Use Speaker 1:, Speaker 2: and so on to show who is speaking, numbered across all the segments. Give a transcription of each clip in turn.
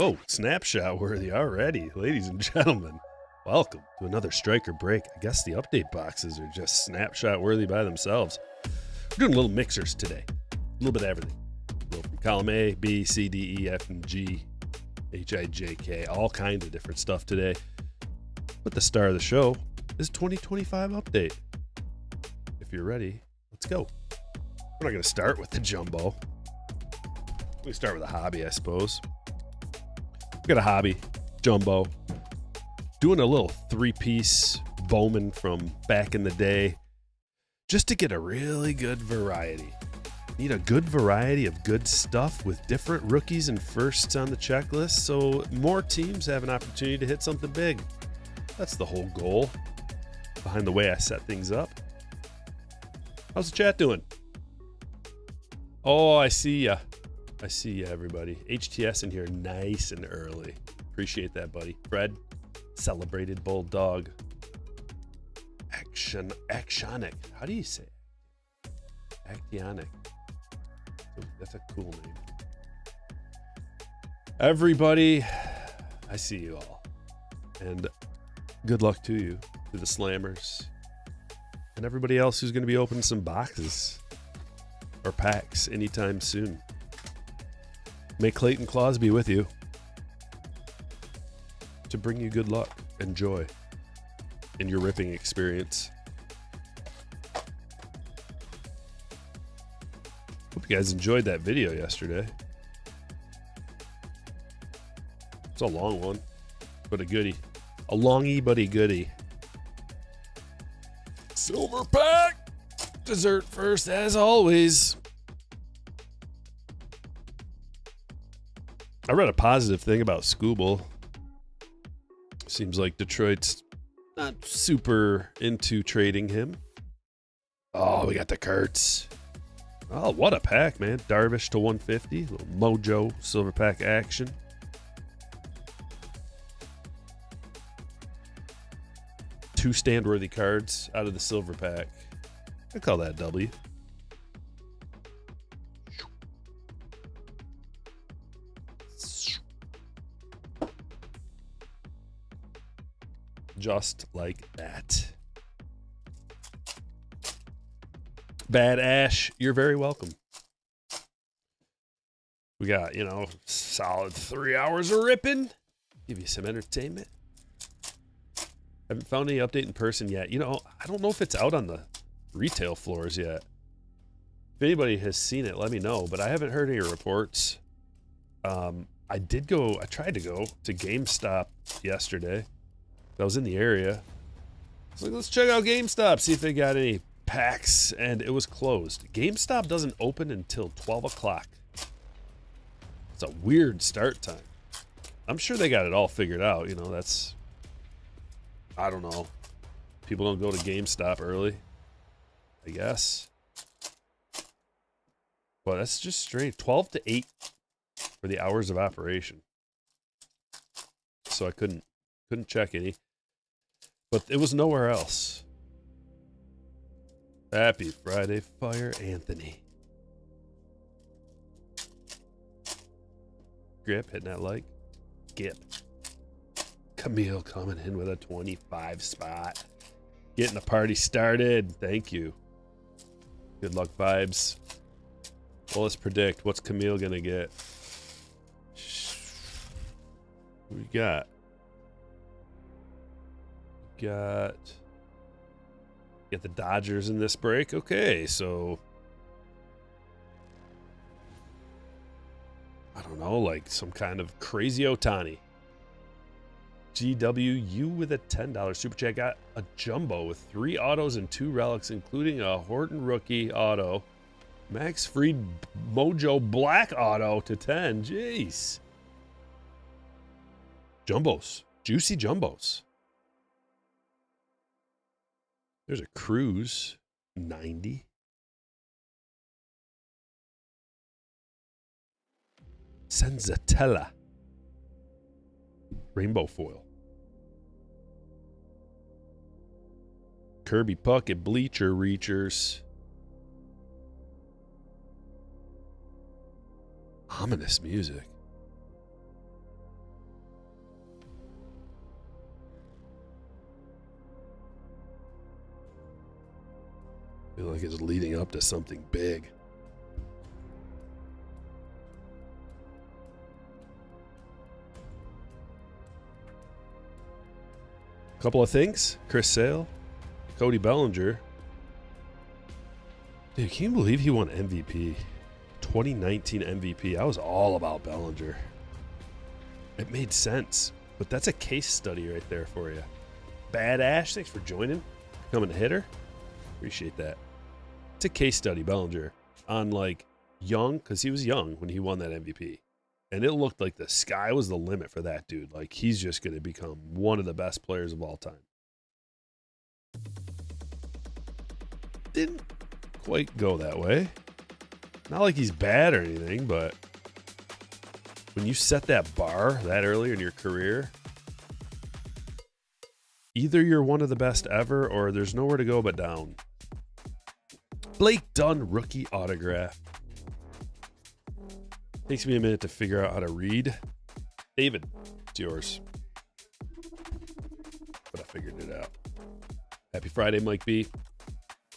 Speaker 1: Whoa, snapshot worthy already. Ladies and gentlemen, welcome to another Stryker break. I guess the update boxes are just snapshot worthy by themselves. We're doing little mixers today. A little bit of everything. A little from column A, B, C, D, E, F, and G, H, I, J, K. All kinds of different stuff today. But the star of the show is 2025 update. If you're ready, let's go. We're not going to start with the jumbo. We start with a hobby, I suppose. We got a hobby, jumbo. Doing a little three-piece Bowman from back in the day, just to get a really good variety. Need a good variety of good stuff with different rookies and firsts on the checklist, so more teams have an opportunity to hit something big. That's the whole goal behind the way I set things up. How's the chat doing? Oh, I see ya. I see ya, everybody. HTS in here nice and early. Appreciate that, buddy. Fred, celebrated bulldog. Actionic. How do you say it? Actionic. That's a cool name. Everybody, I see you all. And good luck to you, to the slammers. And everybody else who's going to be opening some boxes or packs anytime soon. May Clayton Claus be with you to bring you good luck and joy in your ripping experience. Hope you guys enjoyed that video yesterday. It's a long one, but a goodie. A longy but a goodie. Silver pack! Dessert first, as always. I read a positive thing about Scooble. Seems like Detroit's not super into trading him. Oh, we got the Kurtz. Oh, what a pack, man. Darvish to 150. Little Mojo silver pack action. Two stand-worthy cards out of the silver pack. I call that a W. Just like that. Bad Ash, you're very welcome. We got, solid 3 hours of ripping. Give you some entertainment. Haven't found any update in person yet. I don't know if it's out on the retail floors yet. If anybody has seen it, let me know. But I haven't heard any reports. I tried to go to GameStop yesterday. I was in the area. I was like, let's check out GameStop, see if they got any packs, and it was closed. GameStop doesn't open until 12 o'clock. It's a weird start time. I'm sure they got it all figured out. I don't know. People don't go to GameStop early, I guess. Well, that's just strange. 12 to 8 for the hours of operation. So I couldn't check any. But it was nowhere else. Happy Friday, Fire Anthony. Grip, hitting that like. Gip. Camille coming in with a 25 spot. Getting the party started. Thank you. Good luck vibes. Well, let's predict. What's Camille going to get? What we got? Got the Dodgers in this break. Okay, so I don't know, like some kind of crazy Ohtani. GWU with a $10 super chat. Got a jumbo with 3 autos and 2 relics, including a Horton rookie auto. Max Fried Mojo black auto to 10. Jeez. Jumbos. Juicy jumbos. There's a Cruz, 90. Senzatella. Rainbow foil. Kirby Puckett, Bleacher Reachers. Ominous music. I feel like it's leading up to something big. Couple of things. Chris Sale, Cody Bellinger. Dude, can you believe he won MVP? 2019 MVP. I was all about Bellinger. It made sense, but that's a case study right there for you. Bad Ash, thanks for joining. Becoming a hitter. Appreciate that. It's a case study, Bellinger, on like young, because he was young when he won that MVP. And it looked like the sky was the limit for that dude. Like, he's just going to become one of the best players of all time. Didn't quite go that way. Not like he's bad or anything, but when you set that bar that early in your career, either you're one of the best ever or there's nowhere to go but down. Blake Dunn, rookie autograph. Takes me a minute to figure out how to read. David, it's yours. But I figured it out. Happy Friday, Mike B.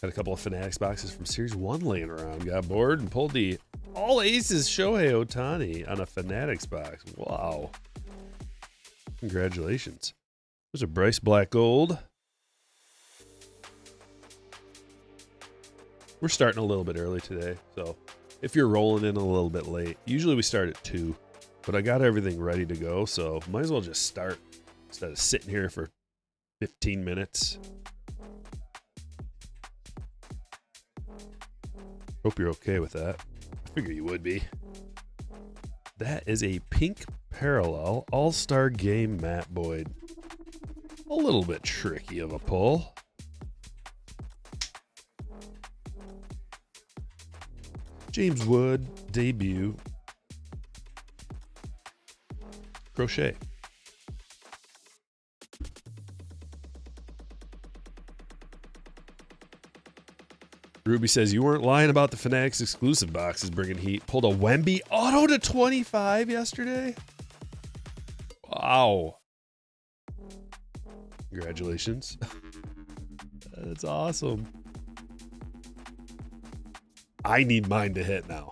Speaker 1: Had a couple of Fanatics boxes from Series 1 laying around. Got bored and pulled the All Aces Shohei Ohtani on a Fanatics box. Wow. Congratulations. There's a Bryce Black Gold. We're starting a little bit early today, so if you're rolling in a little bit late, usually we start at 2, but I got everything ready to go, so might as well just start instead of sitting here for 15 minutes. Hope you're okay with that. I figure you would be. That is a pink parallel All-Star Game Matt Boyd. A little bit tricky of a pull. James Wood, debut. Crochet. Ruby says, you weren't lying about the Fanatics exclusive boxes bringing heat. Pulled a Wemby auto to 25 yesterday. Wow. Congratulations. That's awesome. I need mine to hit now.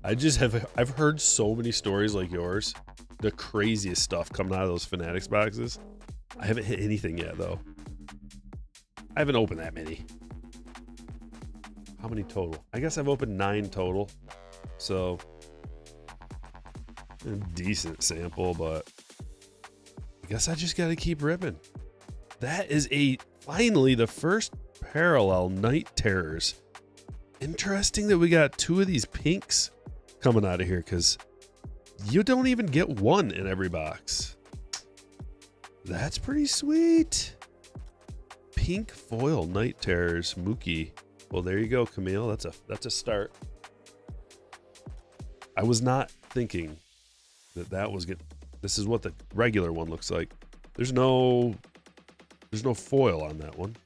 Speaker 1: I've heard so many stories like yours. The craziest stuff coming out of those Fanatics boxes. I haven't hit anything yet though. I haven't opened that many. How many total? I guess I've opened 9 total. So a decent sample, but I guess I just got to keep ripping. That is finally the first parallel Night Terrors. Interesting that we got 2 of these pinks coming out of here because you don't even get 1 in every box. That's pretty sweet. Pink foil Night Terrors, Mookie. Well, there you go, Camille. That's a start. I was not thinking that was good. This is what the regular one looks like. There's no foil on that one.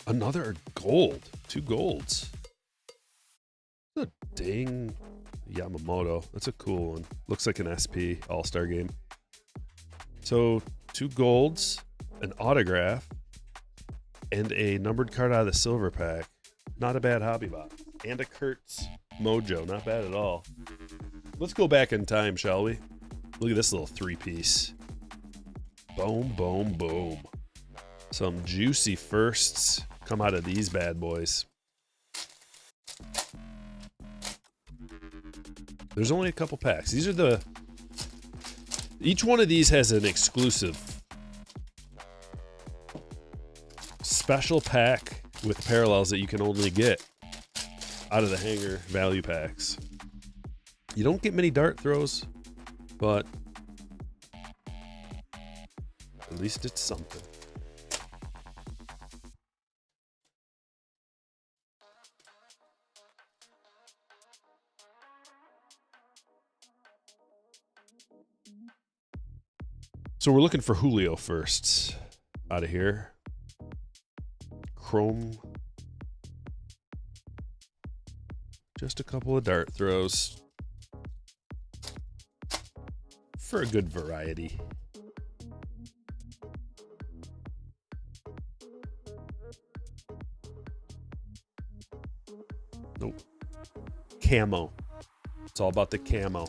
Speaker 1: Another gold. 2 golds. A dang Yamamoto. That's a cool one. Looks like an SP All-Star Game. So 2 golds, an autograph, and a numbered card out of the silver pack. Not a bad hobby box. And a Kurtz Mojo. Not bad at all. Let's go back in time, shall we? Look at this little 3-piece. Boom, boom, boom. Some juicy firsts come out of these bad boys. There's only a couple packs. These are each one of these has an exclusive special pack with parallels that you can only get out of the hanger value packs. You don't get many dart throws, but at least it's something. So we're looking for Julio first out of here. Chrome. Just a couple of dart throws for a good variety. Nope. Camo. It's all about the camo.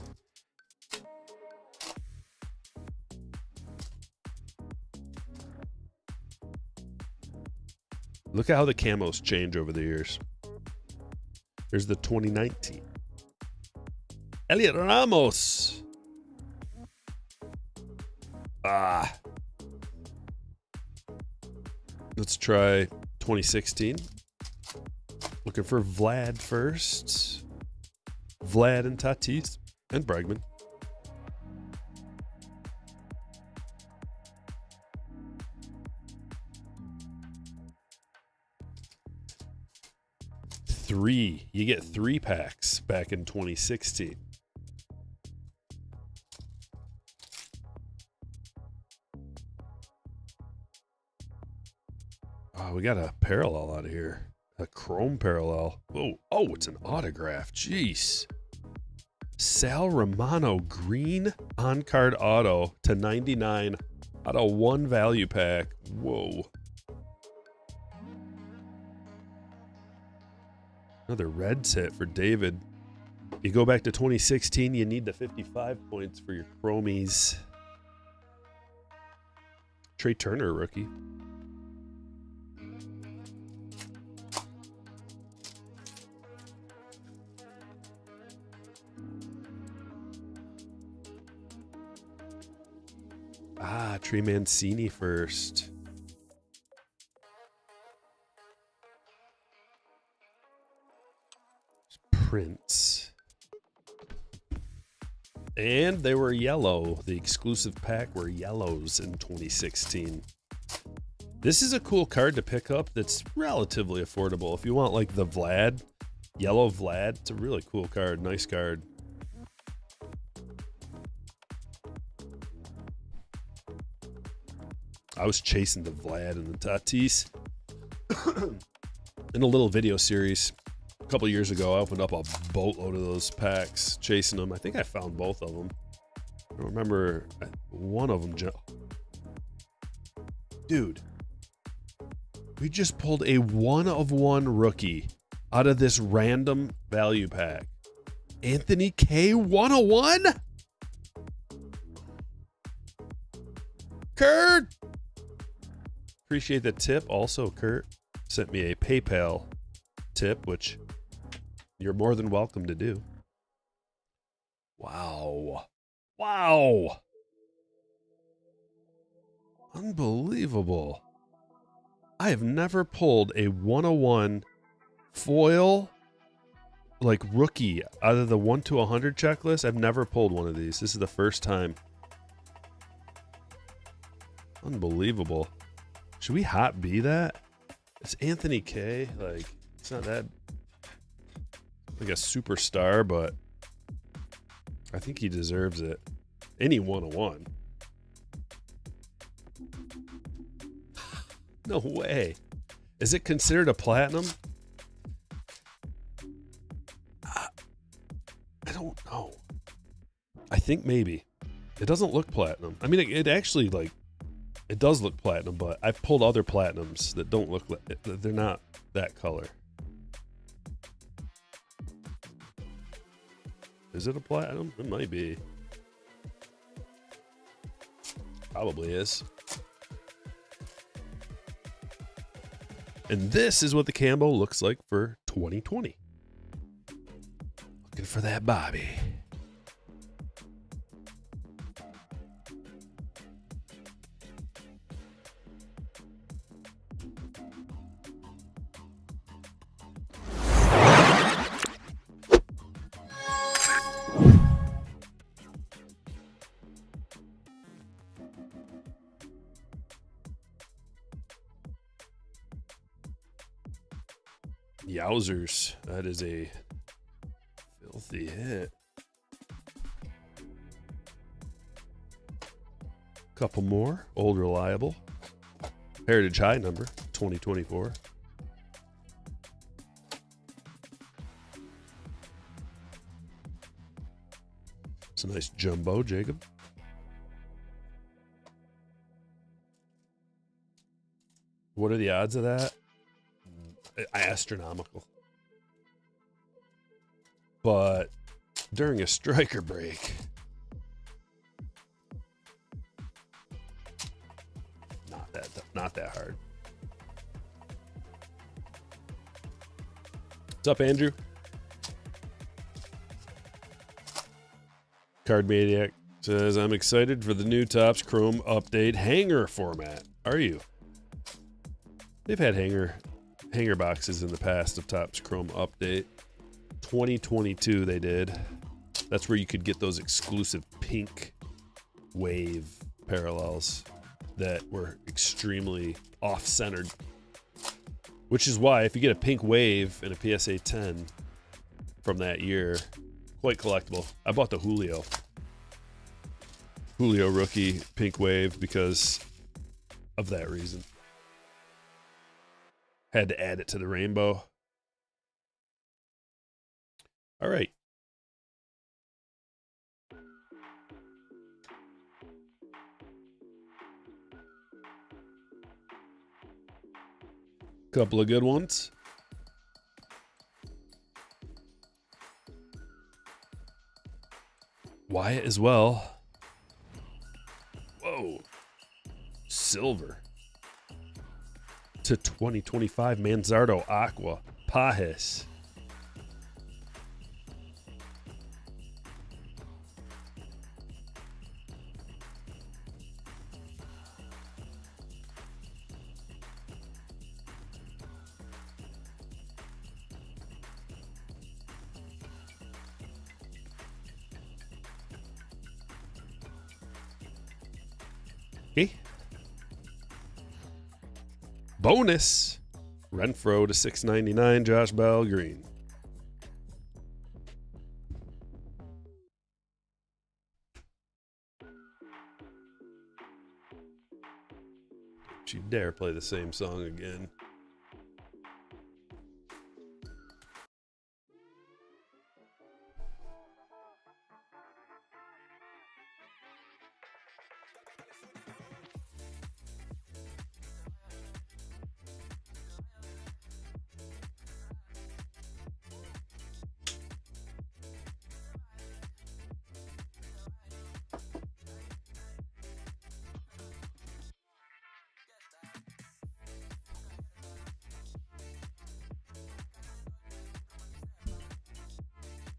Speaker 1: Look at how the camos change over the years. Here's the 2019. Elliot Ramos. Let's try 2016. Looking for Vlad first. Vlad and Tatis and Bregman. You get 3 packs back in 2016. Oh, we got a parallel out of here. A chrome parallel. Oh, it's an autograph. Jeez. Sal Romano green on-card auto to 99 out of 1 value pack. Whoa. Another Reds hit for David. You go back to 2016, you need the 55 points for your chromies. Trey Turner, rookie. Trey Mancini first. Prince. And they were yellow. The exclusive pack were yellows in 2016. This is a cool card to pick up that's relatively affordable. If you want like the Vlad, yellow Vlad, it's a really cool card. Nice card. I was chasing the Vlad and the Tatis in a little video series. A couple years ago, I opened up a boatload of those packs, chasing them. I think I found both of them. I don't remember one of them. Dude, we just pulled a 1-of-1 rookie out of this random value pack. Anthony K, 101? Kurt! Appreciate the tip. Also, Kurt sent me a PayPal tip, which you're more than welcome to do. Wow. Wow. Unbelievable. I have never pulled a 101 foil like rookie out of the 1 to 100 checklist. I've never pulled one of these. This is the first time. Unbelievable. Should we hot B that? It's Anthony K. Like, it's not that like a superstar, but I think he deserves it. Any 101. No way. Is it considered a platinum? I don't know. I think maybe. It doesn't look platinum. I mean, it actually, like, it does look platinum, but I've pulled other platinums that don't look like, they're not that color. Is it a platinum? It might be. Probably is. And this is what the Cambo looks like for 2020. Looking for that Bobby. Yowzers, that is a filthy hit. Couple more, old reliable. Heritage High number, 2024. It's a nice jumbo, Jacob. What are the odds of that? Astronomical. but during a striker break, not that hard. What's up, Andrew? Card Maniac says, I'm excited for the new Topps Chrome update hanger format. Are you? They've had hanger boxes in the past of Topps Chrome update. 2022 they did. That's where you could get those exclusive pink wave parallels that were extremely off-centered. Which is why if you get a pink wave and a PSA 10 from that year, quite collectible. I bought the Julio rookie pink wave because of that reason. Had to add it to the rainbow. All right. Couple of good ones. Wyatt as well. Whoa. Silver. To 2025 Manzardo Aqua Pajes. Okay. Bonus. Renfro to 699. Josh Bell green. Don't you dare play the same song again.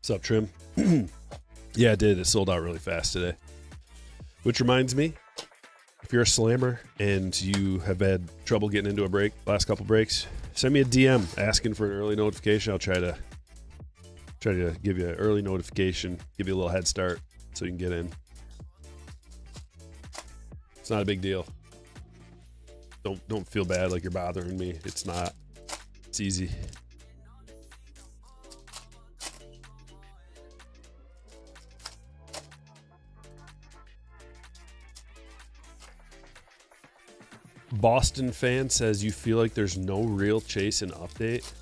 Speaker 1: What's up, Trim? Yeah, it did. It sold out really fast today. Which reminds me, if you're a slammer and you have had trouble getting into a break, last couple breaks, send me a DM asking for an early notification. I'll try to give you an early notification, give you a little head start so you can get in. It's not a big deal. Don't feel bad like you're bothering me. It's not. It's easy. Boston fan says you feel like there's no real chase and update.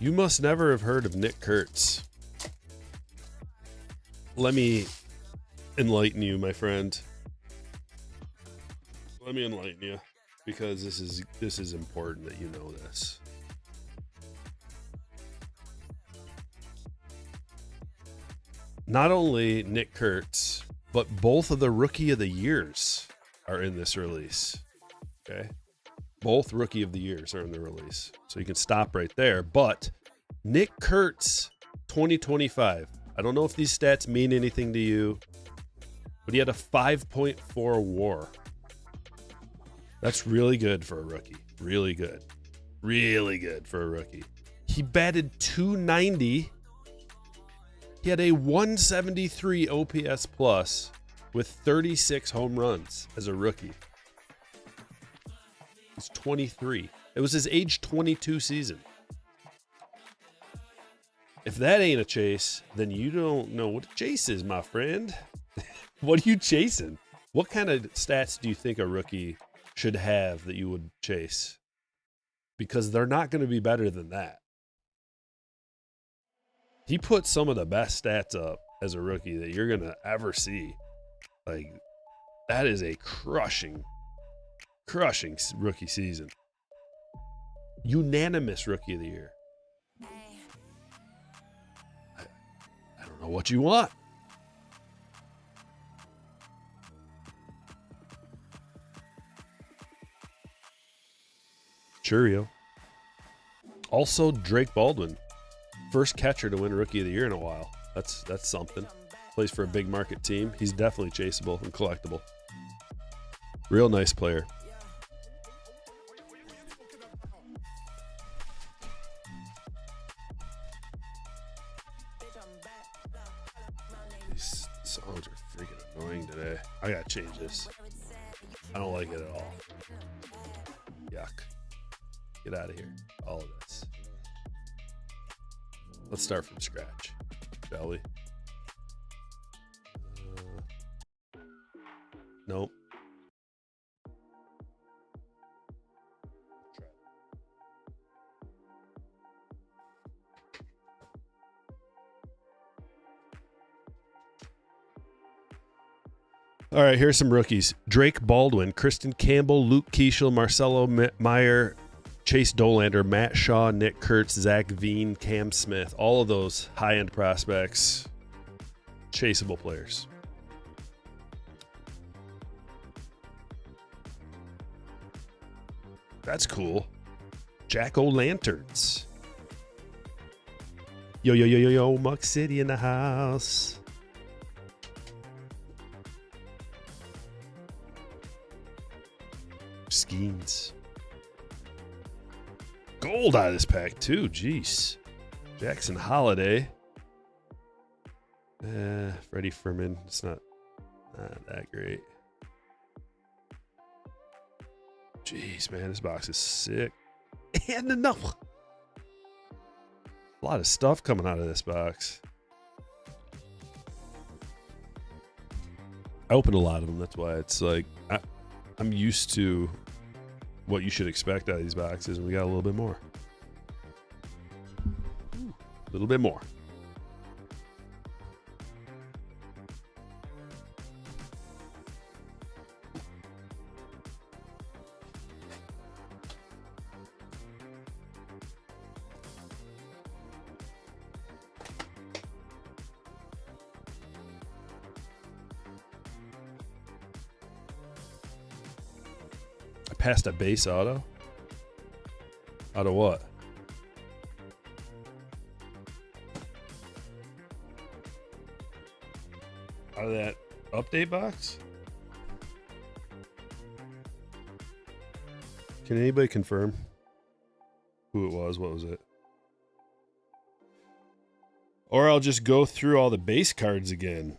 Speaker 1: You must never have heard of Nick Kurtz. Let me enlighten you, my friend. Let me enlighten you, because this is important that you know this. Not only Nick Kurtz, but both of the Rookie of the Years are in this release. Okay? Both Rookie of the Years are in the release. So you can stop right there. But Nick Kurtz, 2025. I don't know if these stats mean anything to you, but he had a 5.4 WAR. That's really good for a rookie. Really good. Really good for a rookie. He batted .290. He had a 173 OPS plus with 36 home runs as a rookie. He's 23. It was his age 22 season. If that ain't a chase, then you don't know what a chase is, my friend. What are you chasing? What kind of stats do you think a rookie should have that you would chase? Because they're not going to be better than that. He put some of the best stats up as a rookie that you're going to ever see. Like, that is a crushing rookie season. Unanimous Rookie of the Year. know what you want. Churio. Also, Drake Baldwin. First catcher to win Rookie of the Year in a while. That's something. Plays for a big market team. He's definitely chaseable and collectible. Real nice player. These songs are freaking annoying today. I gotta change this. I don't like it at all. Yuck. Get out of here. All of this. Let's start from scratch, shall we? Nope. All right, here's some rookies. Drake Baldwin, Kristen Campbell, Luke Keeschel, Marcelo Meyer, Chase Dolander, Matt Shaw, Nick Kurtz, Zach Veen, Cam Smith. All of those high-end prospects, chaseable players. That's cool. Jack-o'-lanterns. Yo, Muck City in the house. Skeens. Gold out of this pack too. Jeez. Jackson Holiday. Freddie Furman. It's not that great. Jeez, man, this box is sick. And enough. A lot of stuff coming out of this box. I opened a lot of them. That's why it's like I'm used to what you should expect out of these boxes, and we got a little bit more. A little bit more. Past a base auto? Out of what? Out of that update box? Can anybody confirm who it was? What was it? Or I'll just go through all the base cards again.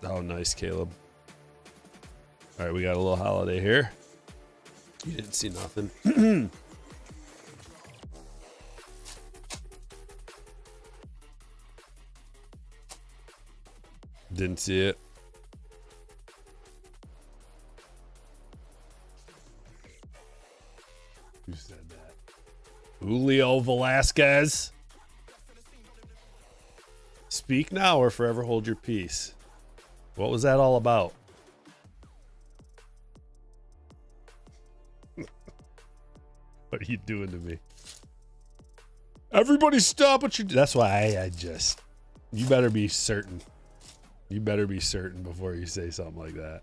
Speaker 1: Oh, nice, Caleb. All right, we got a little holiday here. You didn't see nothing. Didn't see it. Who said that? Julio Velasquez. Speak now or forever hold your peace. What was that all about? What are you doing to me? Everybody stop what you do. That's why I just... You better be certain. You better be certain before you say something like that.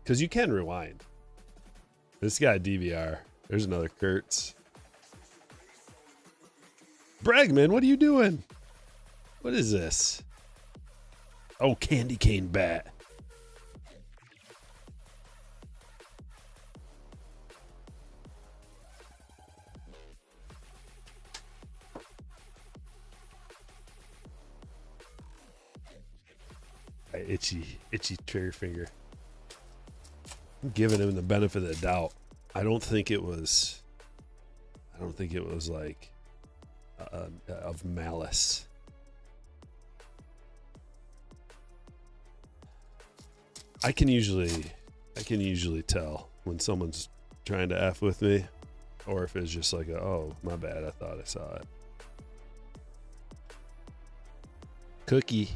Speaker 1: Because you can rewind. This guy DVR. There's another Kurtz. Bregman, what are you doing? What is this? Oh, candy cane bat. Itchy trigger finger. I'm giving him the benefit of the doubt. I don't think it was like of malice. I can usually I can usually tell when someone's trying to F with me, or if it's just like, oh, my bad, I thought I saw it. Cookie.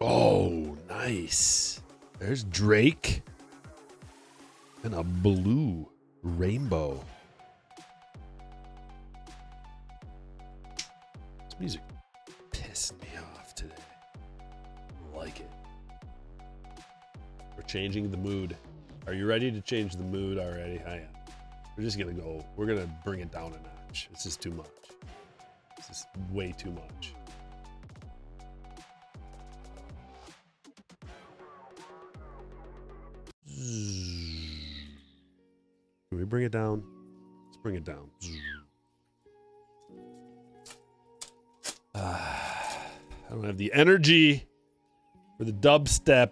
Speaker 1: Oh, nice. There's Drake. And a blue rainbow. This music pissed me off today. I like it. We're changing the mood. Are you ready to change the mood already? I am. We're just going to go. We're going to bring it down a notch. This is too much. This is way too much. Can we bring it down? Let's bring it down. I don't have the energy for the dubstep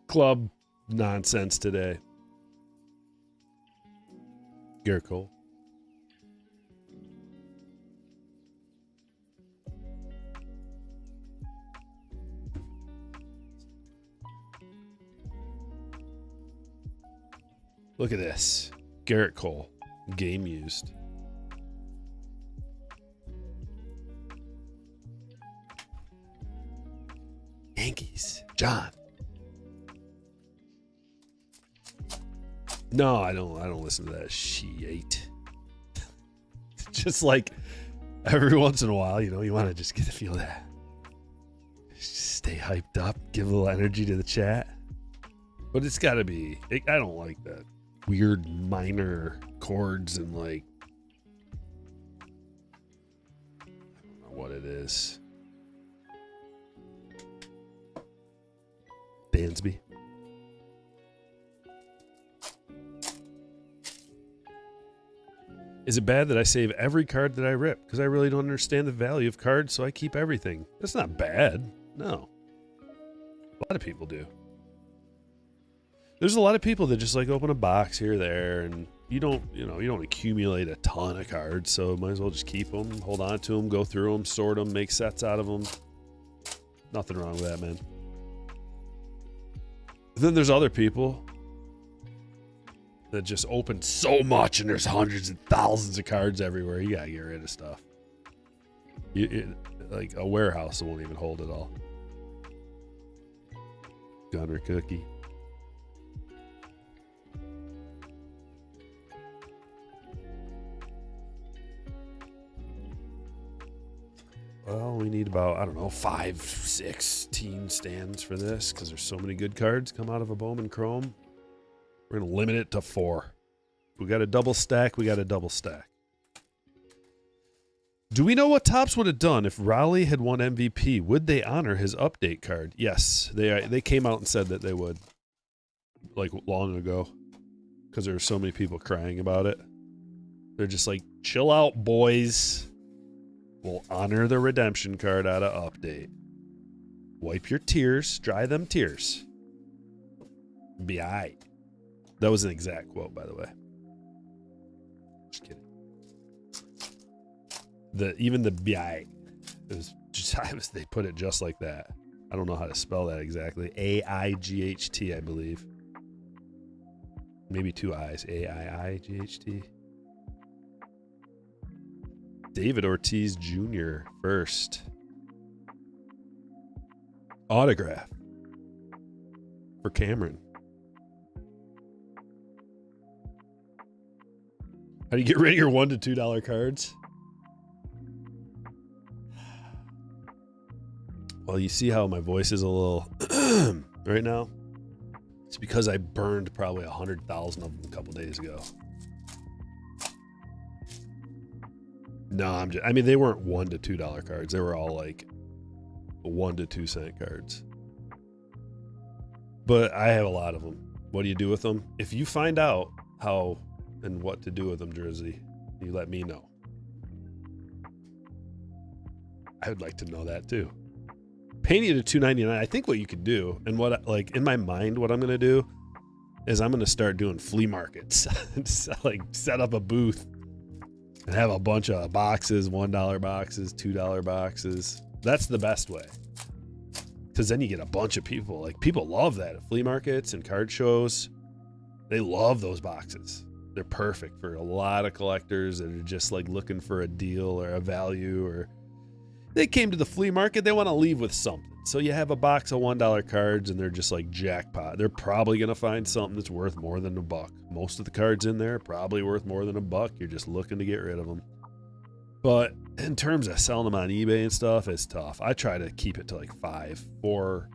Speaker 1: club nonsense today. Garrett Cole. Look at this. Garrett Cole. Game used. Yankees. John. No, I don't listen to that shit. Just like every once in a while, you know, you want to just get to feel that. Just stay hyped up, give a little energy to the chat. But it's got to be, I don't like that weird minor chords and like, I don't know what it is. Dansby. Is it bad that I save every card that I rip? Because I really don't understand the value of cards, so I keep everything. That's not bad. No. A lot of people do. There's a lot of people that just like open a box here or there, and you don't accumulate a ton of cards, so might as well just keep them, hold on to them, go through them, sort them, make sets out of them. Nothing wrong with that, man. But then there's other people that just open so much, and there's hundreds and thousands of cards everywhere. You gotta get rid of stuff. Like a warehouse won't even hold it all. Gunner Cookie. Well, we need about, I don't know, 5, 16 stands for this because there's so many good cards come out of a Bowman Chrome. We're going to limit it to 4. We got a double stack. We got a double stack. Do we know what Topps would have done if Raleigh had won MVP? Would they honor his update card? Yes, they came out and said that they would, like long ago, because there were so many people crying about it. They're just like, chill out, boys. We'll honor the redemption card out of update. Wipe your tears. Dry them tears. Be aight. That was an exact quote, by the way. Just kidding. Even the be aight. It was just, they put it just like that. I don't know how to spell that exactly. A-I-G-H-T, I believe. Maybe 2 I's. A-I-I-G-H-T. David Ortiz Jr. first. Autograph for Cameron. How do you get rid of your $1 to $2 cards? Well, you see how my voice is a little right now? It's because I burned probably 100,000 of them a couple days ago. No, I mean, they weren't $1 to $2 cards. They were all like 1 to 2 cent cards. But I have a lot of them. What do you do with them? If you find out how and what to do with them, Jersey, you let me know. I would like to know that too. Painting to $2.99. I think what you could do, and what like in my mind, what I'm gonna do is I'm gonna start doing flea markets. Like set up a booth and have a bunch of boxes, $1 boxes, $2 boxes. That's the best way. Because then you get a bunch of people. Like people love that at flea markets and card shows. They love those boxes. They're perfect for a lot of collectors that are just like looking for a deal or a value, or they came to the flea market, they want to leave with something. So you have a box of $1 cards and they're just like jackpot. They're probably going to find something that's worth more than $1. Most of the cards in there are probably worth more than $1. You're just looking to get rid of them. But in terms of selling them on eBay and stuff, it's tough. I try to keep it to like $4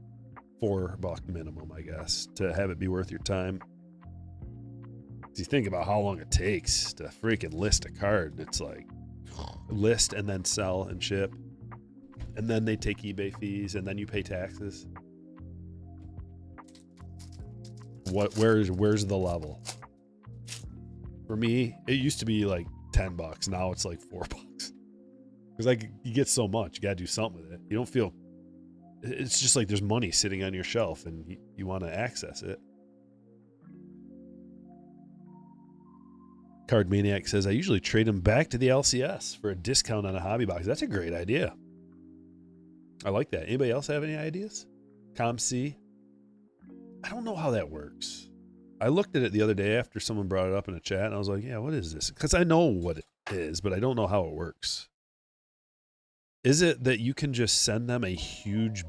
Speaker 1: minimum, I guess, to have it be worth your time. If you think about how long it takes to freaking list a card, it's like list and then sell and ship. And then they take eBay fees and then you pay taxes. Where's the level? For me, it used to be like $10. Now it's like $4. Because like you get so much, you gotta do something with it. You don't feel, it's just like there's money sitting on your shelf and you want to access it. Card Maniac says, I usually trade them back to the LCS for a discount on a hobby box. That's a great idea. I like that. Anybody else have any ideas? ComC? I don't know how that works. I looked at it the other day after someone brought it up in a chat, and I was like, yeah, what is this? Because I know what it is, but I don't know how it works. Is it that you can just send them a huge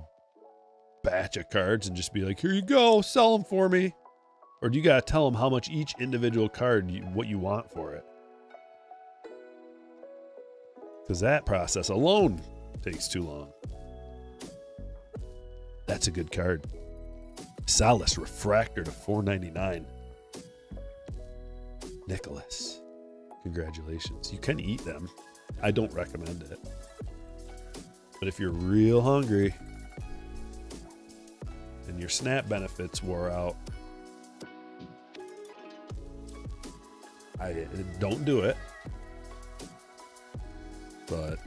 Speaker 1: batch of cards and just be like, here you go, sell them for me? Or do you got to tell them how much each individual card, what you want for it? Because that process alone takes too long. That's a good card. Solace Refractor to $4.99. Nicholas, congratulations. You can eat them. I don't recommend it. But if you're real hungry and your SNAP benefits wore out, I don't do it. But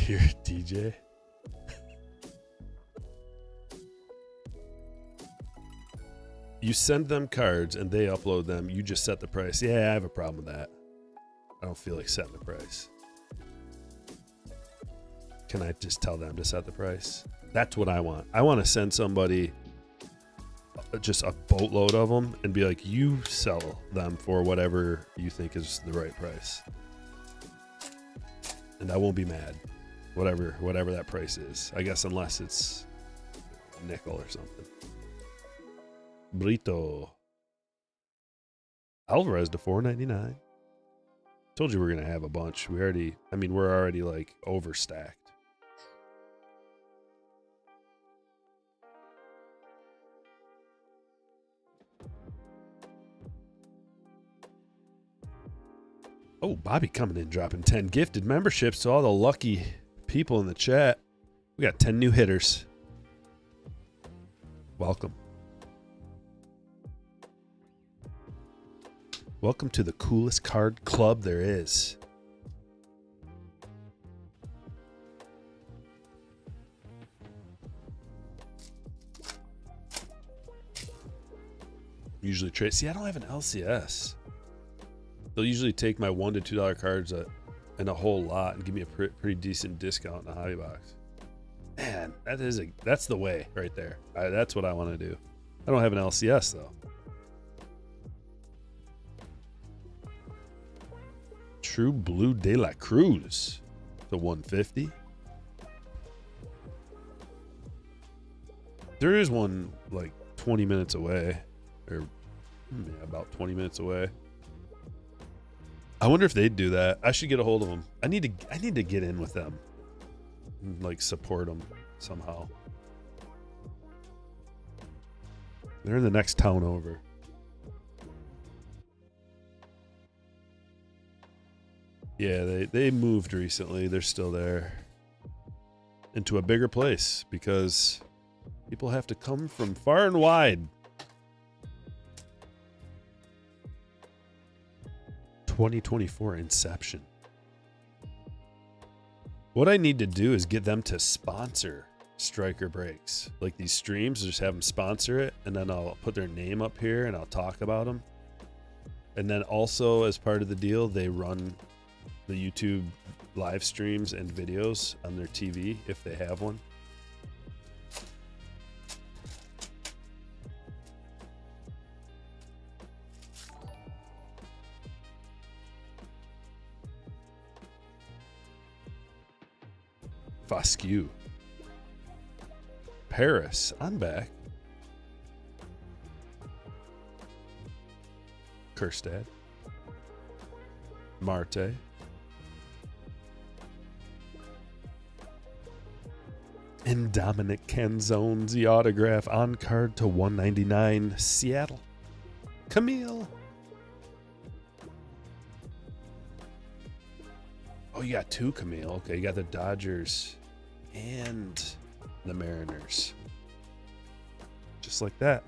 Speaker 1: you're a DJ. You send them cards and they upload them. You just set the price. Yeah, I have a problem with that. I don't feel like setting the price. Can I just tell them to set the price? That's what I want. I want to send somebody just a boatload of them and be like, you sell them for whatever you think is the right price. And I won't be mad. Whatever that price is. I guess unless it's a nickel or something. Brito. Alvarez to $4.99. Told you we're gonna have a bunch. We're already like overstacked. Oh, Bobby coming in, dropping 10 gifted memberships to all the lucky people in the chat. We got 10 new hitters. Welcome. Welcome to the coolest card club there is. Usually trade. See, I don't have an LCS. They'll usually take my $1 to $2 cards and a whole lot and give me a pretty decent discount in a hobby box. Man, that's the way right there. That's what I want to do. I don't have an LCS though. True Blue De La Cruz to $150. There is one like 20 minutes away, or about 20 minutes away. I wonder if they'd do that. I should get a hold of them. I need to get in with them and like support them somehow. They're in the next town over. Yeah, they moved recently. They're still there. Into a bigger place because people have to come from far and wide. 2024 Inception. What I need to do is get them to sponsor Stryker Breaks. Like these streams, just have them sponsor it, and then I'll put their name up here and I'll talk about them. And then also, as part of the deal, they run the YouTube live streams and videos on their TV if they have one. Foscue. Paris, I'm back. Kerstad. Marte. And Dominic Canzone's the autograph on card to 199 Seattle. Camille. Oh, you got two Camille. Okay, you got the Dodgers and the Mariners. Just like that.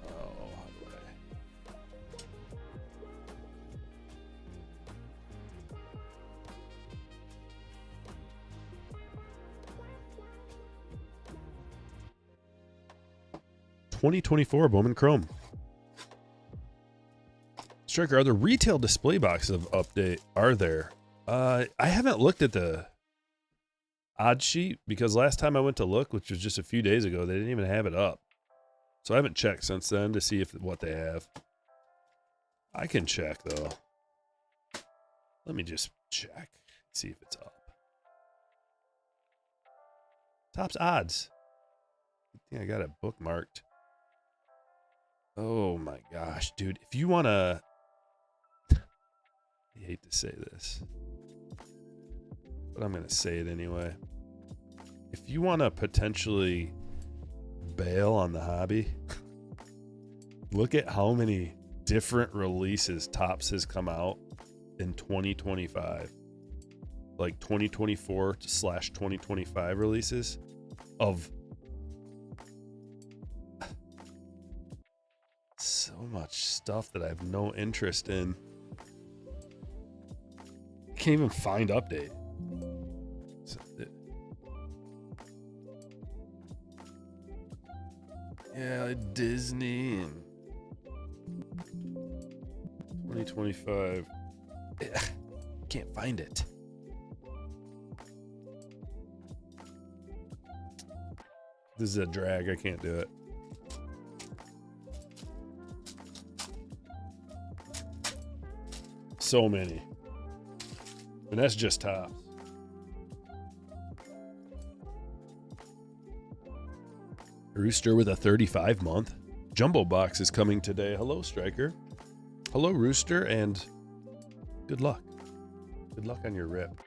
Speaker 1: Oh, how do I? 2024 Bowman Chrome. Stryker, are the retail display boxes of update? Are there? I haven't looked at the odd sheet because last time I went to look, which was just a few days ago, they didn't even have it up. So I haven't checked since then to see if what they have. I can check though. Let me just check, see if it's up. Topps odds. Yeah, I got it bookmarked. Oh my gosh, dude. If you want to... I hate to say this, but I'm going to say it anyway. If you want to potentially bail on the hobby, look at how many different releases Topps has come out in 2025. Like 2024/2025 releases of so much stuff that I have no interest in. Can't even find update. Yeah, Disney and 2025. Can't find it. This is a drag. I can't do it. So many. And that's just Topps. Rooster with a 35-month. Jumbo box is coming today. Hello, Stryker. Hello, Rooster, and good luck. Good luck on your rip.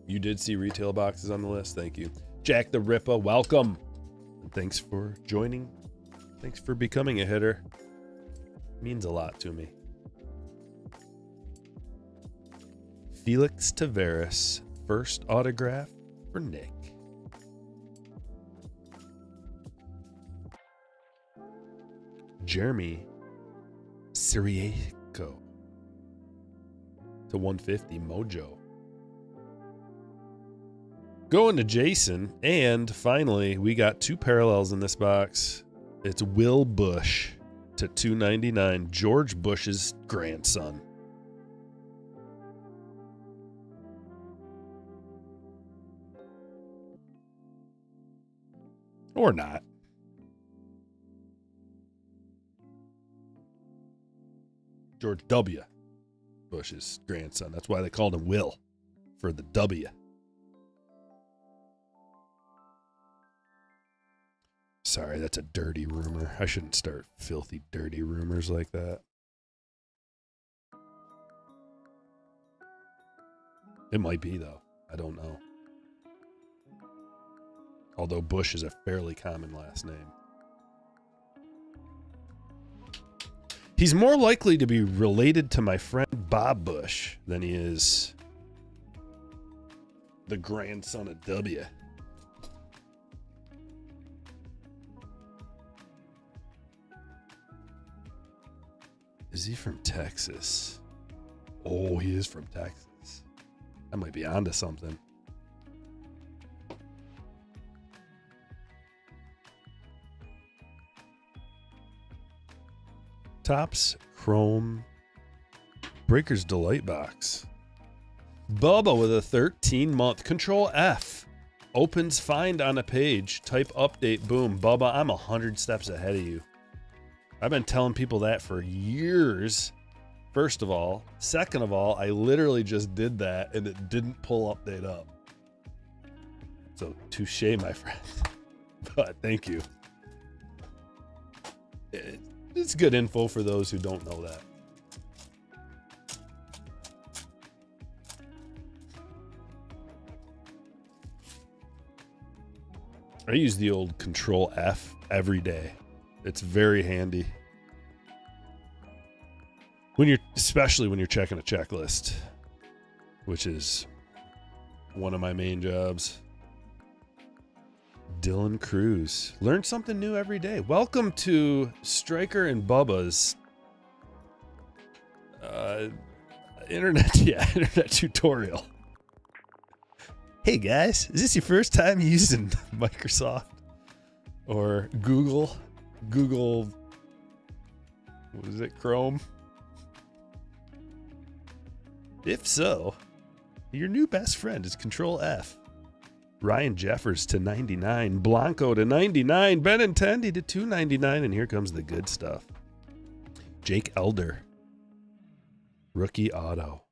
Speaker 1: You did see retail boxes on the list. Thank you. Jack the Ripper, welcome. And thanks for joining. Thanks for becoming a hitter. Means a lot to me. Felix Taveras, first autograph for Nick. Jeremy Siriaco to 150 Mojo. Going to Jason, and finally we got two parallels in this box. It's Will Bush to 299, George Bush's grandson. Or not. George W. Bush's grandson. That's why they called him Will, for the W. Sorry, that's a dirty rumor. I shouldn't start filthy, dirty rumors like that. It might be, though. I don't know. Although Bush is a fairly common last name. He's more likely to be related to my friend Bob Bush than he is the grandson of W. Is he from Texas? Oh, he is from Texas. I might be onto something. Topps Chrome Breaker's Delight Box. Bubba with a 13-month. Control F. Opens find on a page. Type update. Boom. Bubba, I'm 100 steps ahead of you. I've been telling people that for years. First of all. Second of all, I literally just did that and it didn't pull update up. So, touche, my friend. But thank you. It's good info for those who don't know that. I use the old Control F every day. It's very handy. Especially when you're checking a checklist, which is one of my main jobs. Dylan Cruz. Learn something new every day. Welcome to Stryker and Bubba's internet tutorial. Hey guys, is this your first time using Microsoft or Google, what is it, Chrome? If so, your new best friend is Control F. Ryan Jeffers to 99, Blanco to 99, Benintendi to 299, and here comes the good stuff. Jake Elder, rookie auto.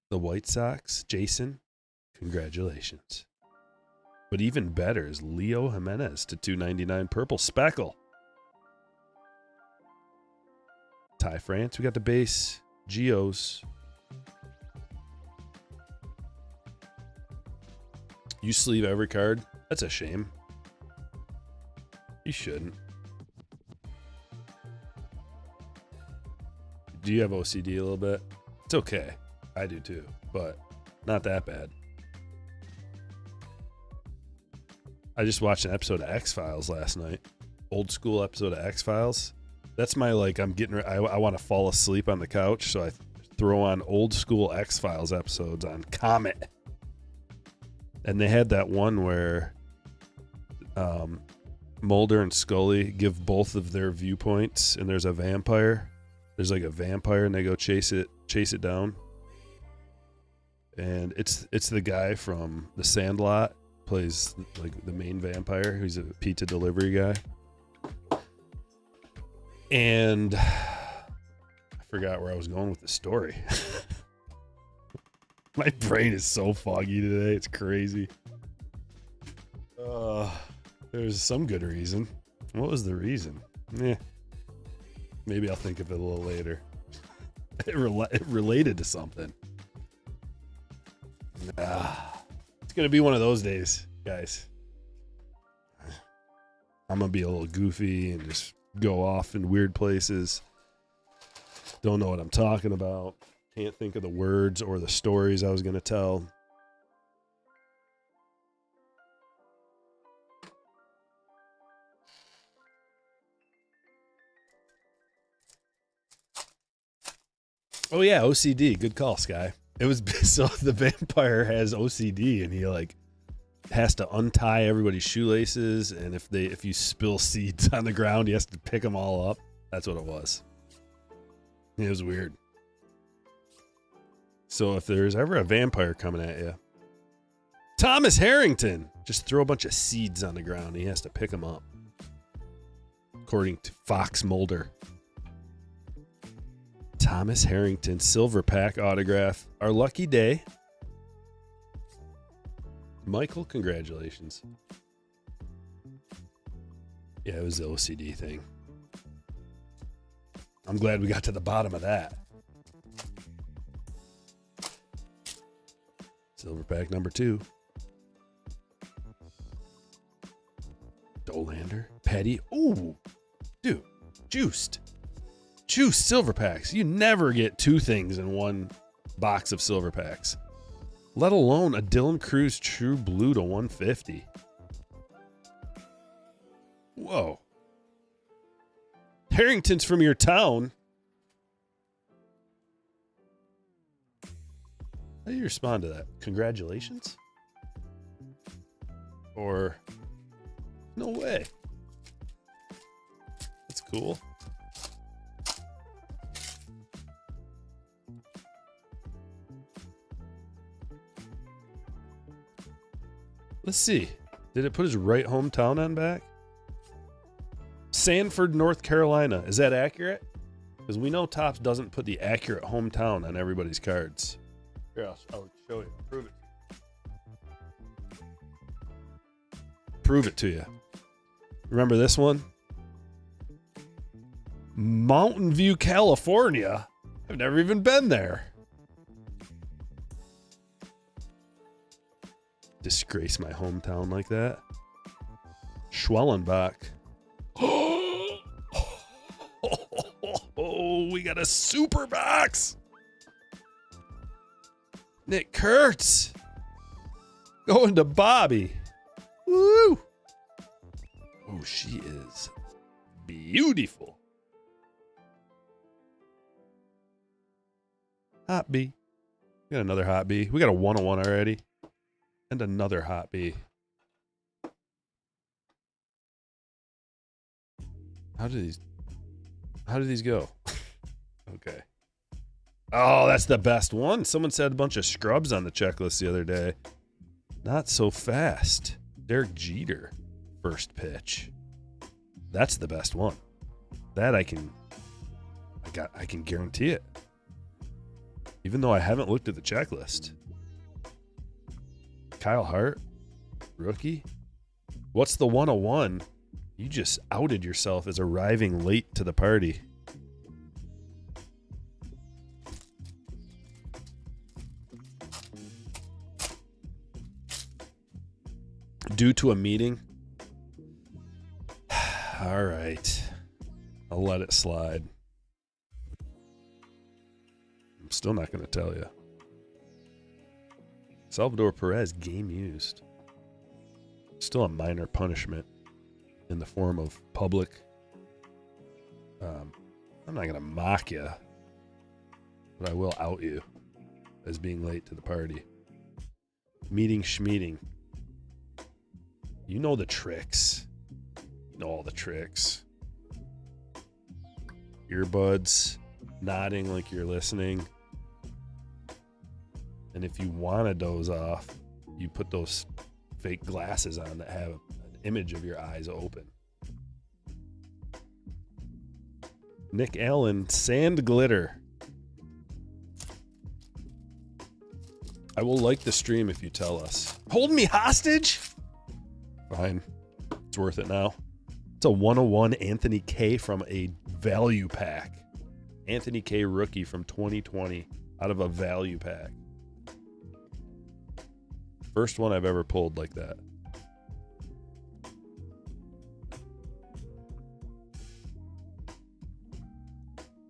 Speaker 1: The White Sox, Jason, congratulations. But even better is Leo Jimenez to 299, purple speckle. Ty France, we got the base, Geos. You sleeve every card? That's a shame. You shouldn't. Do you have OCD a little bit? It's okay. I do too, but not that bad. I just watched an episode of X-Files last night. Old school episode of X-Files. That's my, like, I want to fall asleep on the couch, so I throw on old school X-Files episodes on Comet. And they had that one where Mulder and Scully give both of their viewpoints, and there's a vampire. There's like a vampire, and they go chase it down. And it's the guy from The Sandlot, plays like the main vampire, who's a pizza delivery guy. And I forgot where I was going with the story. My brain is so foggy today. It's crazy. There's some good reason. What was the reason? Maybe I'll think of it a little later. It related to something. It's going to be one of those days, guys. I'm going to be a little goofy and just go off in weird places. Don't know what I'm talking about. Can't think of the words or the stories I was going to tell. Oh yeah, OCD. Good call, Sky. It was so the vampire has OCD and he like has to untie everybody's shoelaces, and if you spill seeds on the ground, he has to pick them all up. That's what it was. It was weird. So if there's ever a vampire coming at you, Thomas Harrington, just throw a bunch of seeds on the ground. He has to pick them up. According to Fox Mulder. Thomas Harrington, silver pack autograph. Our lucky day. Michael, congratulations. Yeah, it was the OCD thing. I'm glad we got to the bottom of that. Silver pack number 2. Dolander. Petty. Ooh. Dude. Juiced. Juice silver packs. You never get two things in one box of silver packs, let alone a Dylan Cruz True Blue to 150. Whoa. Harrington's from your town. How do you respond to that? Congratulations? Or no way? That's cool. Let's see. Did it put his right hometown on back? Sanford, North Carolina. Is that accurate? Because we know Topps doesn't put the accurate hometown on everybody's cards. Here, I'll show you. Prove it. Prove it to you. Remember this one? Mountain View, California. I've never even been there. Disgrace my hometown like that. Schwellenbach. Oh, we got a super box. Nick Kurtz going to Bobby. Woo! Oh, she is beautiful. Hot B. We got another hot B. We got a 101 already. And another hot B. How do these go? Okay. Oh, that's the best one. Someone said a bunch of scrubs on the checklist the other day. Not so fast. Derek Jeter, first pitch. That's the best one. That I can guarantee it. Even though I haven't looked at the checklist. Kyle Hart, rookie. What's the 101? You just outed yourself as arriving late to the party. Due to a meeting? All right. I'll let it slide. I'm still not going to tell you. Salvador Perez, game used. Still a minor punishment in the form of public. I'm not going to mock you, but I will out you as being late to the party. Meeting schmeeting. You know the tricks. You know all the tricks. Earbuds, nodding like you're listening. And if you want to doze off, you put those fake glasses on that have an image of your eyes open. Nick Allen, sand glitter. I will like the stream if you tell us. Hold me hostage? Fine. It's worth it now. It's a 101 Anthony K from a value pack. Anthony K rookie from 2020 out of a value pack. First one I've ever pulled like that.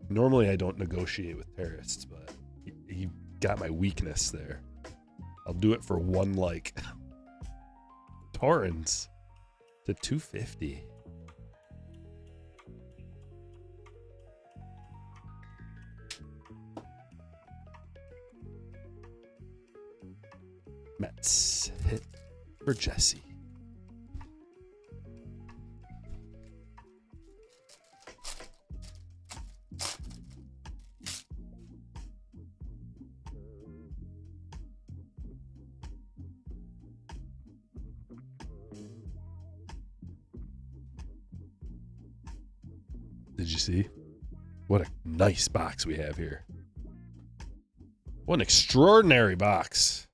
Speaker 1: Normally I don't negotiate with terrorists, but he got my weakness there. I'll do it for one like. Torrens to 250. Mets hit for Jesse. Did you see? What a nice box we have here. What an extraordinary box.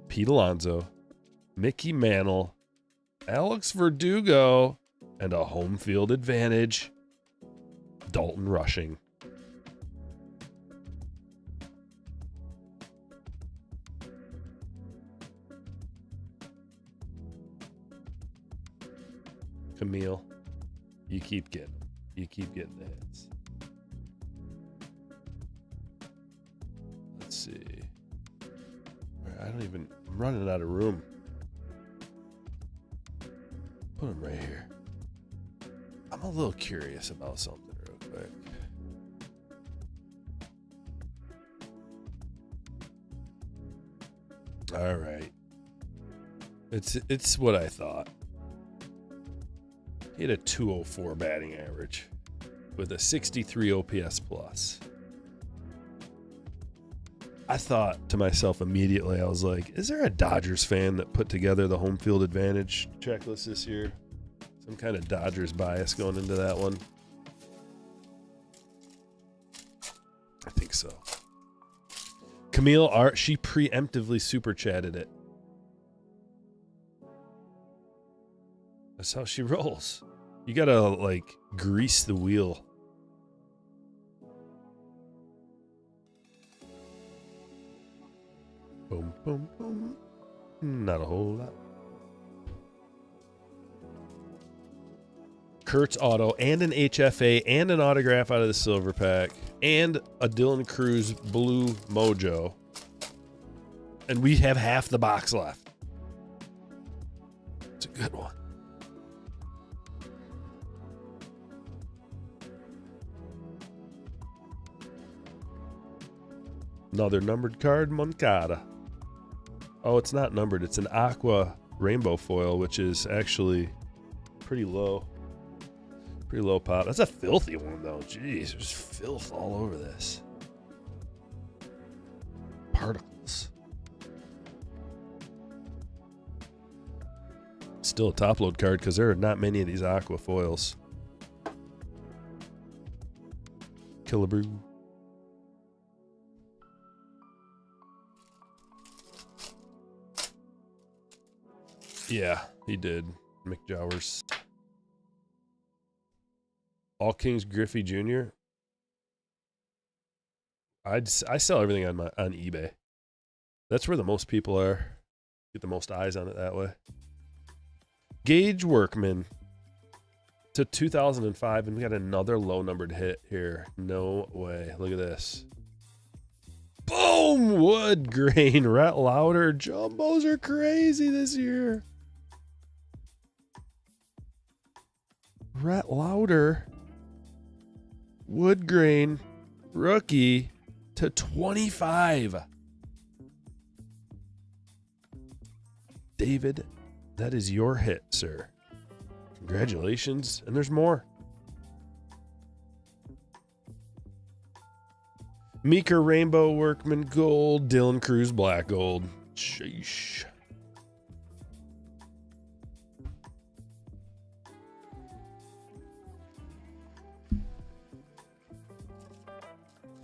Speaker 1: Pete Alonso, Mickey Mantle, Alex Verdugo, and a home field advantage. Dalton Rushing. Camille. You keep getting them. You keep getting the hits. Let's see. I'm running out of room. Put them right here. I'm a little curious about something real quick. All right. It's what I thought. He had a 204 batting average with a 63 OPS plus. I thought to myself immediately, I was like, is there a Dodgers fan that put together the home field advantage checklist this year? Some kind of Dodgers bias going into that one. I think so. Camille Art, she preemptively super chatted it. That's how she rolls. You gotta like grease the wheel. Boom, boom, boom. Not a whole lot. Kurtz auto and an HFA and an autograph out of the silver pack and a Dylan Cruz blue mojo. And we have half the box left. It's a good one. Another numbered card, Moncada. Oh, it's not numbered. It's an aqua rainbow foil, which is actually pretty low. Pretty low pop. That's a filthy one, though. Jeez, there's filth all over this. Particles. Still a top load card because there are not many of these aqua foils. Killabrew. Yeah, he did. McJowers. All Kings Griffey Jr. I sell everything on eBay. That's where the most people are. Get the most eyes on it that way. Gage Workman to 2005, and we got another low numbered hit here. No way. Look at this. Boom! Wood grain. Rhett Lauder. Jumbos are crazy this year. Rhett Lauder. Wood grain. Rookie to 25. David, that is your hit, sir. Congratulations. And there's more. Meeker Rainbow Workman Gold. Dylan Cruz Black Gold. Sheesh.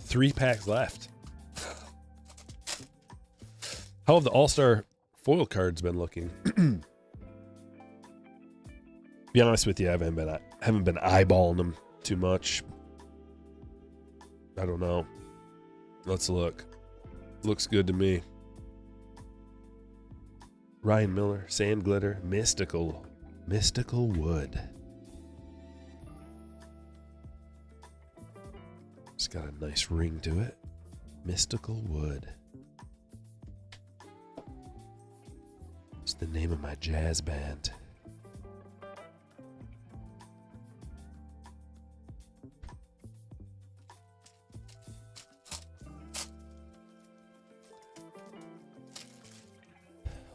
Speaker 1: Three packs left. How have the All-Star foil cards been looking? Be honest with you, I haven't been eyeballing them too much. I don't know. Let's look. Looks good to me. Ryan Miller, Sand Glitter, Mystical Wood. It's got a nice ring to it. Mystical Wood. It's the name of my jazz band.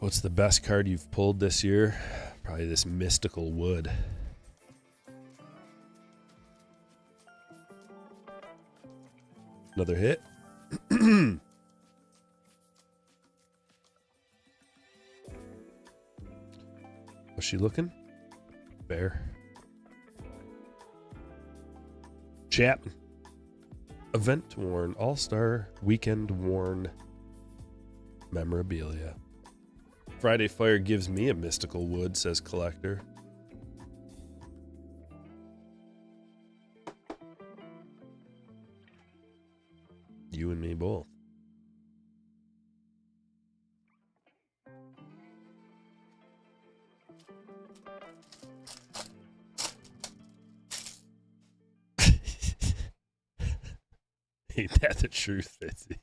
Speaker 1: What's the best card you've pulled this year? Probably this Mystical Wood. Another hit. Was she looking? Bear. Chapman. Event worn. All-Star weekend worn memorabilia. Friday Fire gives me a Mystical Wood, says Collector. You and me both. Ain't that the truth, Fitzy?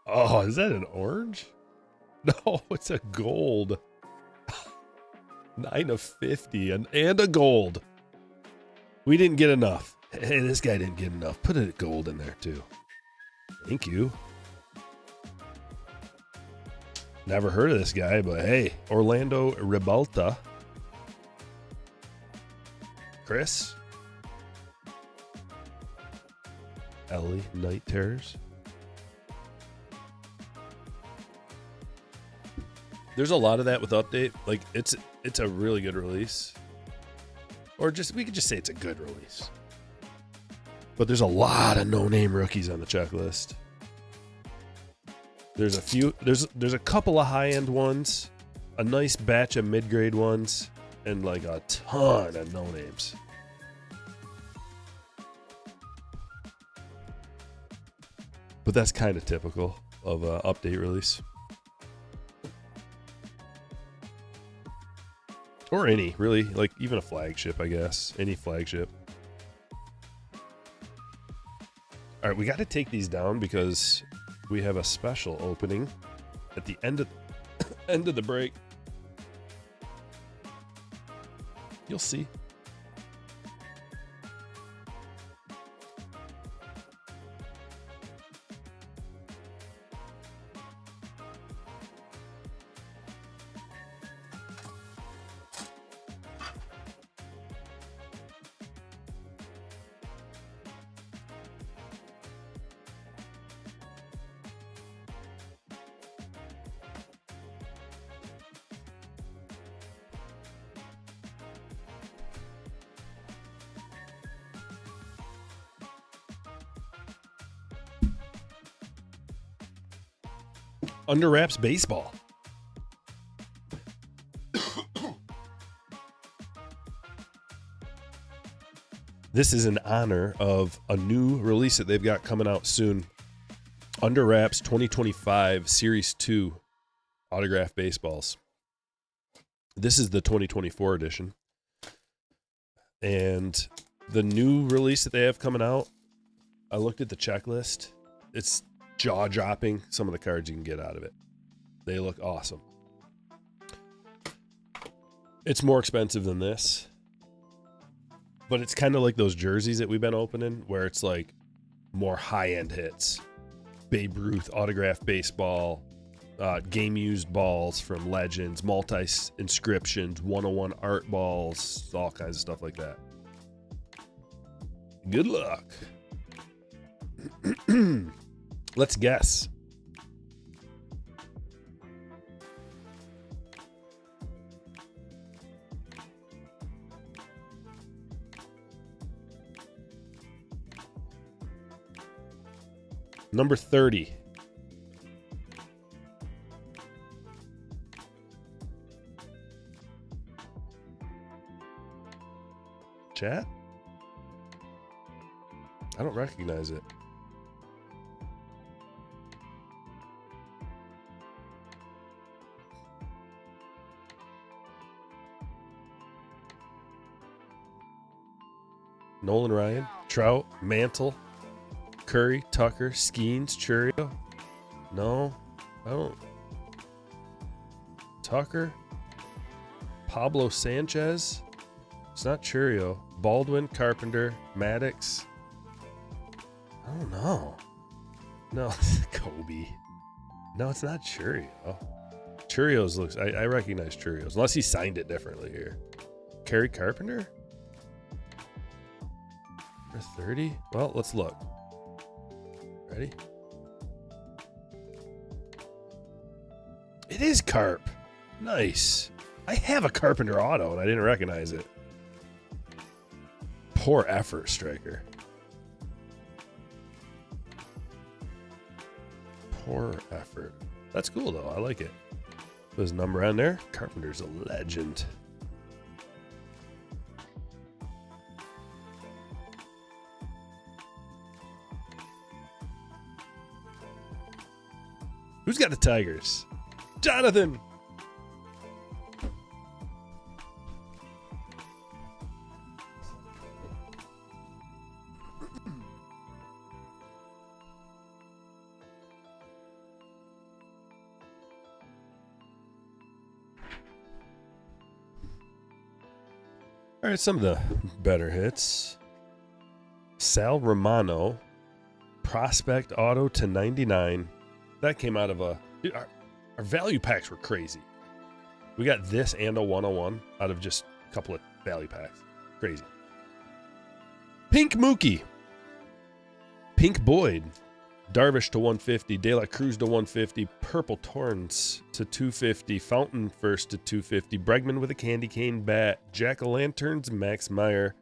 Speaker 1: Oh, is that an orange? No, it's a gold. 9 of 50 and a gold. We didn't get enough. Hey, this guy didn't get enough. Put a gold in there too. Thank you. Never heard of this guy, but hey, Orlando Ribalta. Chris. Ellie Night Terrors. There's a lot of that with update. Like it's a really good release. Or just we could just say it's a good release. But there's a lot of no-name rookies on the checklist. There's a few there's a couple of high-end ones, a nice batch of mid-grade ones, and like a ton of no-names. But that's kind of typical of an update release. Or any, really, like even a flagship, I guess. Any flagship. All right, we got to take these down because we have a special opening at the end of the break. You'll see. Under Wraps Baseball. This is in honor of a new release that they've got coming out soon. Under Wraps 2025 Series 2 autograph baseballs. This is the 2024 edition. And the new release that they have coming out, I looked at the checklist. It's jaw-dropping, some of the cards you can get out of it. They look awesome. It's more expensive than this. But it's kind of like those jerseys that we've been opening, where it's like more high-end hits. Babe Ruth autograph baseball, game-used balls from Legends, multi-inscriptions, 101 art balls, all kinds of stuff like that. Good luck. Let's guess. Number 30. Chat? I don't recognize it. Nolan Ryan, Trout, Mantle, Curry, Tucker, Skeens, Churio. No, I don't. Tucker, Pablo Sanchez. It's not Churio. Baldwin, Carpenter, Maddox. I don't know. No, Kobe. No, it's not Churio. Churios looks. I recognize Churios, unless he signed it differently here. Kerry Carpenter. 30? Well, let's look. Ready? It is Carp. Nice. I have a Carpenter auto and I didn't recognize it. Poor effort, Stryker. Poor effort. That's cool though. I like it. Put his number on there. Carpenter's a legend. Who's got the Tigers? Jonathan! All right, some of the better hits. Sal Romano, Prospect Auto to 99. That came out of a... Dude, our value packs were crazy. We got this and a 101 out of just a couple of value packs. Crazy. Pink Mookie. Pink Boyd. Darvish to 150. De La Cruz to 150. Purple Torrance to 250. Fountain first to 250. Bregman with a candy cane bat. Jack-o'-lanterns. Max Meyer.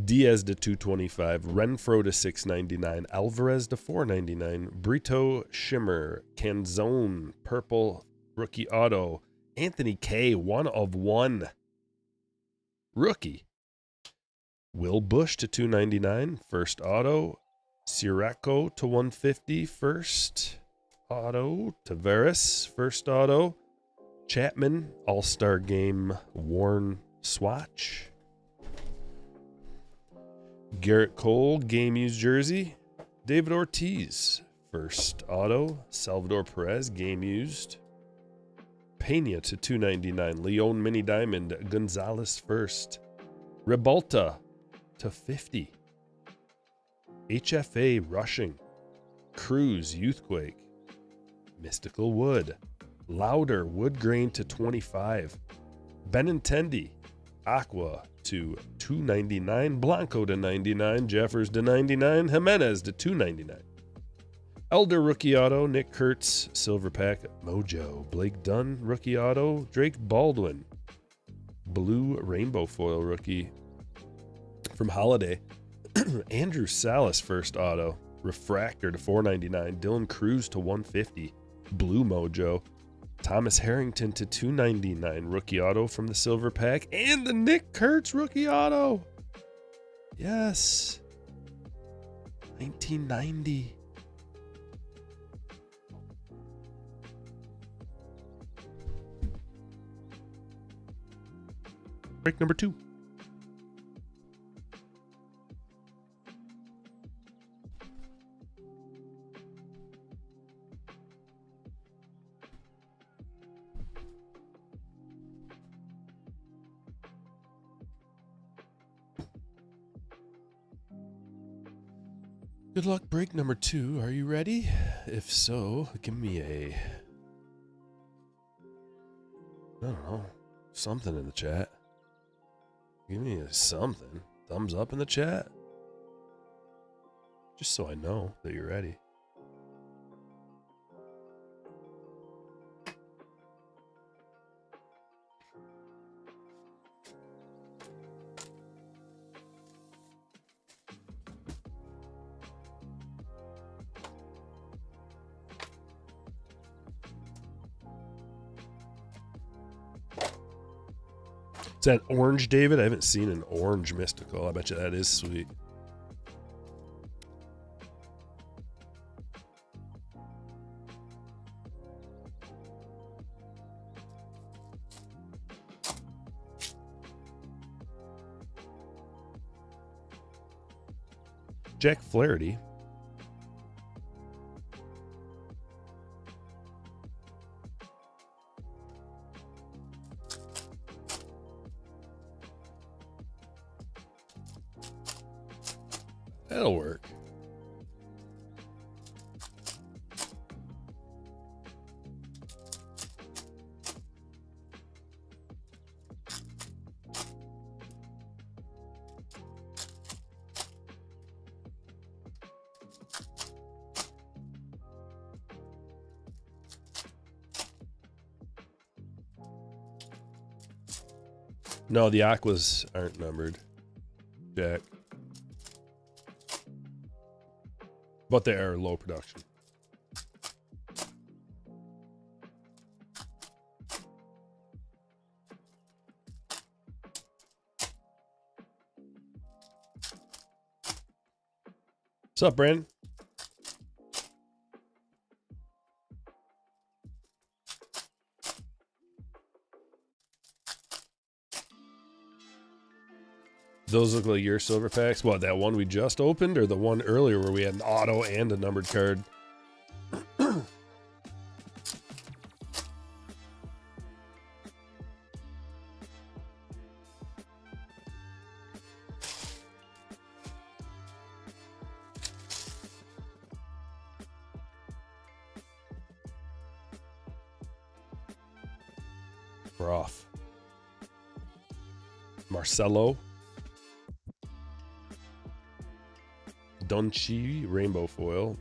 Speaker 1: Diaz to 225. Renfro to 699. Alvarez to 499. Brito Shimmer. Canzone. Purple rookie auto. Anthony K. 1 of 1. Rookie. Will Bush to 299. First auto. Sirocco to 150. First auto. Tavares. First auto. Chapman. All-Star Game. Worn swatch. Garrett Cole. Game used jersey. David Ortiz. First auto. Salvador Perez. Game used. Pena to 299. Leon Mini Diamond. Gonzalez first. Ribalta to 50. HFA Rushing. Cruz Youthquake. Mystical Wood. Louder Wood Grain to 25. Benintendi. Aqua to 299. Blanco to 99. Jeffers to 99. Jimenez to 299. Elder Rookie Auto. Nick Kurtz. Silver Pack. Mojo. Blake Dunn Rookie Auto. Drake Baldwin. Blue Rainbow Foil Rookie from Holiday. Andrew Salas First Auto. Refractor to 499. Dylan Cruz to 150. Blue Mojo. Thomas Harrington to 299. Rookie Auto from the Silver Pack. And the Nick Kurtz Rookie Auto. Yes. 1990. Break number 2. Good luck, break number 2. Are you ready? If so, give me a... I don't know. Something in the chat. Give me a something. Thumbs up in the chat. Just so I know that you're ready. Is that orange, David? I haven't seen an orange mystical. I bet you that is sweet. Jack Flaherty. That'll work. No, the Aquas aren't numbered, Jack. But they are low production. What's up, Brandon? Those look like your silver packs. What, that one we just opened or the one earlier where we had an auto and a numbered card? We're off. Marcelo. Dunchi rainbow foil.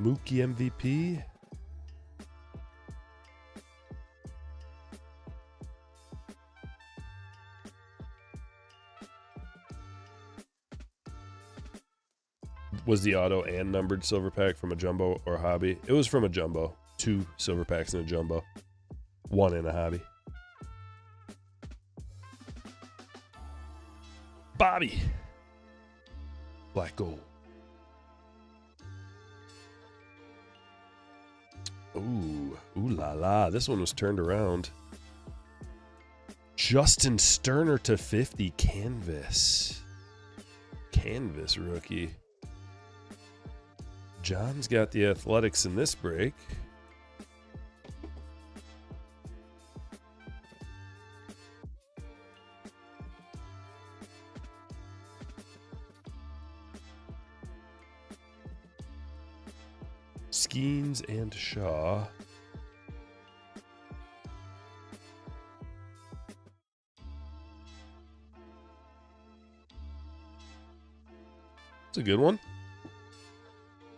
Speaker 1: Mookie MVP. Was the auto and numbered silver pack from a jumbo or a hobby? It was from a jumbo. 2 silver packs in a jumbo. 1 in a hobby. Bobby. Black gold. Ooh la la. This one was turned around. Justin Sterner to 50 canvas. Canvas rookie. John's got the Athletics in this break. Skeens and Shaw. It's a good one.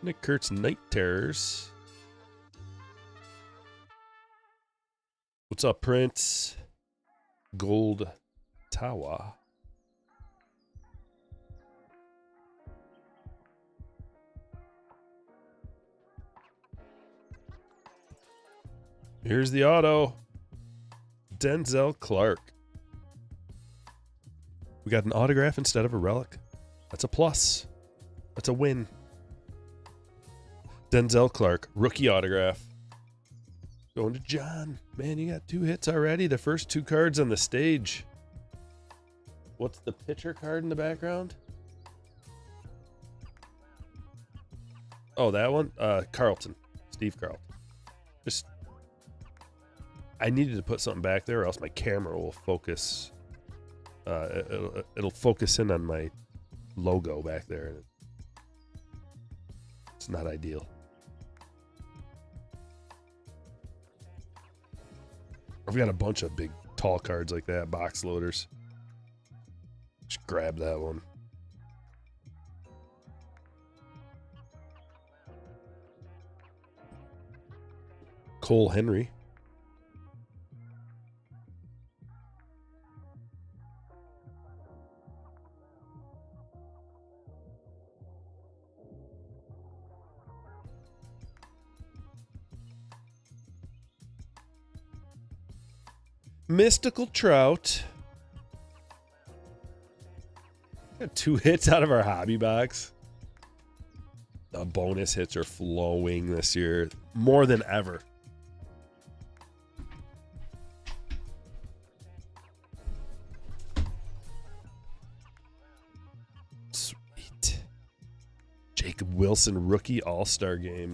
Speaker 1: Nick Kurtz Night Terrors. What's up, Prince? Gold Tawa. Here's the auto. Denzel Clark. We got an autograph instead of a relic. That's a plus. That's a win. Denzel Clark, rookie autograph. Going to John. Man, you got 2 hits already. The first 2 cards on the stage. What's the pitcher card in the background? Oh, that one? Carlton. Steve Carlton. Just, I needed to put something back there or else my camera will focus. It'll focus in on my logo back there. It's not ideal. I've got a bunch of big, tall cards like that, box loaders. Just grab that one. Cole Henry. Mystical Trout. Got 2 hits out of our hobby box. The bonus hits are flowing this year more than ever. Sweet. Jacob Wilson rookie all-star game.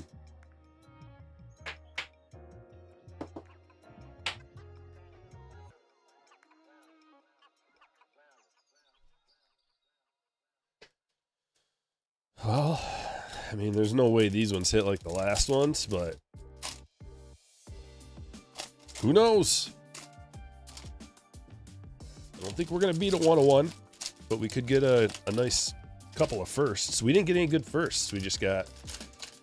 Speaker 1: Well, I mean, there's no way these ones hit like the last ones, but who knows? I don't think we're going to beat a 101, but we could get a nice couple of firsts. We didn't get any good firsts. We just got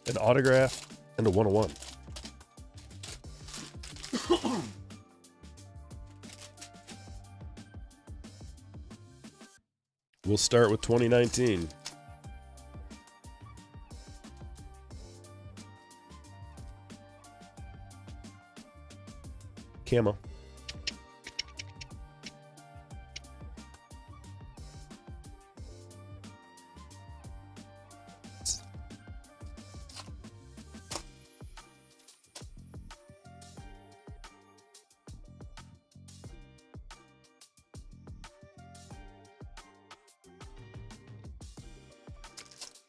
Speaker 1: an autograph and a 101. We'll start with 2019. Camo.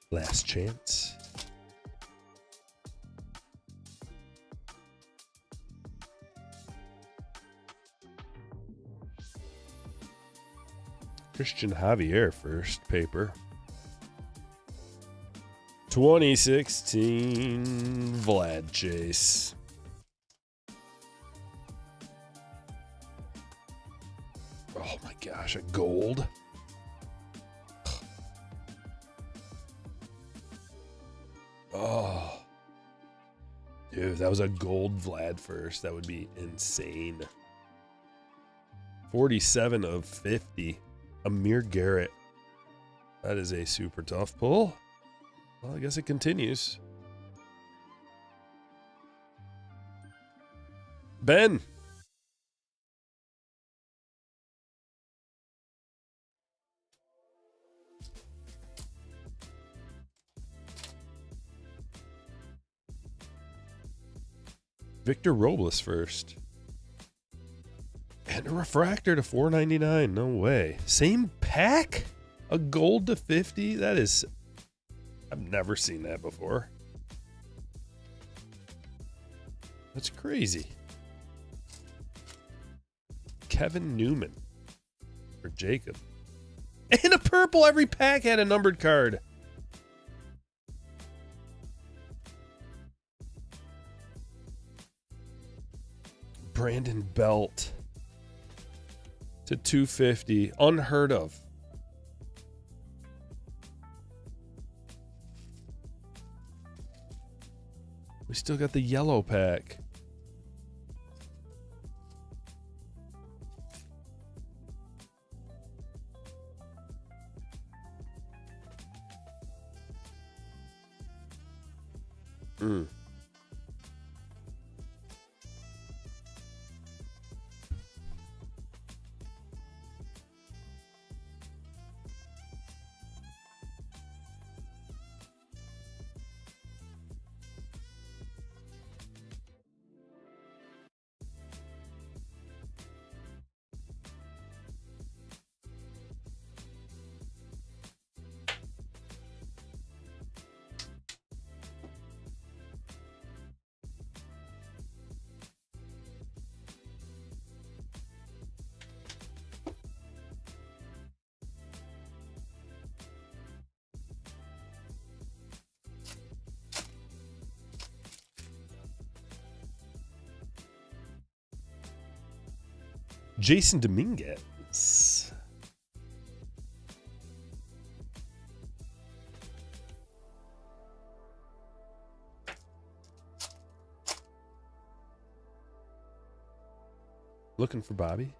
Speaker 1: Last chance. Christian Javier first paper. 2016 Vlad Chase. Oh my gosh, a gold. Oh. Dude, if that was a gold Vlad first, that would be insane. 47 of 50. Amir Garrett. That is a super tough pull. Well, I guess it continues. Ben. Victor Robles first. And a refractor to 499. No way. Same pack? A gold to 50? That is... I've never seen that before. That's crazy. Kevin Newman for Jacob. And a purple. Every pack had a numbered card. Brandon Belt to 250. Unheard of. We still got the yellow pack. Jason Dominguez. Looking for Bobby.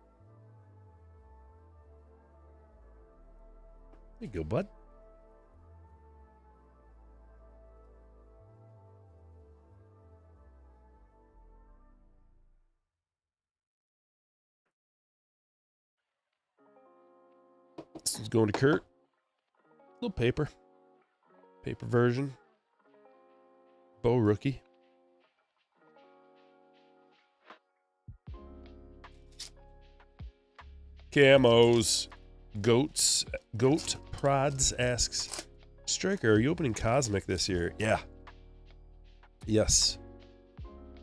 Speaker 1: There you go, bud. This is going to Kurt. Little paper. Paper version. Bo rookie. Camos. Goat Prods asks, Stryker, are you opening Cosmic this year? Yeah. Yes.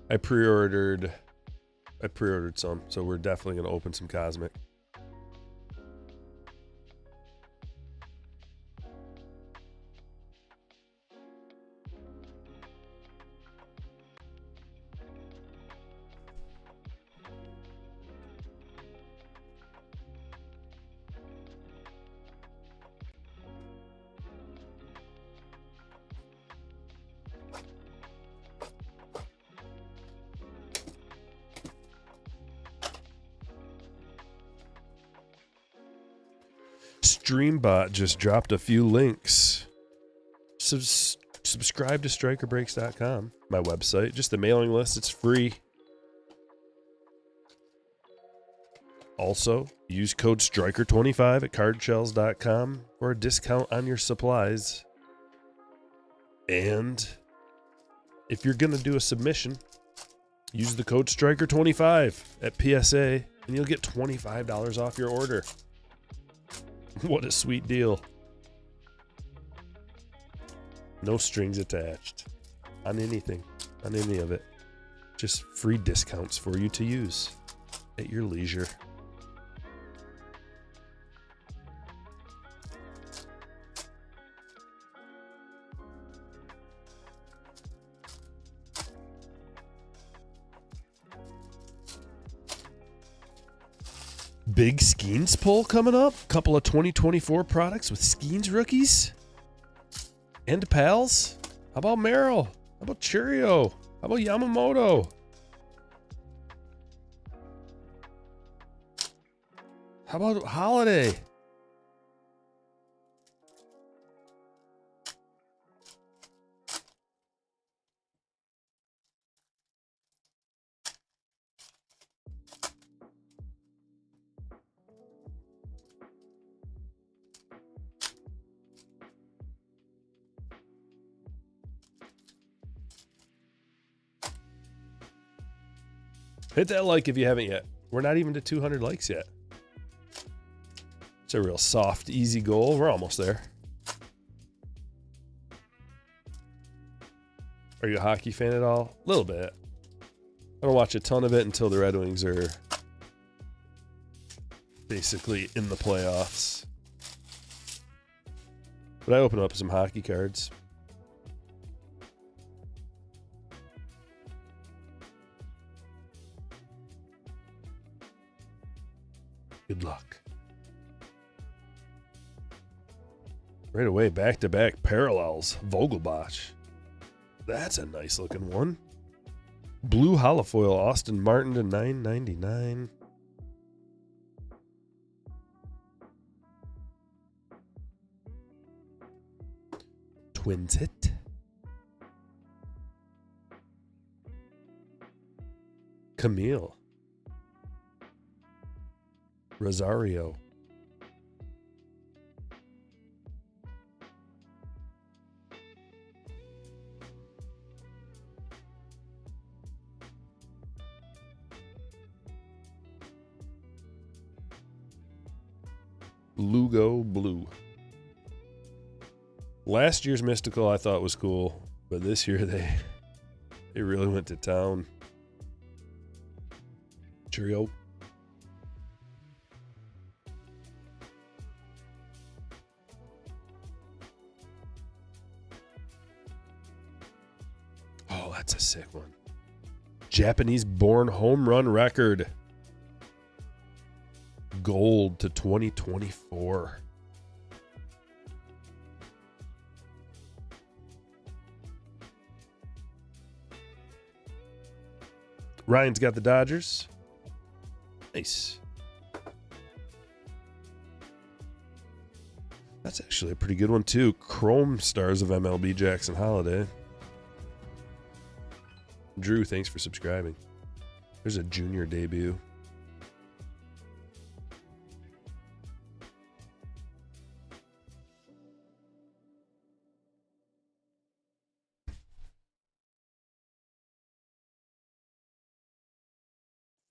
Speaker 1: I pre-ordered some, so we're definitely going to open some Cosmic. Streambot just dropped a few links. Subscribe to StrykerBreaks.com, my website. Just the mailing list. It's free. Also, use code Stryker25 at cardshells.com for a discount on your supplies. And if you're going to do a submission, use the code Stryker25 at PSA and you'll get $25 off your order. What a sweet deal. No strings attached on anything, on any of it. Just free discounts for you to use at your leisure. Big Skeens pull coming up. Couple of 2024 products with Skeens rookies. And pals. How about Merrill? How about Churio? How about Yamamoto? How about Holiday? Hit that like if you haven't yet. We're not even to 200 likes yet. It's a real soft, easy goal. We're almost there. Are you a hockey fan at all? A little bit. I don't watch a ton of it until the Red Wings are basically in the playoffs. But I open up some hockey cards. Good luck. Right away, back-to-back parallels. Vogelbach. That's a nice looking one. Blue holofoil, Austin Martin to $9.99. Twins hit. Camille. Rosario. Lugo Blue. Last year's Mystical I thought was cool, but this year they really went to town. Cheerio. Oh, that's a sick one. Japanese-born home run record. Gold to 2024. Ryan's got the Dodgers. Nice. That's actually a pretty good one, too. Chrome Stars of MLB Jackson Holiday. Drew, thanks for subscribing. There's a junior debut.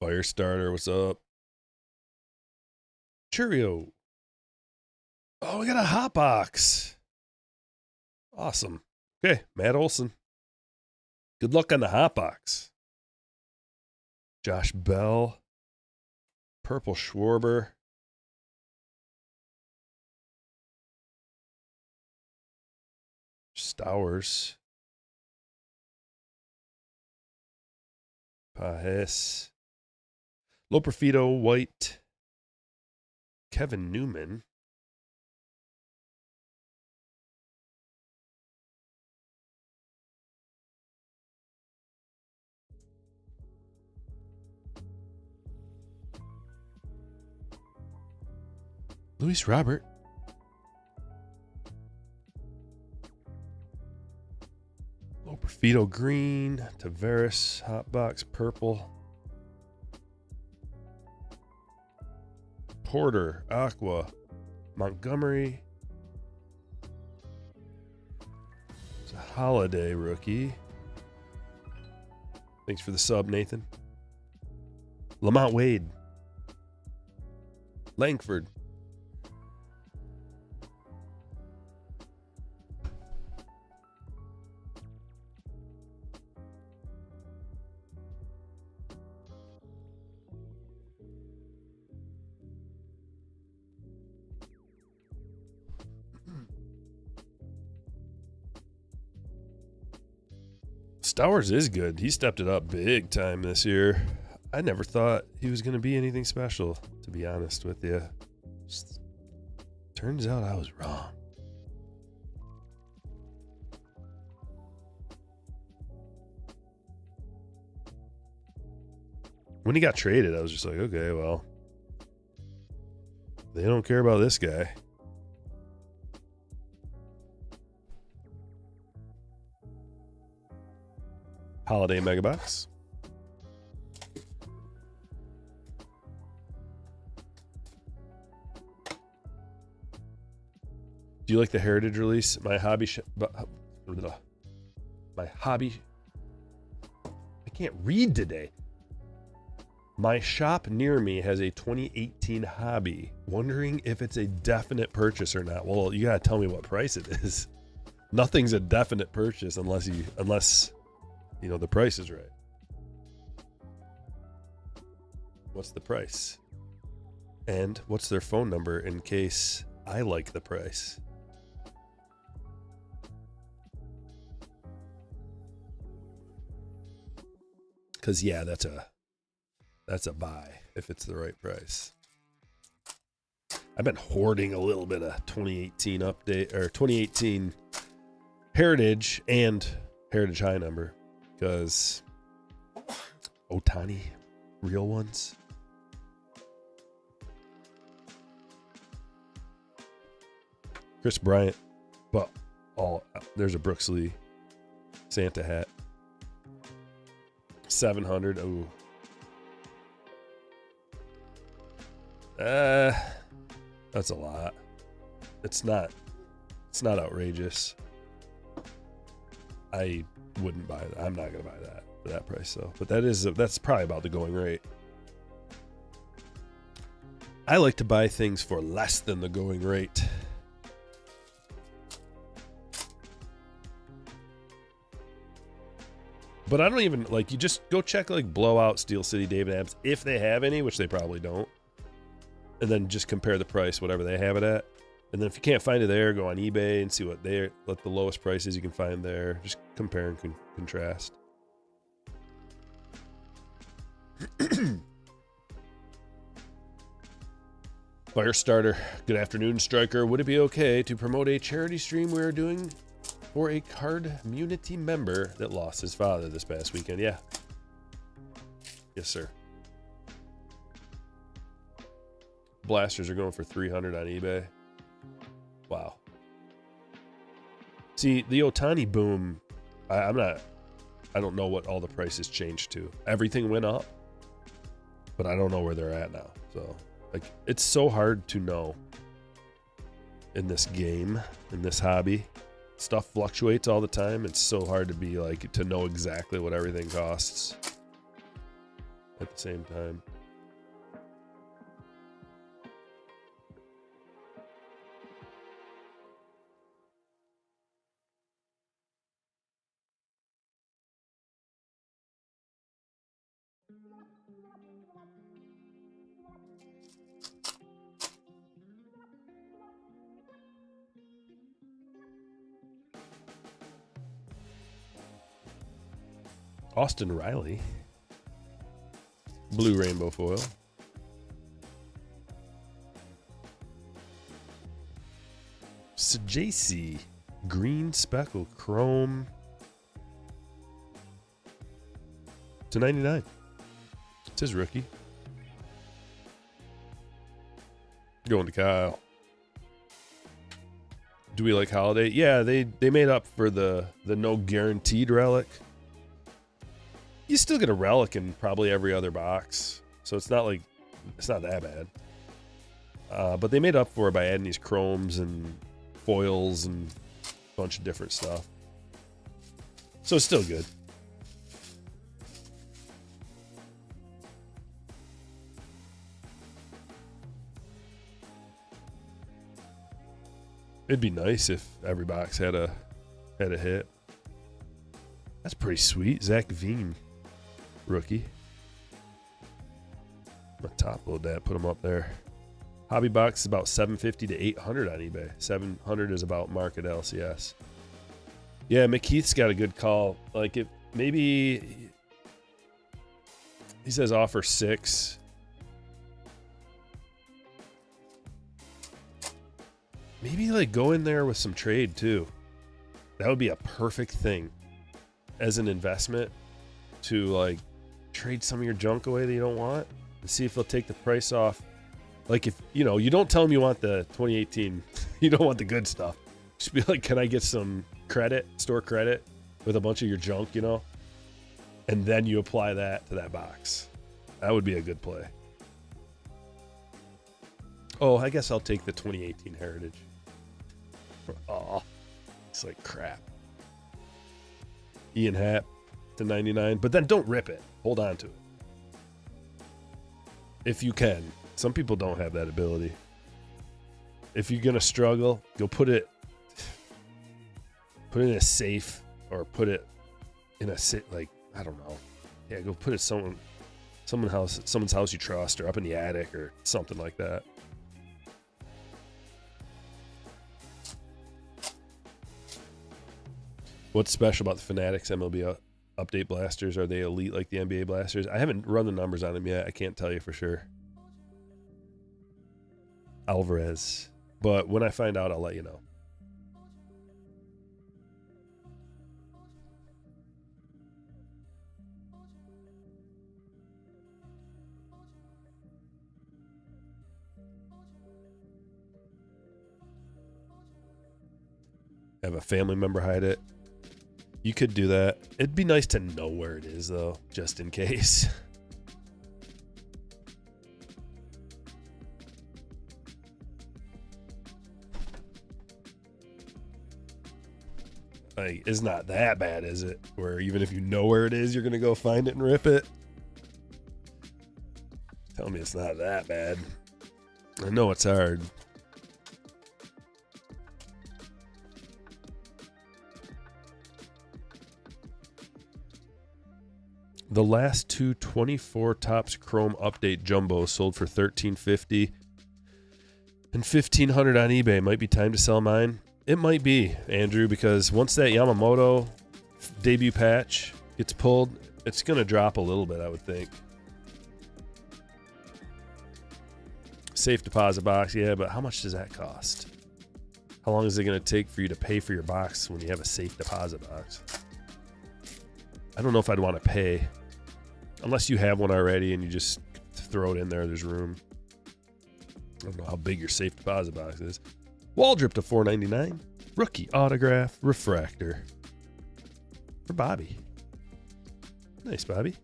Speaker 1: Firestarter, what's up? Cheerio. Oh, we got a hot box. Awesome. Okay, Matt Olson. Good luck on the hot box. Josh Bell. Purple Schwarber. Stowers. Pajes. Loperfido White. Kevin Newman. Luis Robert. Loperfido Green. Tavares Hotbox Purple. Porter, Aqua, Montgomery. It's a Holiday rookie. Thanks for the sub, Nathan. Lamont Wade. Langford. Stowers is good. He stepped it up big time this year. I never thought he was going to be anything special, to be honest with you. Just, turns out I was wrong. When he got traded, I was just like, okay, well, they don't care about this guy. Holiday Megabox. Do you like the Heritage release? My hobby. I can't read today. My shop near me has a 2018 hobby. Wondering if it's a definite purchase or not. Well, you gotta tell me what price it is. Nothing's a definite purchase unless you know the price is right. What's the price? And what's their phone number in case I like the price? Because, yeah, that's a buy if it's the right price. I've been hoarding a little bit of 2018 update or 2018 Heritage and Heritage High number because Ohtani, real ones. Chris Bryant, but there's a Brooks Lee Santa hat. 700. Oh. That's a lot. It's not outrageous. I wouldn't buy that. I'm not gonna buy that for that price though. But that's probably about the going rate. I like to buy things for less than the going rate. But I don't even like, you just go check like Blowout, Steel City, David Adams, if they have any, which they probably don't. And then just compare the price, whatever they have it at. And then if you can't find it there, go on eBay and see what the lowest prices you can find there. Just compare and contrast. Firestarter, good afternoon, Stryker. Would it be okay to promote a charity stream we are doing for a card community member that lost his father this past weekend? Yeah. Yes, sir. Blasters are going for $300 on eBay. Wow. See, the Ohtani boom, I don't know what all the prices changed to. Everything went up, but I don't know where they're at now. So, like, it's so hard to know in this game, in this hobby. Stuff fluctuates all the time. It's so hard to be like, to know exactly what everything costs at the same time. Austin Riley. Blue rainbow foil. Sajasi. Green speckle chrome. $2.99. It's his rookie. Going to Kyle. Do we like Holiday? Yeah, they made up for the no guaranteed relic. You still get a relic in probably every other box, so it's not that bad. But they made up for it by adding these chromes and foils and a bunch of different stuff. So it's still good. It'd be nice if every box had a hit. That's pretty sweet. Zach Veen, rookie. I'm gonna top load that, put them up there. Hobby box is about $750 to $800 on eBay. $700 is about market LCS. Yeah, McKeith's got a good call. Like, if maybe He says offer 6. Maybe like go in there with some trade too. That would be a perfect thing as an investment to like trade some of your junk away that you don't want and see if they'll take the price off. Like if, you know, you don't tell them you want the 2018, you don't want the good stuff. Just be like, can I get some credit, store credit with a bunch of your junk, you know? And then you apply that to that box. That would be a good play. Oh, I guess I'll take the 2018 Heritage. Oh, it's like crap. Ian Happ to 99, but then don't rip it. Hold on to it. If you can. Some people don't have that ability. If you're going to struggle, go put it in a safe or put it in a like, I don't know. Yeah, go put it someone's house you trust or up in the attic or something like that. What's special about the Fanatics MLB update blasters? Are they elite like the NBA blasters? I haven't run the numbers on them yet. I can't tell you for sure. Alvarez. But when I find out, I'll let you know. Have a family member hide it. You could do that. It'd be nice to know where it is, though, just in case. Like, it's not that bad, is it? Where even if you know where it is, you're going to go find it and rip it? Tell me it's not that bad. I know it's hard. The last two 24 Topps Chrome Update Jumbos sold for $1,350 and $1,500 on eBay. Might be time to sell mine. It might be, Andrew, because once that Yamamoto debut patch gets pulled, it's going to drop a little bit, I would think. Safe deposit box, yeah, but how much does that cost? How long is it going to take for you to pay for your box when you have a safe deposit box? I don't know if I'd want to pay. Unless you have one already and you just throw it in there, there's room. I don't know how big your safe deposit box is. Waldrop to $4.99. Rookie autograph refractor for Bobby. Nice, Bobby.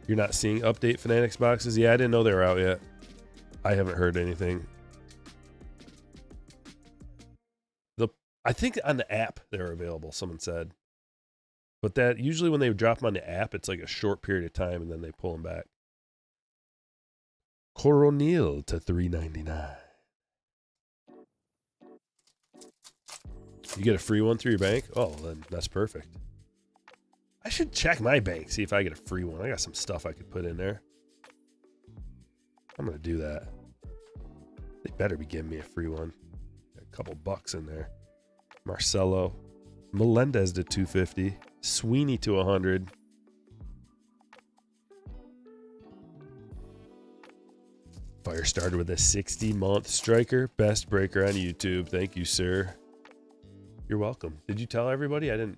Speaker 1: You're not seeing update Fanatics boxes? Yeah, I didn't know they were out yet. I haven't heard anything. I think on the app they're available, someone said. But that usually when they drop them on the app, it's like a short period of time and then they pull them back. Coronil to $3.99. You get a free one through your bank? Oh, then that's perfect. I should check my bank, see if I get a free one. I got some stuff I could put in there. I'm going to do that. They better be giving me a free one. Got a couple bucks in there. Marcelo. Melendez to $250. Sweeney to $100. Fire started with a 60-month Stryker. Best breaker on YouTube. Thank you, sir. You're welcome. Did you tell everybody? I didn't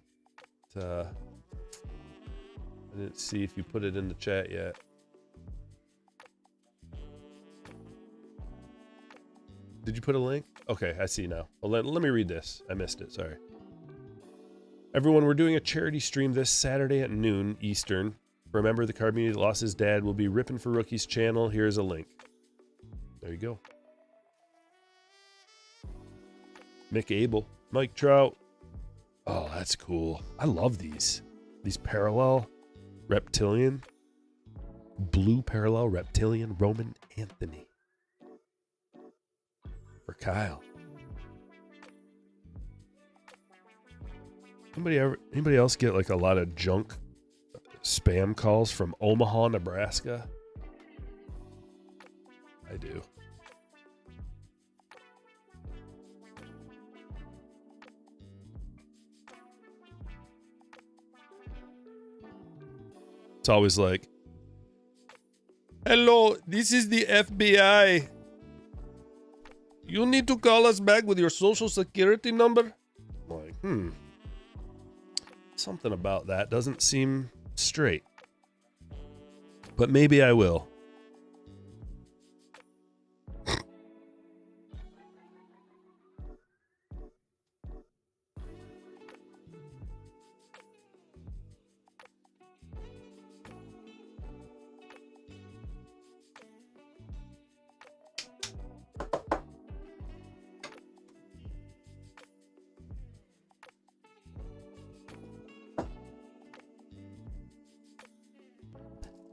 Speaker 1: see if you put it in the chat yet. Did you put a link? Okay, I see now. Well, let me read this. I missed it. Sorry. Everyone, we're doing a charity stream this Saturday at noon Eastern. Remember, the card community that lost his dad will be ripping for Rookies channel. Here's a link. There you go. Mick Abel. Mike Trout. Oh, that's cool. I love these. These parallel reptilian. Blue parallel reptilian Roman Anthony. For Kyle. Anybody else get like a lot of junk spam calls from Omaha, Nebraska? I do. It's always like, hello, this is the FBI. You need to call us back with your social security number? I'm like, something about that doesn't seem straight. But maybe I will.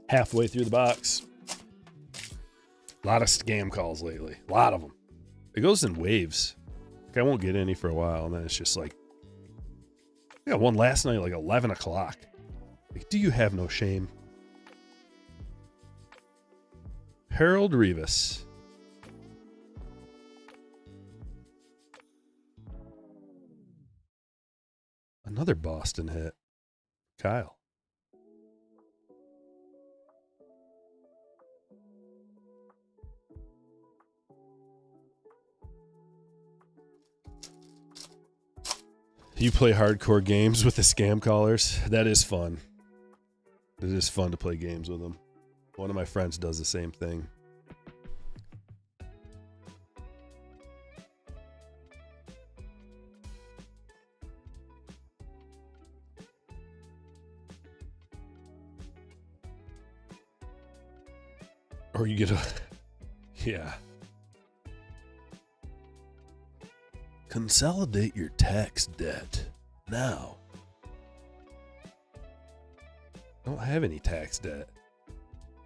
Speaker 1: Halfway through the box. A lot of scam calls lately. A lot of them. It goes in waves. Like I won't get any for a while, and then it's just like, I got one last night, like 11 o'clock. Like, do you have no shame? Harold Rivas. Another Boston hit. Kyle. You play hardcore games with the scam callers? That is fun. It is fun to play games with them. One of my friends does the same thing. Or you get a... Yeah. Consolidate your tax debt now. I don't have any tax debt.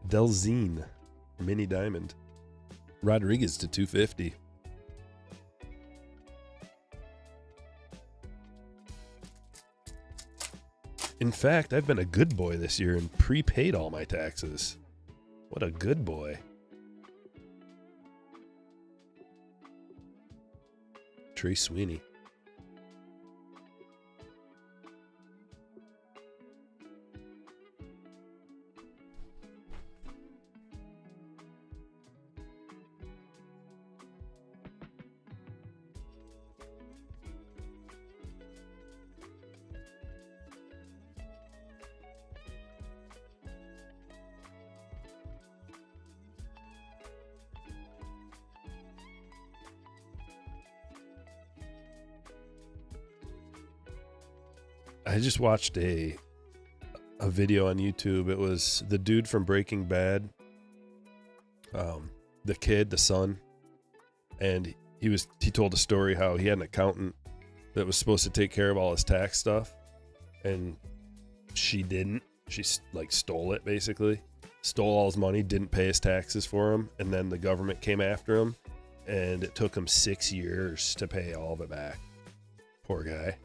Speaker 1: Delzine, Mini Diamond. Rodriguez to 250. In fact, I've been a good boy this year and prepaid all my taxes. What a good boy. Trey Sweeney. I just watched a video on YouTube. It was the dude from Breaking Bad, the kid, the son, and he told a story how he had an accountant that was supposed to take care of all his tax stuff, and she didn't. She like stole it, basically. Stole all his money, didn't pay his taxes for him, and then the government came after him, and it took him 6 years to pay all of it back. Poor guy.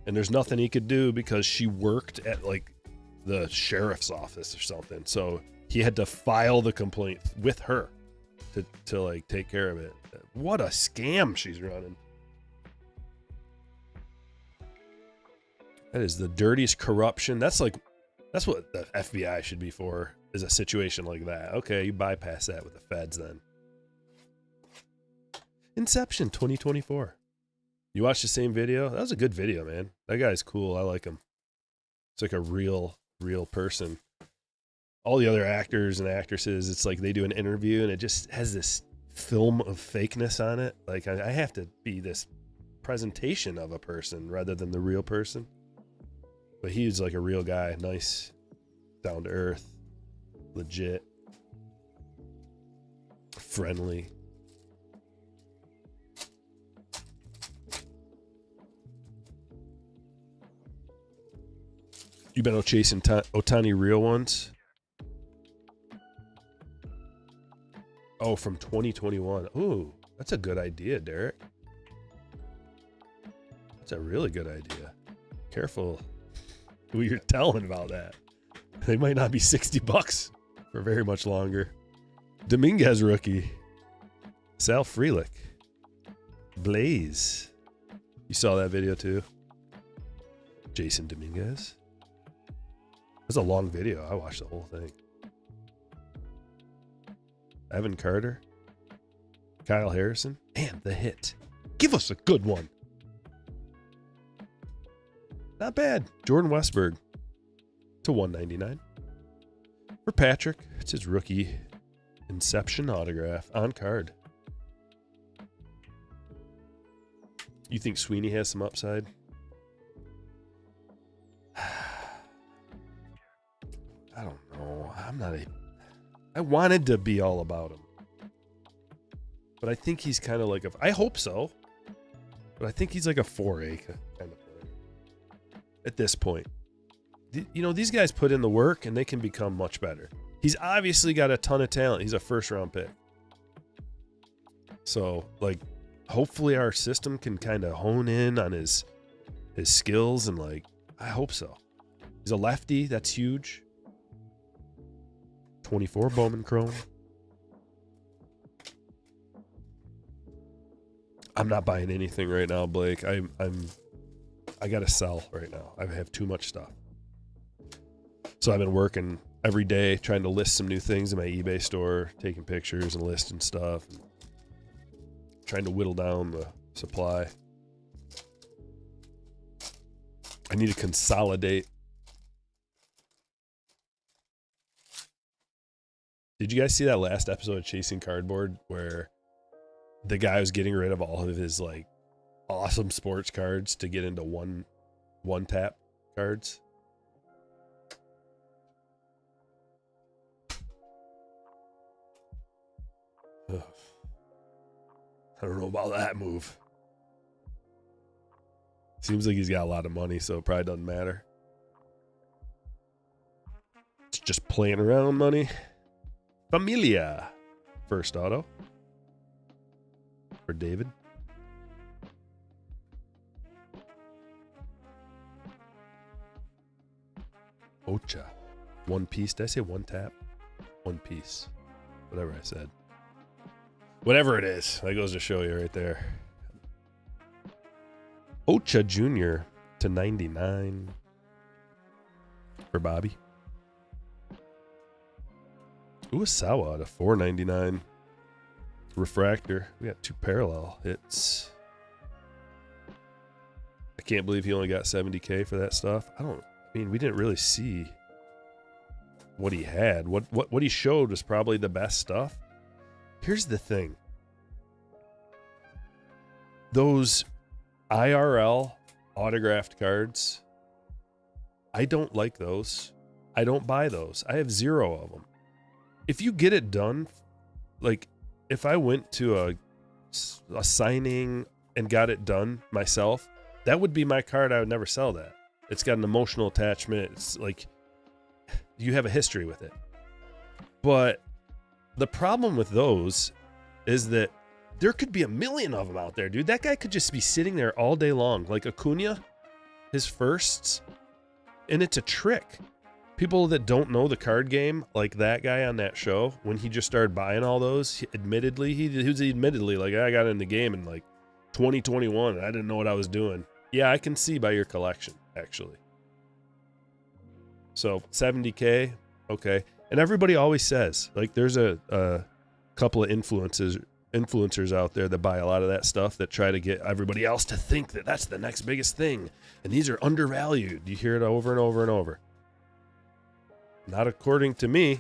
Speaker 1: And there's nothing he could do because she worked at like the sheriff's office or something. So he had to file the complaint with her to like take care of it. What a scam she's running. That is the dirtiest corruption. That's what the FBI should be for, is a situation like that. Okay, you bypass that with the feds then. Inception 2024. You watched the same video? That was a good video, man. That guy's cool. I like him. It's like a real person. All the other actors and actresses, it's like they do an interview and it just has this film of fakeness on it. Like I have to be this presentation of a person rather than the real person. But he's like a real guy. Nice, down to earth, legit, friendly. You been chasing Ohtani real ones? Oh, from 2021. Ooh, that's a good idea, Derek. That's a really good idea. Careful who you're telling about that. They might not be $60 for very much longer. Dominguez rookie. Sal Frelick. Blaze. You saw that video too? Jason Dominguez. It was a long video. I watched the whole thing. Evan Carter. Kyle Harrison. And the hit. Give us a good one. Not bad. Jordan Westberg to 199. For Patrick, it's his rookie Inception autograph on card. You think Sweeney has some upside? I don't know. I wanted to be all about him. But I think he's kind of like I hope so. But I think he's like a 4A kind of player at this point. You know, these guys put in the work and they can become much better. He's obviously got a ton of talent. He's a first-round pick. So, like, hopefully our system can kind of hone in on his skills, and, like, I hope so. He's a lefty. That's huge. 24 Bowman Chrome. I'm not buying anything right now, Blake. I gotta sell right now. I have too much stuff. So I've been working every day trying to list some new things in my eBay store, taking pictures and listing stuff, and trying to whittle down the supply. I need to consolidate. Did you guys see that last episode of Chasing Cardboard where the guy was getting rid of all of his like awesome sports cards to get into one tap cards? Ugh. I don't know about that move. Seems like he's got a lot of money, so it probably doesn't matter. It's just playing around money. Familia. First auto. For David. Ocha. One piece. Did I say one tap? One piece. Whatever I said. Whatever it is. That goes to show you right there. Ocha Jr. to 99. For Bobby. Uesawa to 499. Refractor. We got two parallel hits. I can't believe he only got 70K for that stuff. I mean, we didn't really see what he had. What he showed was probably the best stuff. Here's the thing. Those IRL autographed cards, I don't like those. I don't buy those. I have 0 of them. If you get it done, like if I went to a signing and got it done myself, that would be my card. I would never sell that. It's got an emotional attachment. It's like you have a history with it. But the problem with those is that there could be a million of them out there, dude. That guy could just be sitting there all day long. Like Acuna, his firsts, and it's a trick. People that don't know the card game, like that guy on that show, when he just started buying all those, he was admittedly like, I got in the game in like 2021 and I didn't know what I was doing. Yeah, I can see by your collection, actually. So 70K, okay. And everybody always says, like, there's a couple of influencers out there that buy a lot of that stuff that try to get everybody else to think that that's the next biggest thing. And these are undervalued. You hear it over and over and over. Not according to me.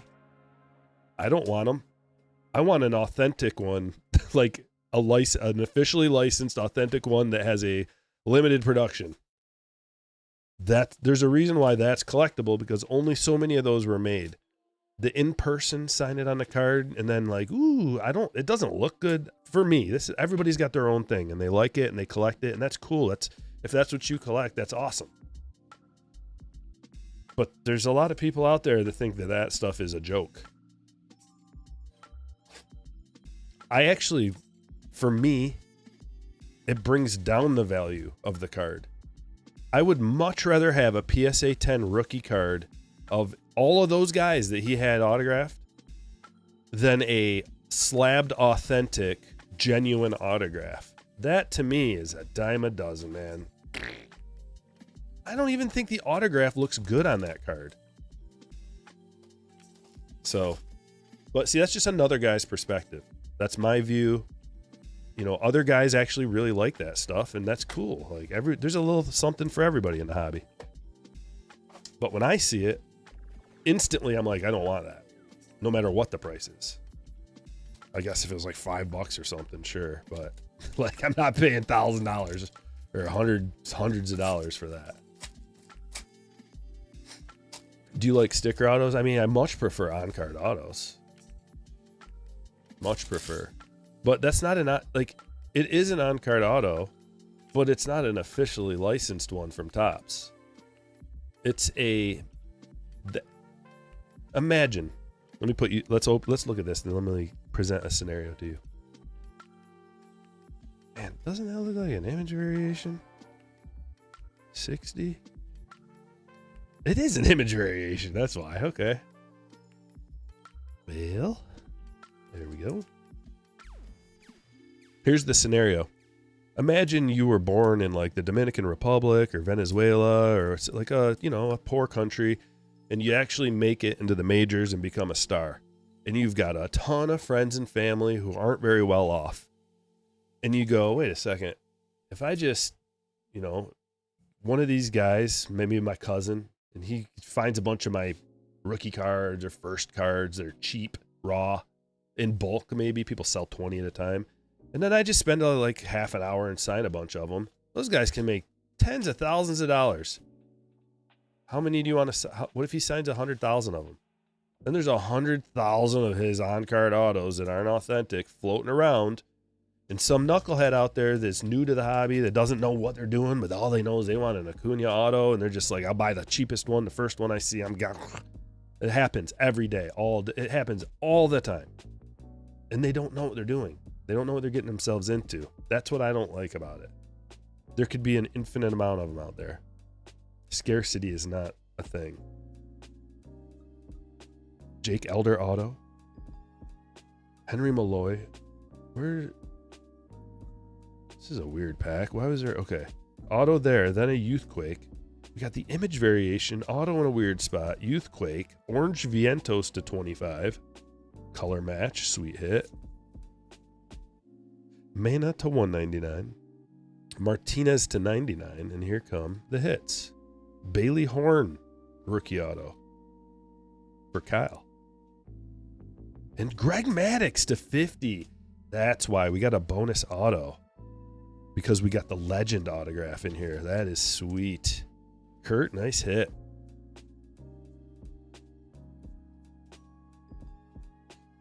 Speaker 1: I don't want them. I want an authentic one, like an officially licensed authentic one that has a limited production. There's a reason why that's collectible, because only so many of those were made. The in-person sign it on the card and then like, ooh, it doesn't look good for me. Everybody's got their own thing and they like it and they collect it, and that's cool. If that's what you collect, that's awesome. But there's a lot of people out there that think that stuff is a joke. For me, it brings down the value of the card. I would much rather have a PSA 10 rookie card of all of those guys that he had autographed than a slabbed authentic genuine autograph. That to me is a dime a dozen, man. I don't even think the autograph looks good on that card. So, but see, that's just another guy's perspective. That's my view. You know, other guys actually really like that stuff, and that's cool. Like there's a little something for everybody in the hobby. But when I see it, instantly I'm like, I don't want that, no matter what the price is. I guess if it was like $5 or something, sure, but like I'm not paying $1,000 or hundreds of dollars for that. Do you like sticker autos? I mean, I much prefer on-card autos. Much prefer. But that's not like, it is an on-card auto, but it's not an officially licensed one from Topps. It's imagine, let me put you, let's look at this and let me present a scenario to you. Man, doesn't that look like an image variation? 60? It is an image variation, that's why, okay. Well, there we go. Here's the scenario. Imagine you were born in like the Dominican Republic or Venezuela or like a poor country, and you actually make it into the majors and become a star. And you've got a ton of friends and family who aren't very well off. And you go, wait a second, if I just, one of these guys, maybe my cousin, and he finds a bunch of my rookie cards or first cards that are cheap, raw, in bulk maybe, people sell 20 at a time. And then I just spend like half an hour and sign a bunch of them. Those guys can make tens of thousands of dollars. How many do you want to? What if he signs 100,000 of them? Then there's 100,000 of his on-card autos that aren't authentic floating around, and some knucklehead out there that's new to the hobby that doesn't know what they're doing, but all they know is they want an Acuna auto, and they're just like, I'll buy the cheapest one, the first one I see, I'm gone. It happens every day, it happens all the time, and they don't know what they're doing. They don't know what they're getting themselves into. That's what I don't like about it. There could be an infinite amount of them out there. Scarcity is not a thing. Jake Elder auto. Henry Malloy. This is a weird pack. Why was there? Okay. Auto there, then a Youthquake. We got the image variation. Auto in a weird spot. Youthquake. Orange Vientos to 25. Color match. Sweet hit. Mena to 199. Martinez to 99. And here come the hits. Bailey Horn, rookie auto for Kyle. And Greg Maddux to 50. That's why we got a bonus auto, because we got the legend autograph in here. That is sweet. Kurt, nice hit.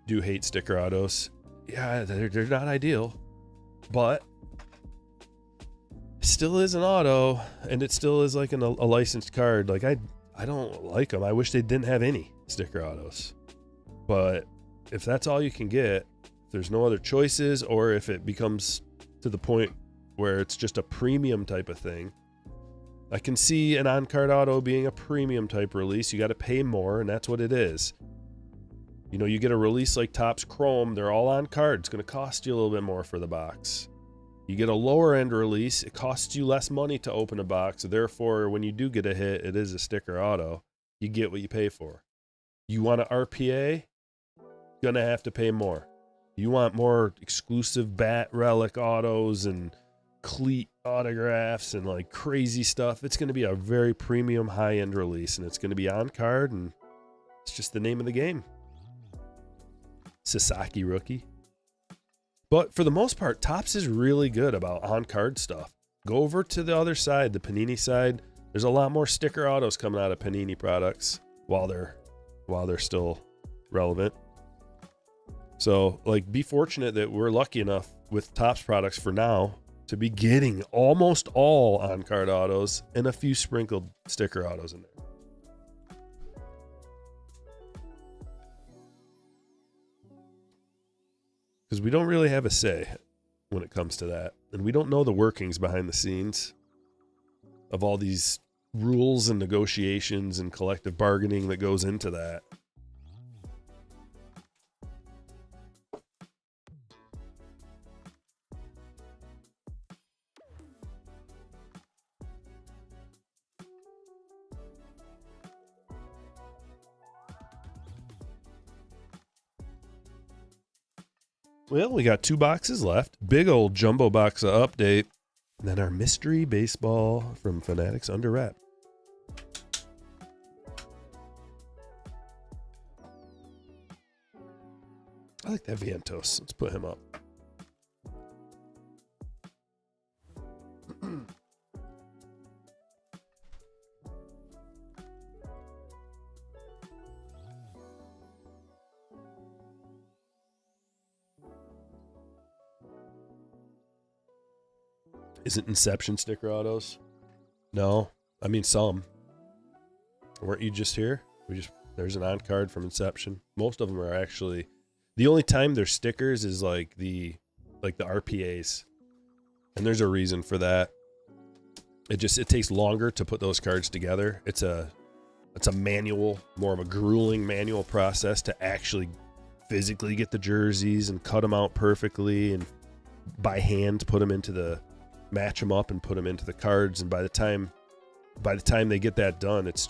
Speaker 1: Do hate sticker autos. Yeah, they're not ideal, but still is an auto, and it still is like a licensed card. Like I don't like them. I wish they didn't have any sticker autos, but if that's all you can get, if there's no other choices, or if it becomes to the point where it's just a premium type of thing, I can see an on-card auto being a premium type release. You got to pay more, and that's what it is. You get a release like Topps Chrome, they're all on card. It's going to cost you a little bit more for the box. You get a lower end release, it costs you less money to open a box. Therefore, when you do get a hit, it is a sticker auto. You get what you pay for. You want an RPA? Gonna have to pay more. You want more exclusive bat relic autos and cleat autographs and like crazy stuff. It's going to be a very premium high end release, and it's going to be on card, and it's just the name of the game. Sasaki rookie. But for the most part, Topps is really good about on-card stuff. Go over to the other side, the Panini side. There's a lot more sticker autos coming out of Panini products while they're still relevant. So, like, be fortunate that we're lucky enough with Topps products for now to be getting almost all on-card autos and a few sprinkled sticker autos in there. Because we don't really have a say when it comes to that. And we don't know the workings behind the scenes of all these rules and negotiations and collective bargaining that goes into that. Well, we got 2 boxes left. Big old jumbo box update. And then our mystery baseball from Fanatics under wrap. I like that Vientos. Let's put him up. Isn't Inception sticker autos? No. I mean, some. Weren't you just here? There's an on card from Inception. Most of them are actually, the only time they're stickers is like the RPAs. And there's a reason for that. It takes longer to put those cards together. It's a manual, more of a grueling manual process to actually physically get the jerseys and cut them out perfectly and by hand match them up and put them into the cards. And by the time they get that done, it's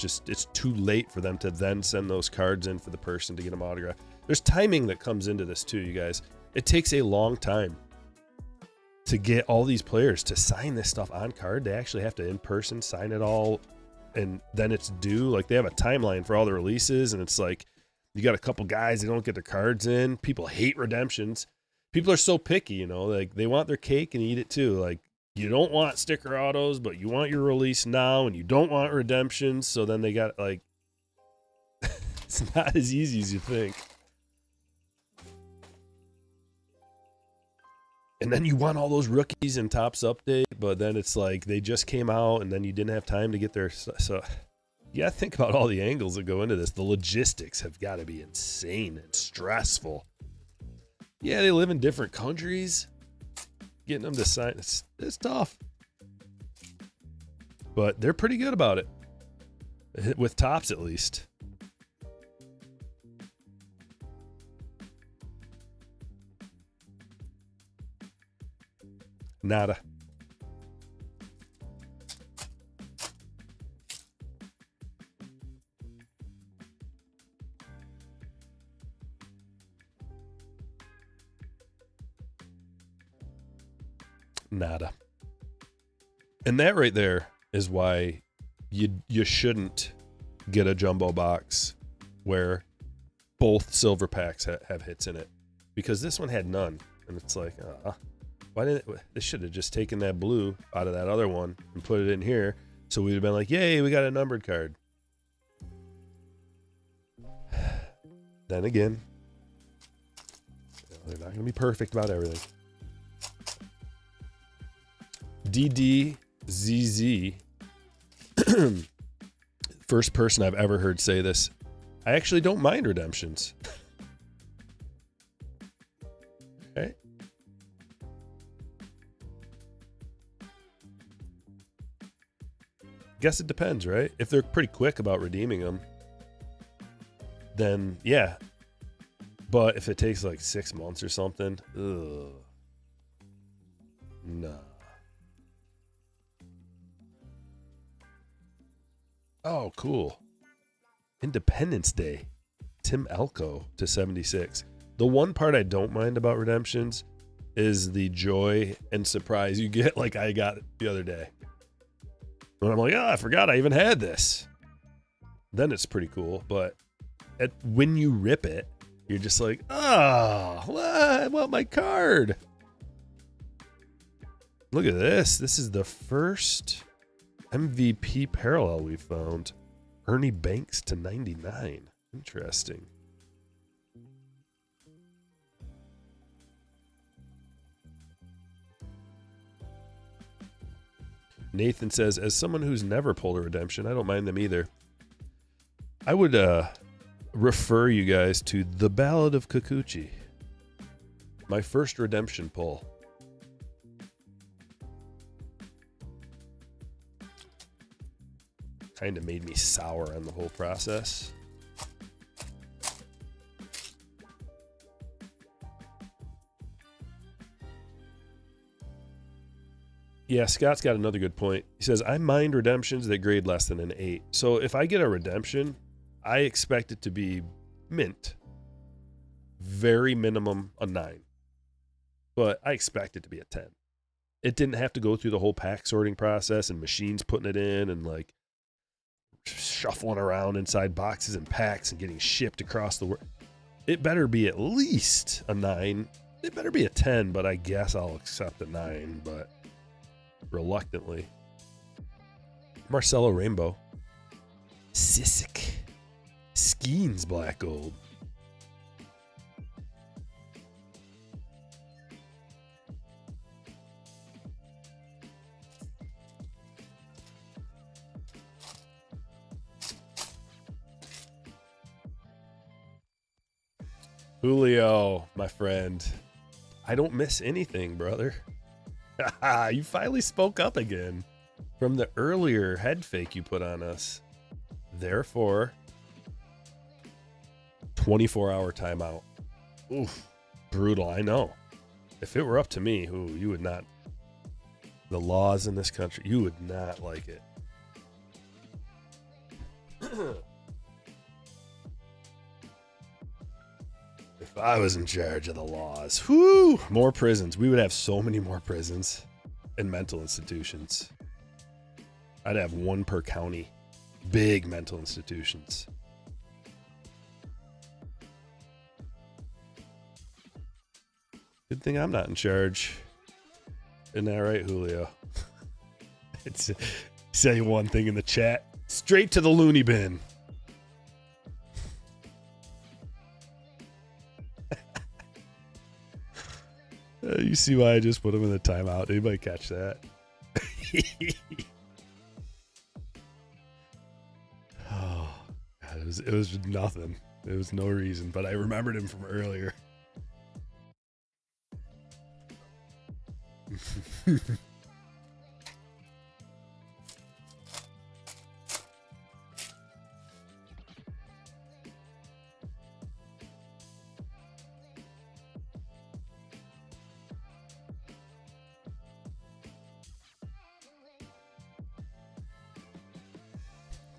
Speaker 1: too late for them to then send those cards in for the person to get them autographed. There's timing that comes into this too, you guys. It takes a long time to get all these players to sign this stuff on card. They actually have to in person sign it all, and then it's due. Like, they have a timeline for all the releases, and it's like you got a couple guys that don't get their cards in. People hate redemptions. People are so picky, like they want their cake and eat it too. Like, you don't want sticker autos, but you want your release now, and you don't want redemptions. So then they got like, it's not as easy as you think. And then you want all those rookies in Topps update, but then it's like they just came out and then you didn't have time to get their. So you got to think about all the angles that go into this. The logistics have got to be insane and stressful. Yeah, they live in different countries. Getting them to sign, it's tough. But they're pretty good about it. With Topps, at least. Nada. Nada. And that right there is why you shouldn't get a jumbo box where both silver packs have hits in it, because this one had none, and it's like, why didn't they should have just taken that blue out of that other one and put it in here, so we'd have been like, yay, we got a numbered card. Then again, they're not going to be perfect about everything. DDZZ, first person I've ever heard say this. I actually don't mind redemptions. Okay. Guess it depends, right? If they're pretty quick about redeeming them, then yeah. But if it takes like 6 months or something, ugh. Nah. Oh, cool. Independence Day. Tim Elko to 76. The one part I don't mind about redemptions is the joy and surprise you get, like I got the other day. When I'm like, I forgot I even had this. Then it's pretty cool. But when you rip it, you're just like, I want my card. Look at this. This is the first MVP parallel we found. Ernie Banks to 99. Interesting. Nathan says, as someone who's never pulled a redemption, I don't mind them either. I would refer you guys to The Ballad of Kikuchi. My first redemption pull. Kind of made me sour on the whole process. Yeah, Scott's got another good point. He says, I mind redemptions that grade less than an 8. So if I get a redemption, I expect it to be mint. Very minimum a 9. but I expect it to be a 10. It didn't have to go through the whole pack sorting process and machines putting it in and like shuffling around inside boxes and packs and getting shipped across the world. It better be at least a 9. It better be a 10, but I guess I'll accept a 9, but reluctantly. Marcelo Rainbow. Sissick. Skeens Black Gold. Julio, my friend. I don't miss anything, brother. You finally spoke up again from the earlier head fake you put on us. Therefore, 24-hour timeout. Oof, brutal, I know. If it were up to me, you would not. The laws in this country, you would not like it. If I was in charge of the laws, whoo, more prisons. We would have so many more prisons and mental institutions. I'd have 1 per county. Big mental institutions. Good thing I'm not in charge. Isn't that right, Julio? Say one thing in the chat. Straight to the loony bin. You see why I just put him in the timeout? Anybody catch that? Oh, God, it was nothing. It was no reason, but I remembered him from earlier.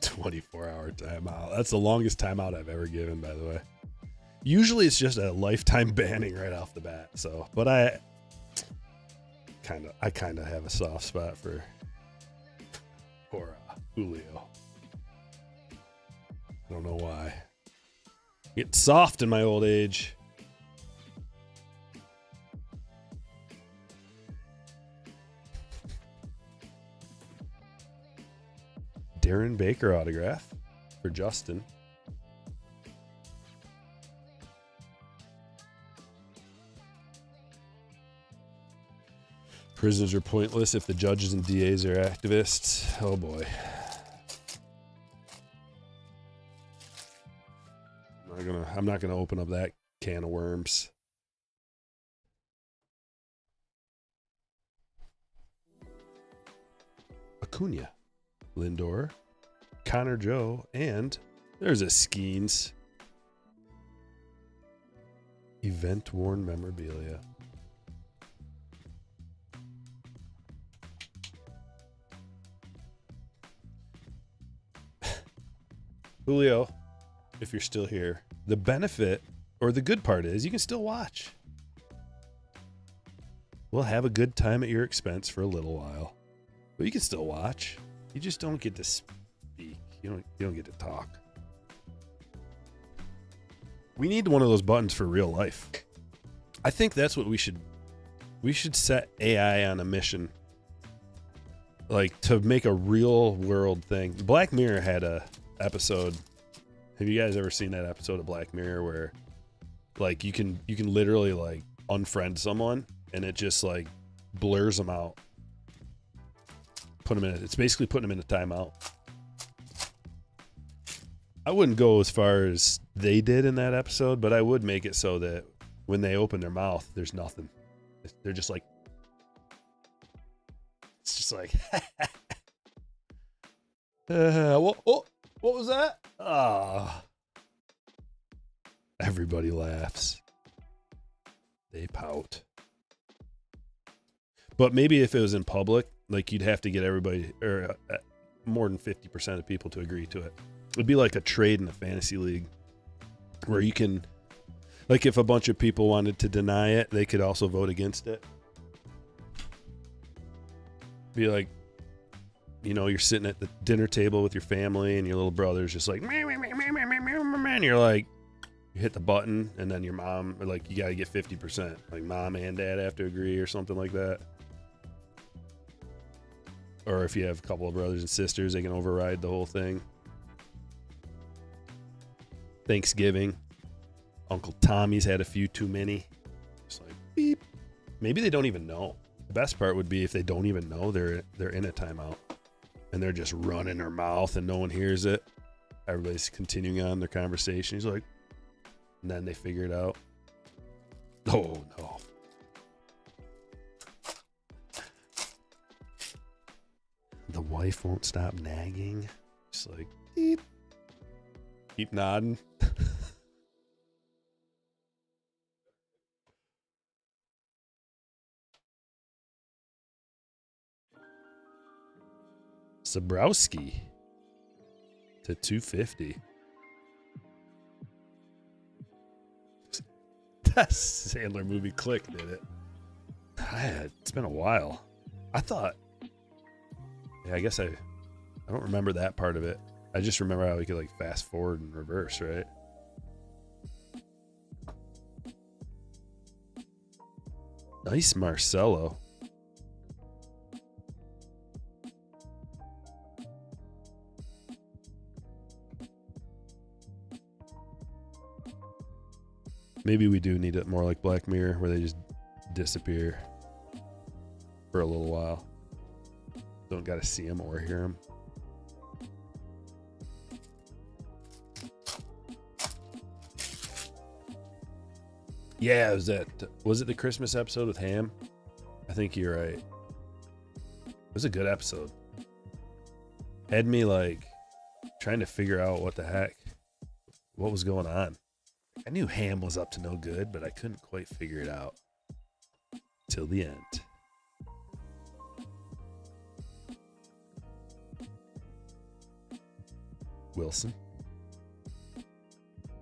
Speaker 1: 24-hour timeout. That's the longest timeout I've ever given, by the way. Usually it's just a lifetime banning right off the bat. So, but I kind of have a soft spot for Julio. I don't know why. Get soft in my old age. Darren Baker autograph for Justin. Prisoners are pointless if the judges and DAs are activists. Oh boy. I'm not gonna open up that can of worms. Acuna, Lindor, Connor Joe, and there's a Skeens. Event worn memorabilia. Julio, if you're still here, the benefit or the good part is you can still watch. We'll have a good time at your expense for a little while, but you can still watch. You just don't get to speak. You don't get to talk. We need one of those buttons for real life. I think that's what we should set AI on a mission, like to make a real world thing. Black Mirror had a episode. Have you guys ever seen that episode of Black Mirror where like you can literally like unfriend someone and it just like blurs them out? It's basically putting them in a timeout. I wouldn't go as far as they did in that episode, but I would make it so that when they open their mouth, there's nothing. They're just like, it's just like, what was that? Ah, everybody laughs. They pout. But maybe if it was in public, like you'd have to get everybody or more than 50% of people to agree to it. It'd be like a trade in a fantasy league where you can, Like if a bunch of people wanted to deny it, they could also vote against it. Be like, you know, you're sitting at the dinner table with your family and your little brother's just like, and you're like, you hit the button and then your mom, like, you got to get 50%. Like mom and dad have to agree or something like that. Or if you have a couple of brothers and sisters, they can override the whole thing. Thanksgiving. Uncle Tommy's had a few too many. Just like, beep. Maybe they don't even know. The best part would be if they don't even know they're in a timeout. And they're just running their mouth and no one hears it. Everybody's continuing on their conversation. He's like, and then they figure it out. Oh, no. The wife won't stop nagging. Just like, beep. Keep nodding. Zabrowski to 250. That Sandler movie Click did it. It's been a while. I thought, yeah, I guess I don't remember that part of it. I just remember how we could like fast forward and reverse, right? Nice Marcelo. Maybe we do need it more like Black Mirror, where they just disappear for a little while. Don't got to see them or hear them. Yeah, was it the Christmas episode with Ham? I think you're right. It was a good episode. Had me like trying to figure out what was going on. I knew Ham was up to no good, but I couldn't quite figure it out till the end. Wilson.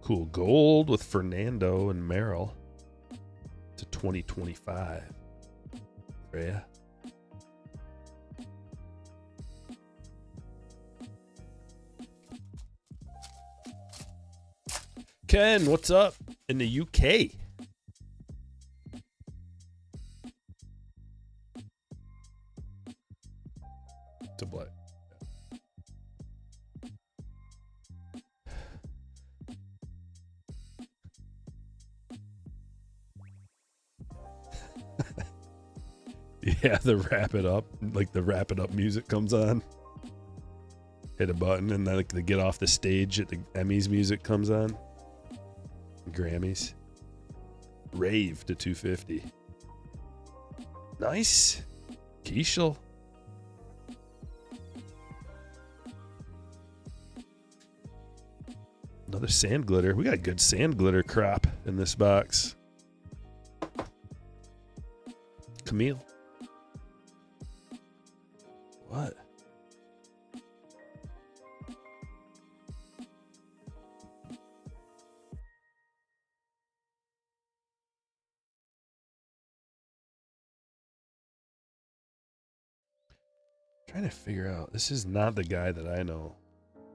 Speaker 1: Cool gold with Fernando and Merrill to 2025. Freya. Ken, what's up in the UK? To black. Yeah, the wrap it up music comes on. Hit a button and then like the get off the stage at the Emmys music comes on. Grammys. Rave to 250. Nice. Keishel. Another sand glitter. We got a good sand glitter crop in this box. Camille. What? Trying to figure out. This is not the guy that I know.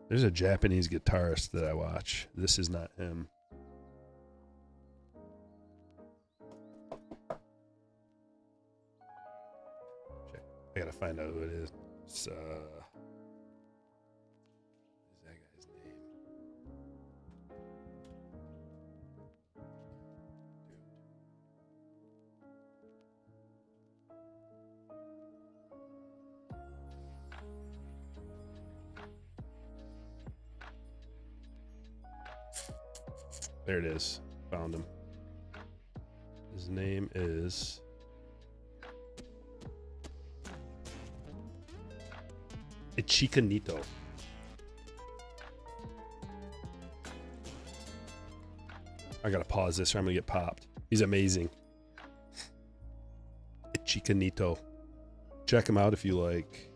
Speaker 1: There's a Japanese guitarist that I watch. This is not him. I gotta find out who it is. It's, what is that guy's name? There it is. Found him. His name is Chicanito. I gotta pause this or I'm gonna get popped. He's amazing. Chicanito. Check him out if you like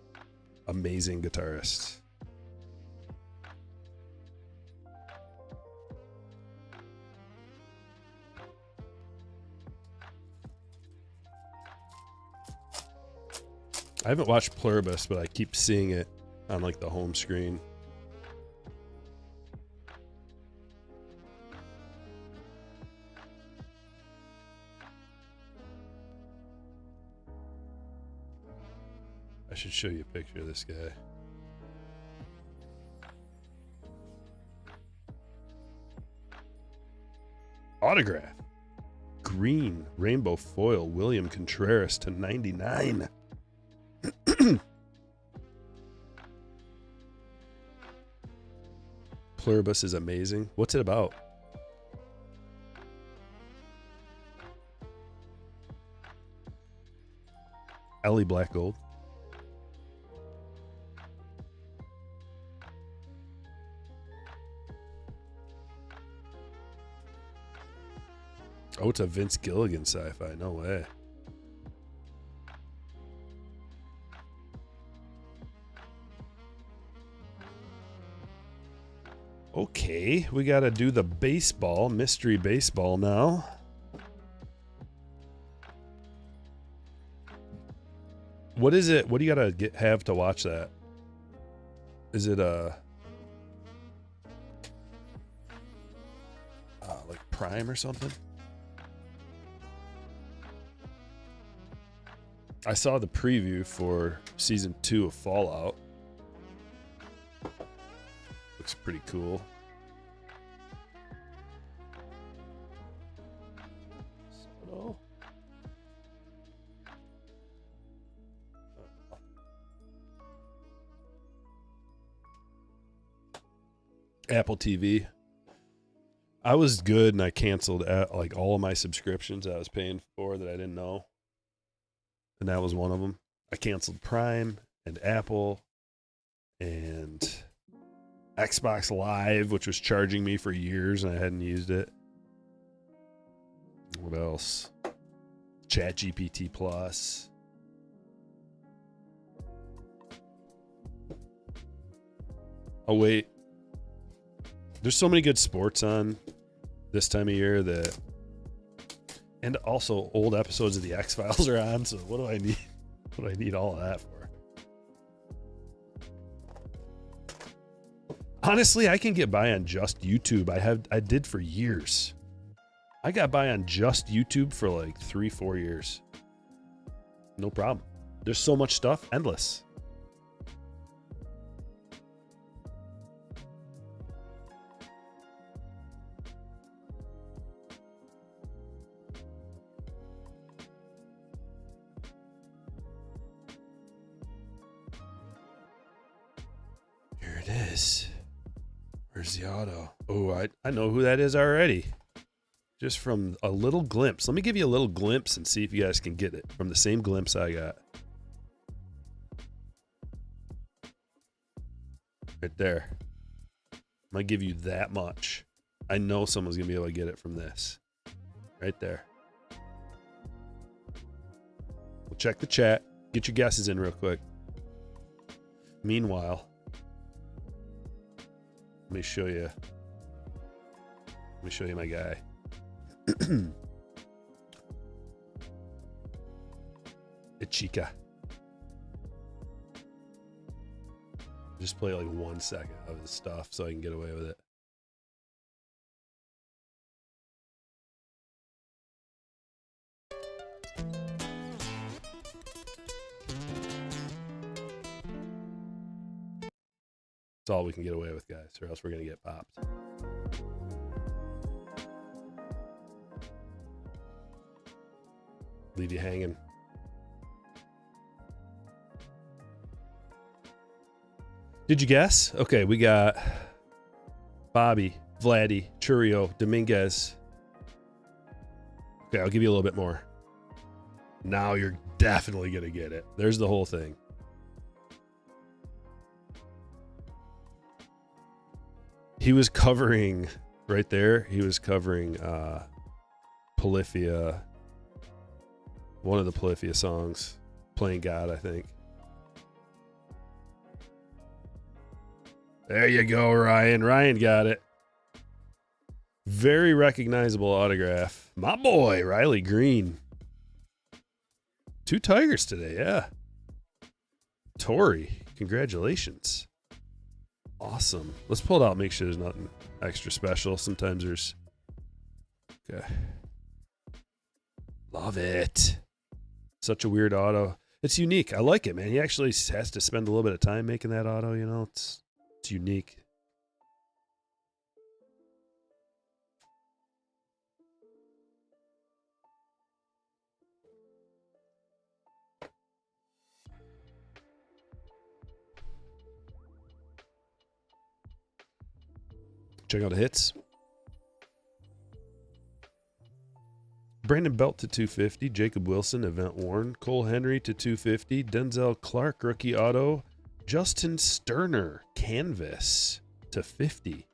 Speaker 1: amazing guitarists. I haven't watched Pluribus, but I keep seeing it on like the home screen. I should show you a picture of this guy. Autograph. Green rainbow foil William Contreras to 99. Pluribus is amazing. What's it about? Ellie Black Gold. Oh, it's a Vince Gilligan sci-fi. No way. Okay, we got to do the baseball, mystery baseball now. What is it? What do you got to have to watch that? Is it like Prime or something? I saw the preview for season 2 of Fallout. Looks pretty cool. So, Apple TV. I was good and I canceled like all of my subscriptions I was paying for that I didn't know. And that was one of them. I canceled Prime and Apple and Xbox Live, which was charging me for years and I hadn't used it. What else? ChatGPT Plus. Oh, wait. There's so many good sports on this time of year that... And also old episodes of the X-Files are on, so what do I need? What do I need all of that for? Honestly, I can get by on just YouTube. I did for years. I got by on just YouTube for like 3-4 years. No problem. There's so much stuff, endless. Where's the auto? Oh, I know who that is already. Just from a little glimpse. Let me give you a little glimpse and see if you guys can get it from the same glimpse I got. Right there. I'm going to give you that much. I know someone's going to be able to get it from this. Right there. We'll check the chat. Get your guesses in real quick. Meanwhile, let me show you. Let me show you my guy. Ichika. Just play like 1 second of his stuff so I can get away with it. That's all we can get away with, guys, or else we're going to get popped. Leave you hanging. Did you guess? Okay, we got Bobby, Vladdy, Churio, Dominguez. Okay, I'll give you a little bit more. Now you're definitely going to get it. There's the whole thing. He was covering, right there, he was covering Polyphia, one of the Polyphia songs, Playing God, I think. There you go, Ryan. Ryan got it. Very recognizable autograph. My boy, Riley Green. 2 Tigers today, yeah. Tori, congratulations. Awesome. Let's pull it out, make sure there's nothing extra special. Sometimes there's... Okay. Love it. Such a weird auto. It's unique. I like it, man. He actually has to spend a little bit of time making that auto, you know. It's unique. Check out the hits. Brandon Belt to 250. Jacob Wilson, event worn. Cole Henry to 250. Denzel Clark, rookie auto. Justin Sterner, canvas to 50.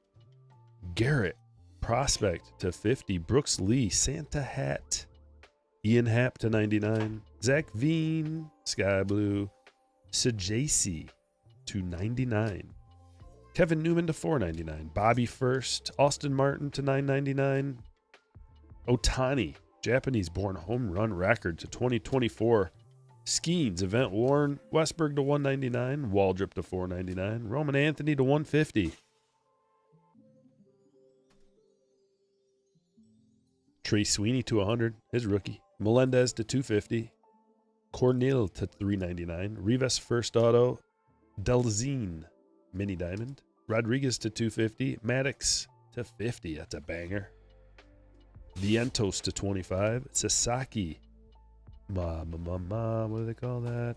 Speaker 1: Garrett, prospect to 50. Brooks Lee, Santa hat. Ian Happ to 99. Zach Veen, sky blue. Sajasi to 99. Kevin Newman to 499. Bobby First. Austin Martin to 999. Otani, Japanese-born home run record to 2024. Skeens, event worn. Westberg to 199. Waldrop to 499. Roman Anthony to 150. Trey Sweeney to 100. His rookie. Melendez to 250. Cornell to 399. Rivas first auto. Delzine, mini diamond. Rodriguez to 250. Maddox to 50. That's a banger. Vientos to 25. Sasaki. What do they call that?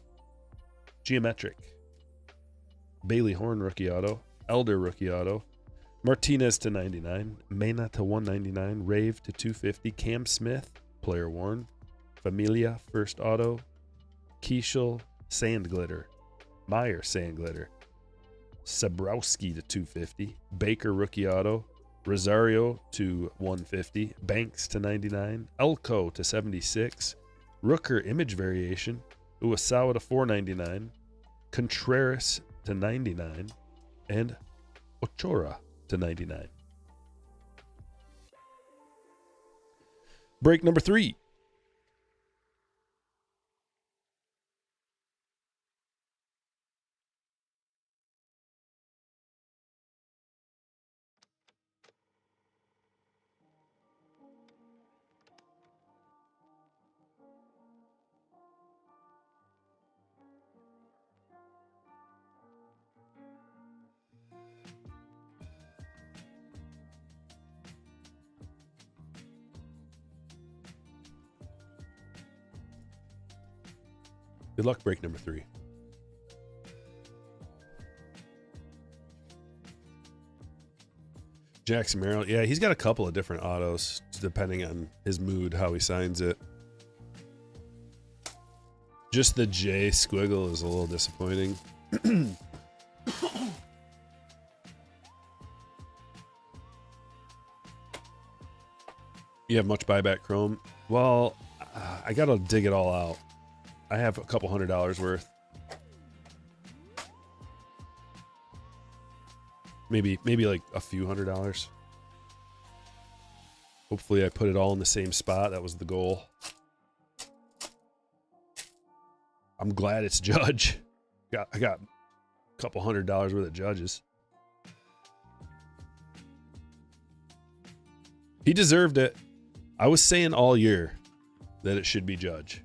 Speaker 1: Geometric. Bailey Horn rookie auto. Elder rookie auto. Martinez to 99. Mena to 199. Rave to 250. Cam Smith, player worn. Familia first auto. Keishel sand glitter. Meyer sand glitter. Sabrowski to 250. Baker rookie auto. Rosario to 150. Banks to 99. Elko to 76. Rooker image variation. Uwasawa to 499. Contreras to 99. And Ochora to 99. Break number 3. Good luck, break number 3. Jackson Merrill. Yeah, he's got a couple of different autos, depending on his mood, how he signs it. Just the J squiggle is a little disappointing. You have much buyback Chrome? Well, I got to dig it all out. I have a couple $100 worth. Maybe like a few $100. Hopefully I put it all in the same spot. That was the goal. I'm glad it's Judge. I got a couple $100 worth of Judges. He deserved it. I was saying all year that it should be Judge.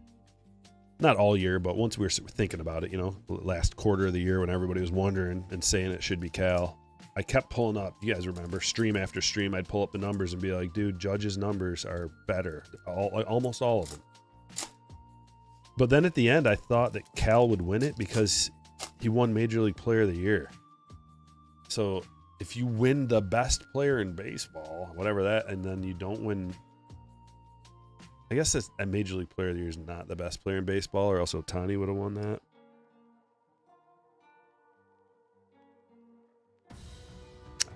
Speaker 1: Not all year, but once we were thinking about it, you know, last quarter of the year when everybody was wondering and saying it should be Cal, I kept pulling up. You guys remember, stream after stream, I'd pull up the numbers and be like, dude, Judge's numbers are better. Almost all of them. But then at the end, I thought that Cal would win it because he won Major League Player of the Year. So if you win the best player in baseball, whatever that, and then you don't win... I guess that's a Major League Player of the Year is not the best player in baseball, or else Otani would have won that.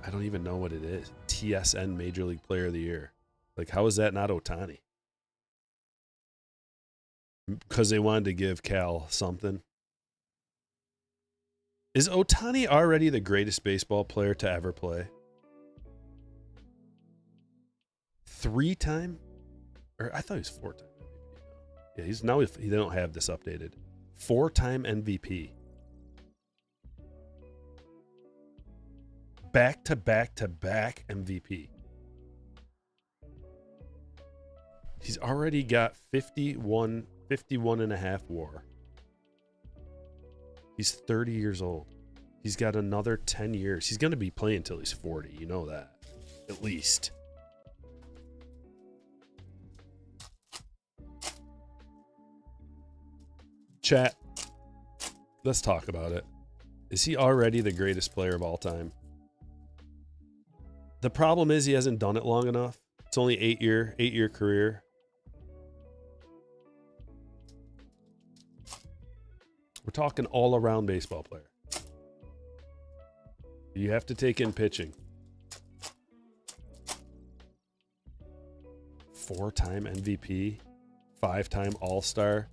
Speaker 1: I don't even know what it is. TSN Major League Player of the Year. Like, how is that not Otani? Because they wanted to give Cal something. Is Otani already the greatest baseball player to ever play? 3-time? Or I thought he was 4-time MVP. Yeah, they don't have this updated. 4-time MVP. back-to-back-to-back MVP. He's already got 51 and a half WAR. He's 30 years old. He's got another 10 years. He's going to be playing until he's 40. You know that. At least. Chat. Let's talk about it. Is he already the greatest player of all time? The problem is he hasn't done it long enough. It's only 8-year career. We're talking all-around baseball player. You have to take in pitching. 4-time MVP, 5-time All-Star,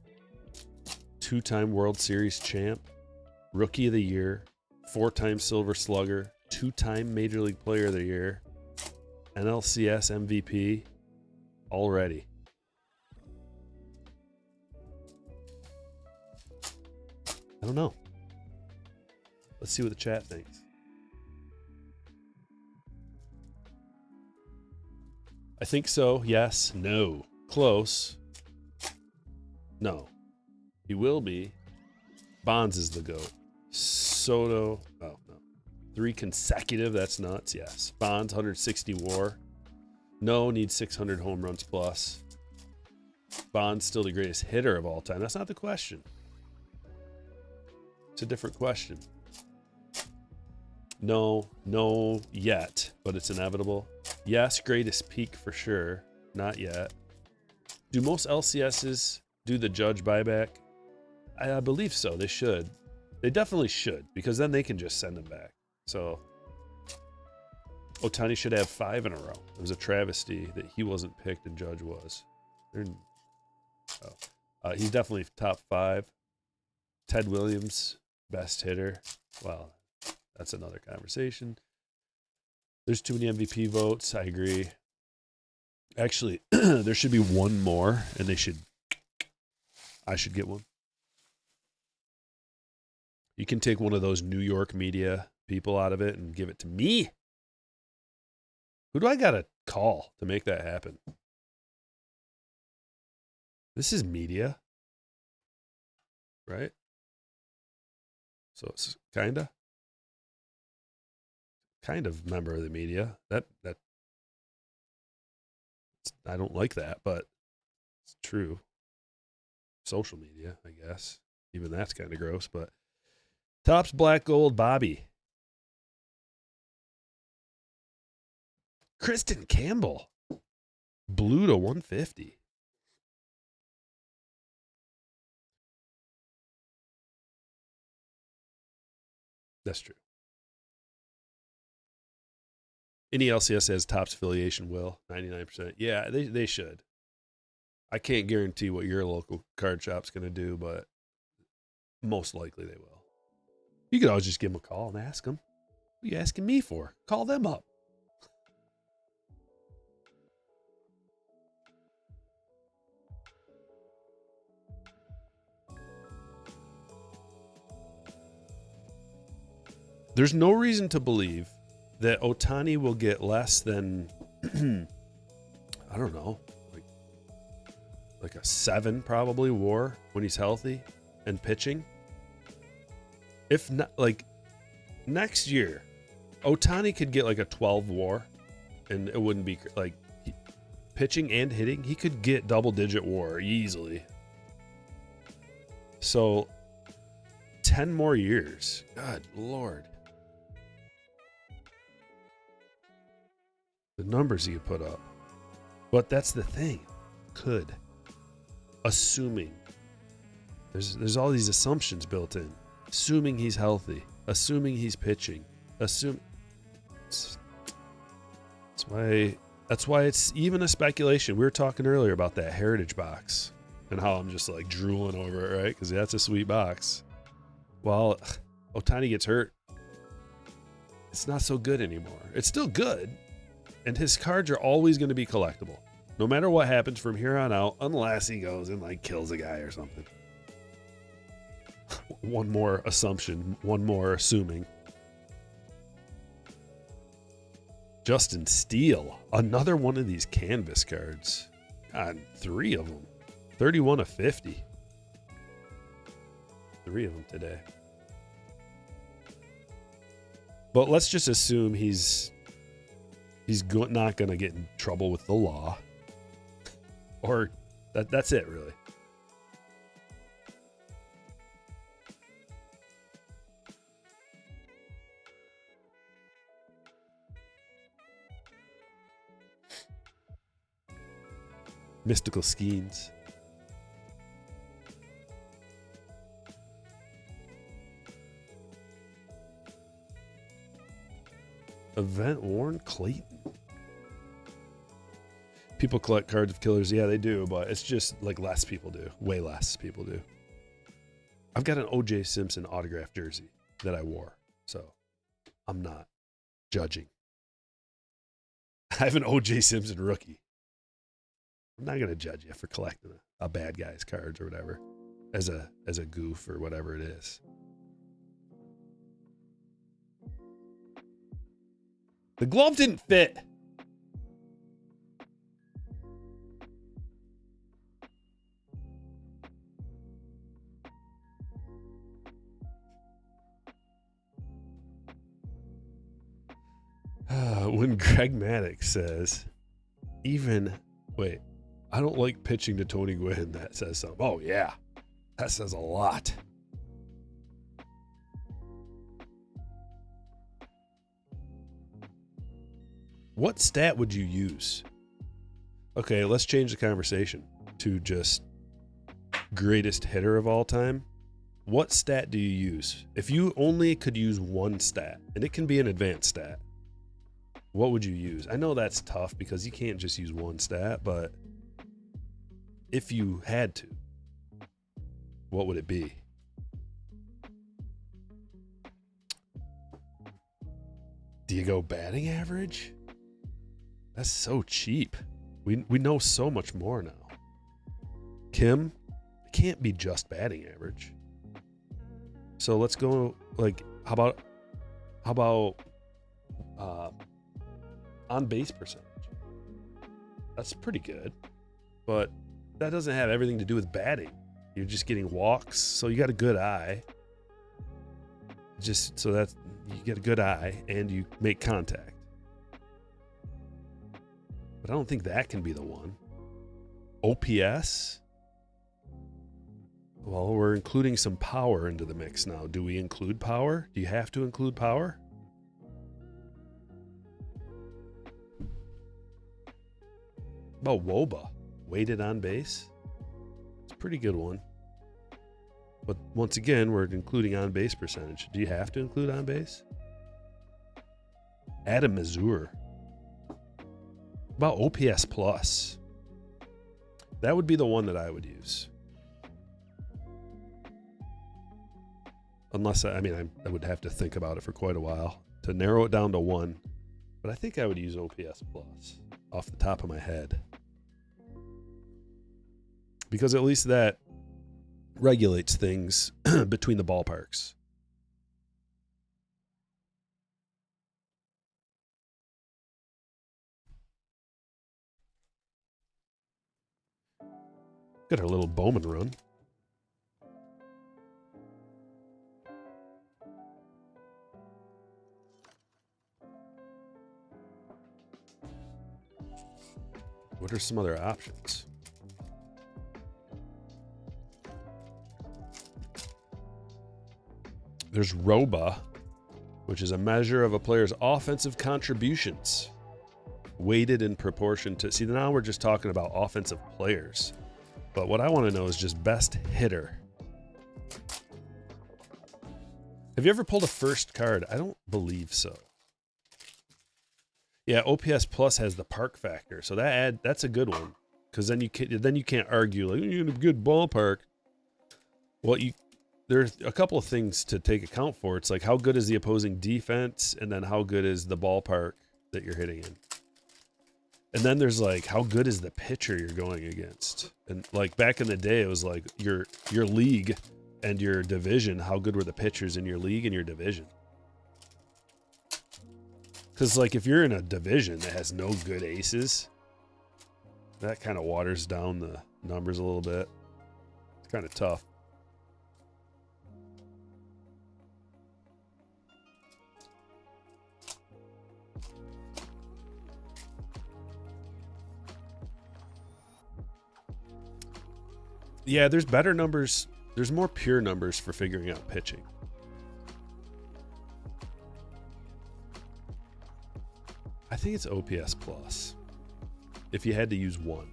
Speaker 1: 2-time World Series champ, Rookie of the Year, 4-time Silver Slugger, 2-time Major League Player of the Year, NLCS MVP already. I don't know. Let's see what the chat thinks. I think so. Yes. No. Close. No. He will be. Bonds is the GOAT. Soto. Oh, no. 3 consecutive. That's nuts. Yes. Bonds, 160 WAR. No, needs 600 home runs plus. Bonds still the greatest hitter of all time. That's not the question. It's a different question. No yet, but it's inevitable. Yes, greatest peak for sure. Not yet. Do most LCSs do the judge buyback? I believe so. They should. They definitely should, because then they can just send them back. So Ohtani should have 5 in a row. It was a travesty that he wasn't picked and Judge was. He's definitely top 5. Ted Williams, best hitter. Well, that's another conversation. There's too many MVP votes. I agree. Actually, there should be one more, and I should get one. You can take one of those New York media people out of it and give it to me. Who do I got to call to make that happen? This is media, right? So it's kind of member of the media. That I don't like that, but it's true. Social media, I guess. Even that's kind of gross, but Topps Black Gold Bobby. Kristen Campbell. Blue to 150. That's true. Any LCS has Topps affiliation will. 99%. Yeah, they should. I can't guarantee what your local card shop's going to do, but most likely they will. You could always just give them a call and ask them. What are you asking me for? Call them up. There's no reason to believe that Ohtani will get less than, I don't know, like a 7 probably WAR when he's healthy and pitching. If not, like next year, Ohtani could get like a 12 WAR, and it wouldn't be like pitching and hitting. He could get double-digit WAR easily. So 10 more years. God Lord. The numbers he could put up. But that's the thing. Could. Assuming. There's all these assumptions built in. Assuming he's healthy. Assuming he's pitching. That's why it's even a speculation. We were talking earlier about that Heritage box and how I'm just like drooling over it, right? Because that's a sweet box. Well, Ohtani gets hurt. It's not so good anymore. It's still good. And his cards are always going to be collectible. No matter what happens from here on out, unless he goes and like kills a guy or something. One more assumption, one more assuming. Justin Steele, another one of these canvas cards. God, 3 of them. 31 of 50. 3 of them today. But let's just assume he's not going to get in trouble with the law. Or that's it, really. Mystical Skeins. Event worn Clayton. People collect cards of killers. Yeah, they do, but it's just like less people do. Way less people do. I've got an O.J. Simpson autographed jersey that I wore, so I'm not judging. I have an O.J. Simpson rookie. I'm not going to judge you for collecting a bad guy's cards or whatever as a goof or whatever it is. The glove didn't fit. When Greg Maddox says, I don't like pitching to Tony Gwynn, that says something. Oh, yeah. That says a lot. What stat would you use? Okay, let's change the conversation to just greatest hitter of all time. What stat do you use? If you only could use one stat, and it can be an advanced stat, what would you use? I know that's tough because you can't just use one stat, but if you had to, what would it be? Do you go batting average? That's so cheap. We know so much more now. Kim, it can't be just batting average. So let's go like how about on base percentage? That's pretty good. But that doesn't have everything to do with batting. You're just getting walks, so you got a good eye. Just so that you get a good eye and you make contact. But I don't think that can be the one. OPS? Well, we're including some power into the mix now. Do we include power? Do you have to include power? About WOBA, weighted on base. It's a pretty good one. But once again, we're including on base percentage. Do you have to include on base? Adam Mazur. About OPS plus. That would be the one that I would use. Unless, I would have to think about it for quite a while to narrow it down to one. But I think I would use OPS plus off the top of my head. Because at least that regulates things between the ballparks. Got our little Bowman run. What are some other options? There's ROBA, which is a measure of a player's offensive contributions, weighted in proportion to... See, now we're just talking about offensive players. But what I want to know is just best hitter. Have you ever pulled a first card? I don't believe so. Yeah, OPS Plus has the park factor, so that's a good one. Because then you can't argue like you're in a good ballpark. Well, there's a couple of things to take account for. It's like how good is the opposing defense, and then how good is the ballpark that you're hitting in. And then there's like how good is the pitcher you're going against. And like back in the day, it was like your league and your division. How good were the pitchers in your league and your division? Because, like, if you're in a division that has no good aces, that kind of waters down the numbers a little bit. It's kind of tough. Yeah, there's better numbers. There's more pure numbers for figuring out pitching. I think it's OPS plus, if you had to use one.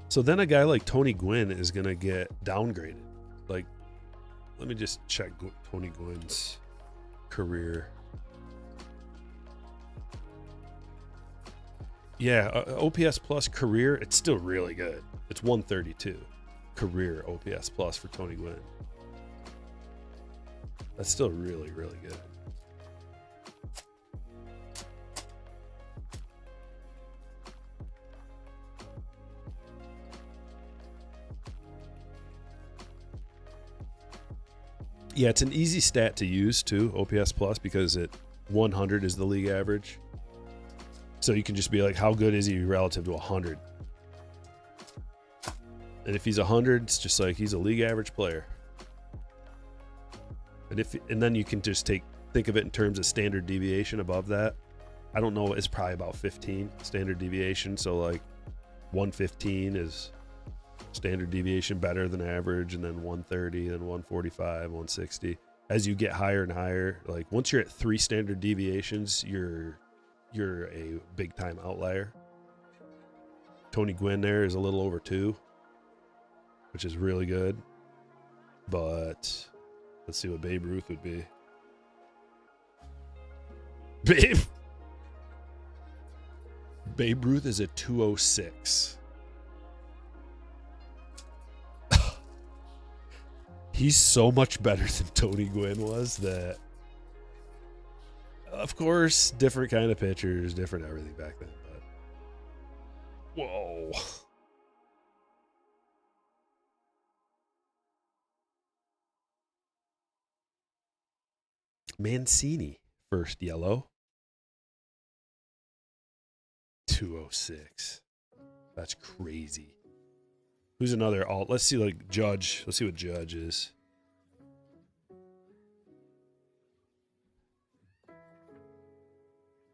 Speaker 1: So then a guy like Tony Gwynn is going to get downgraded. Like, let me just check Tony Gwynn's career. Yeah, OPS plus career, it's still really good. It's 132 career OPS plus for Tony Gwynn. That's still really, really good. Yeah, it's an easy stat to use too, OPS plus, because 100 is the league average. So you can just be like, how good is he relative to 100? And if he's 100, it's just like he's a league average player. And then you can just think of it in terms of standard deviation above that. I don't know, it's probably about 15 standard deviation. So like 115 is standard deviation better than average, and then 130, then 145, 160. As you get higher and higher, like once you're at 3 standard deviations, you're a big time outlier. Tony Gwynn there is a little over 2, which is really good. But let's see what Babe Ruth would be. Babe Ruth is at 206. He's so much better than Tony Gwynn was that, of course, different kind of pitchers, different everything back then. But whoa. Mancini, first yellow. 206. That's crazy. Who's another alt? Let's see, like Judge. Let's see what Judge is.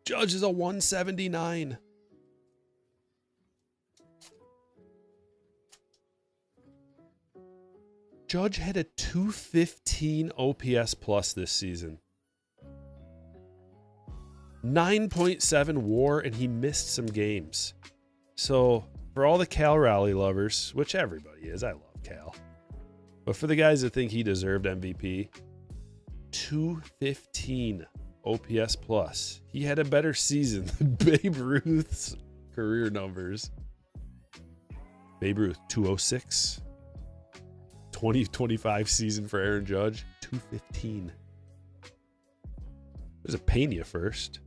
Speaker 1: Judge is a 179. Judge had a 215 OPS plus this season. 9.7 WAR, and he missed some games. So for all the Cal Raleigh lovers, which everybody is, I love Cal. But for the guys that think he deserved MVP, 215 OPS plus. He had a better season than Babe Ruth's career numbers. Babe Ruth, 206. 2025 season for Aaron Judge, 215. There's a Pena first.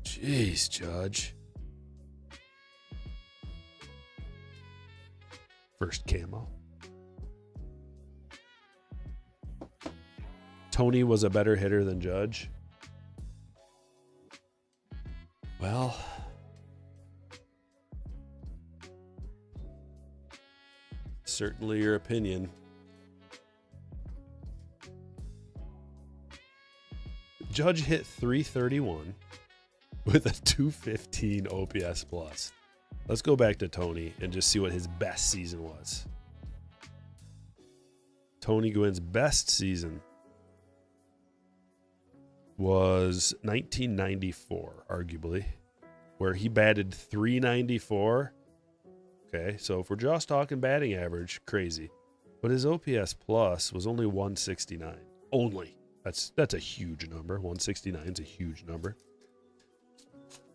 Speaker 1: Jeez, Judge. First camo. Tony was a better hitter than Judge. Well, certainly your opinion. Judge hit 331 with a 215 OPS plus. Let's go back to Tony and just see what his best season was. Tony Gwynn's best season was 1994, arguably, where he batted 394. Okay, so if we're just talking batting average, crazy. But his OPS plus was only 169. Only. That's a huge number. 169 is a huge number.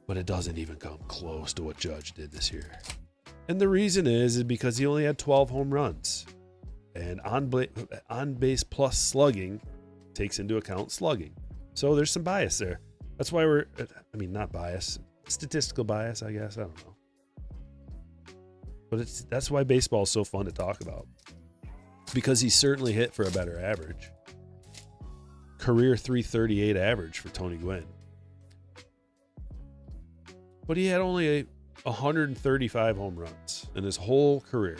Speaker 1: But it doesn't even come close to what Judge did this year. And the reason is because he only had 12 home runs. And on base plus slugging takes into account slugging. So there's some bias there. That's why not bias, statistical bias, I guess. I don't know. But that's why baseball is so fun to talk about. because he certainly hit for a better average. Career 338 average for Tony Gwynn. But he had only 135 home runs in his whole career.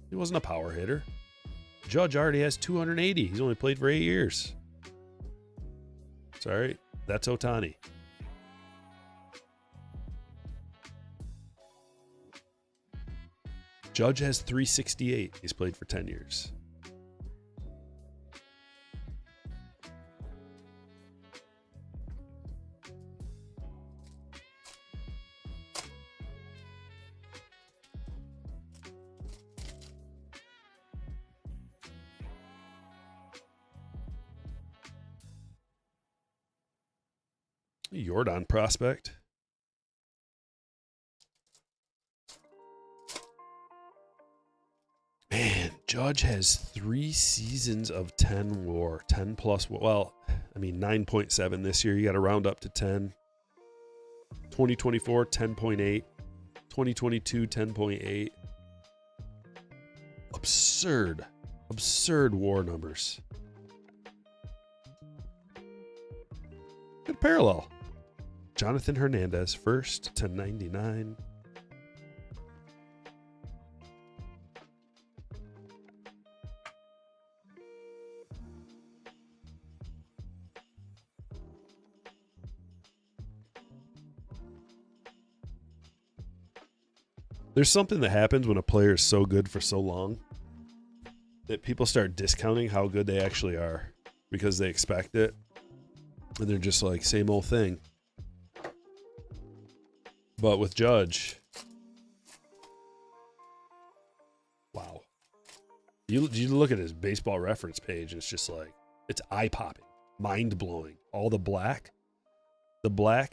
Speaker 1: He wasn't a power hitter. Judge already has 280. He's only played for 8 years. Sorry, that's Ohtani. Judge has 368. He's played for 10 years. Jordan prospect. Man, Judge has 3 seasons of 10 WAR, 10 plus. Well, I mean 9.7 this year. You got to round up to 10. 2024 10.8, 2022 10.8. Absurd WAR numbers. Good parallel. Jonathan Hernandez, 1st to 99. There's something that happens when a player is so good for so long that people start discounting how good they actually are because they expect it. And they're just like, same old thing. But with Judge, wow. You look at his baseball reference page, and it's just like, it's eye-popping, mind-blowing. All the black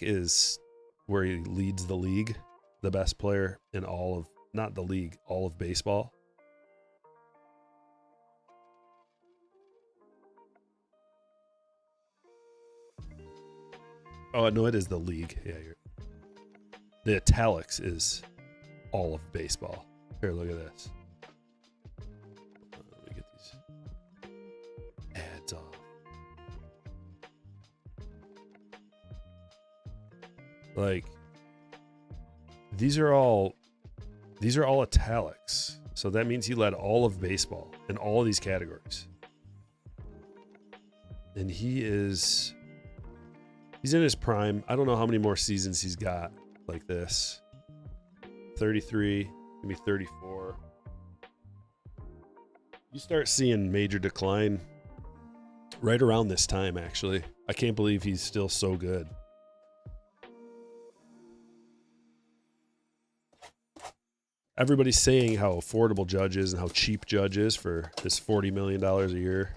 Speaker 1: is where he leads the league, the best player in all of, not the league, all of baseball. Oh, no, it is the league. Yeah, the italics is all of baseball. Here, look at this. Let me get these ads off. Like, these are all italics. So that means he led all of baseball in all of these categories. And he's in his prime. I don't know how many more seasons he's got like this. 33, maybe 34. You start seeing major decline right around this time, actually. I can't believe he's still so good. Everybody's saying how affordable Judge is and how cheap Judge is for this $40 million a year.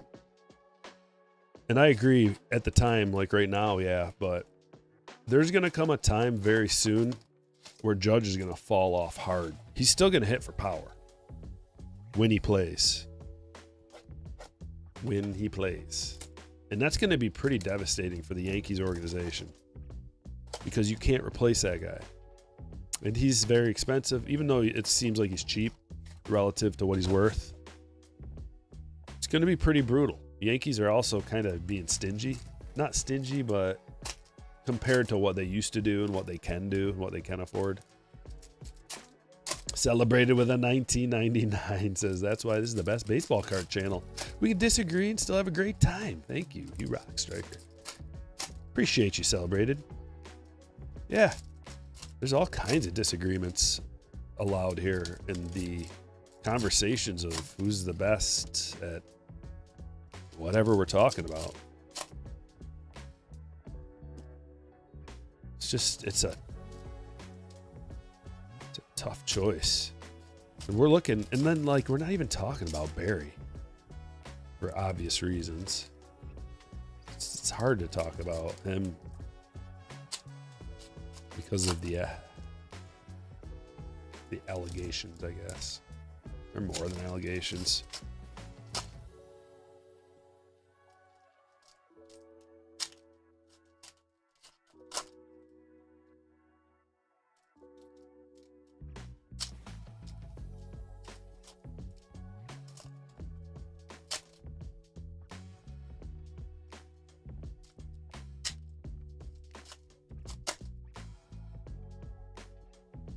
Speaker 1: And I agree at the time, like right now, yeah, but there's going to come a time very soon where Judge is going to fall off hard. He's still going to hit for power when he plays. And that's going to be pretty devastating for the Yankees organization because you can't replace that guy. And he's very expensive, even though it seems like he's cheap relative to what he's worth. It's going to be pretty brutal. The Yankees are also kind of being stingy. Not stingy, but compared to what they used to do and what they can do and what they can afford. Celebrated with a 1999 says, that's why this is the best baseball card channel. We can disagree and still have a great time. Thank you. You rock, Stryker. Appreciate you, Celebrated. Yeah. There's all kinds of disagreements allowed here in the conversations of who's the best at whatever we're talking about. It's a tough choice. And we're looking, and then like, we're not even talking about Barry for obvious reasons. It's hard to talk about him because of the allegations, I guess. They're more than allegations.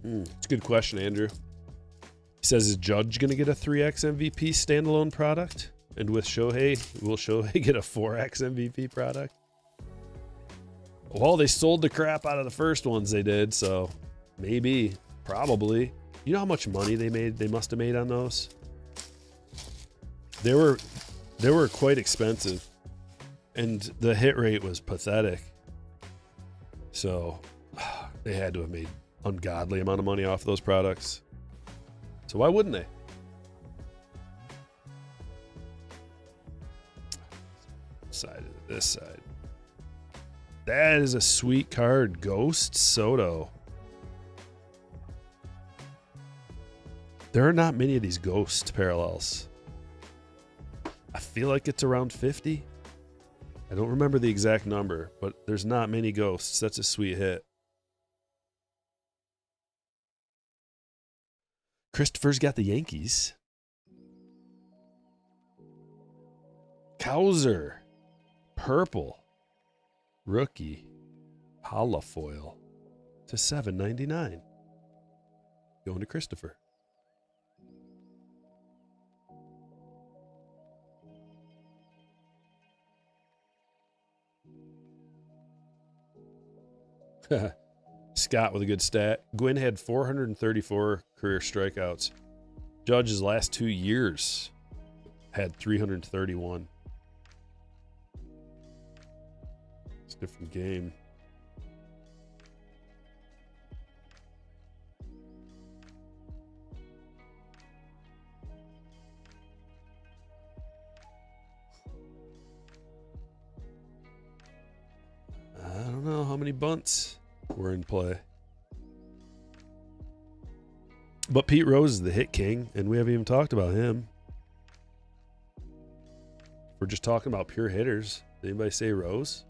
Speaker 1: It's a good question, Andrew. He says, is Judge going to get a 3x MVP standalone product? And with Shohei, will Shohei get a 4x MVP product? Well, they sold the crap out of the first ones they did, so maybe, probably. You know how much money they must have made on those? They were quite expensive, and the hit rate was pathetic. So they had to have made ungodly amount of money off those products. So why wouldn't they? Side of this side. That is a sweet card. Ghost Soto. There are not many of these Ghost parallels. I feel like it's around 50. I don't remember the exact number, but there's not many Ghosts. That's a sweet hit. Christopher's got the Yankees. Cowser. Purple. Rookie. Holofoil. To $7.99. Going to Christopher. Scott with a good stat. Gwynn had 434 career strikeouts. Judge's last 2 years had 331. It's a different game. I don't know how many bunts were in play. But Pete Rose is the hit king, and we haven't even talked about him. We're just talking about pure hitters. Did anybody say Rose?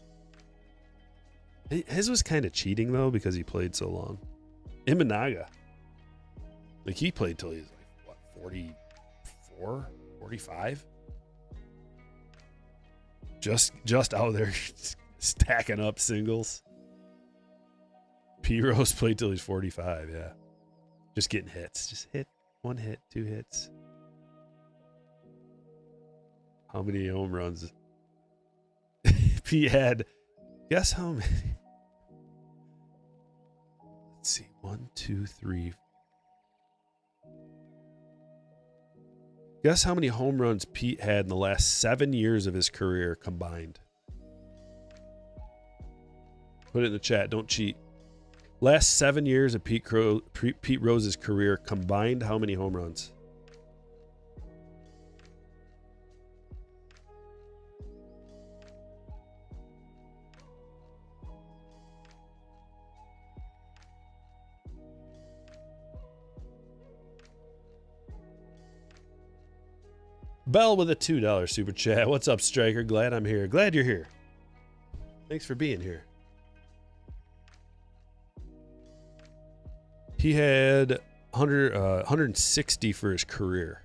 Speaker 1: His was kind of cheating, though, because he played so long. Imanaga. Like, he played till he was, like, what, 44? 45? Just out there stacking up singles. P. Rose played till he's 45, yeah. Just getting hits. Just hit. 1 hit, 2 hits. How many home runs? Pete had, guess how many? Let's see. 1, 2, 3. Guess how many home runs Pete had in the last 7 years of his career combined? Put it in the chat. Don't cheat. Last 7 years of Pete Rose's career combined, how many home runs? Bell with a $2 super chat. What's up, Stryker? Glad I'm here. Glad you're here. Thanks for being here. He had 160 for his career.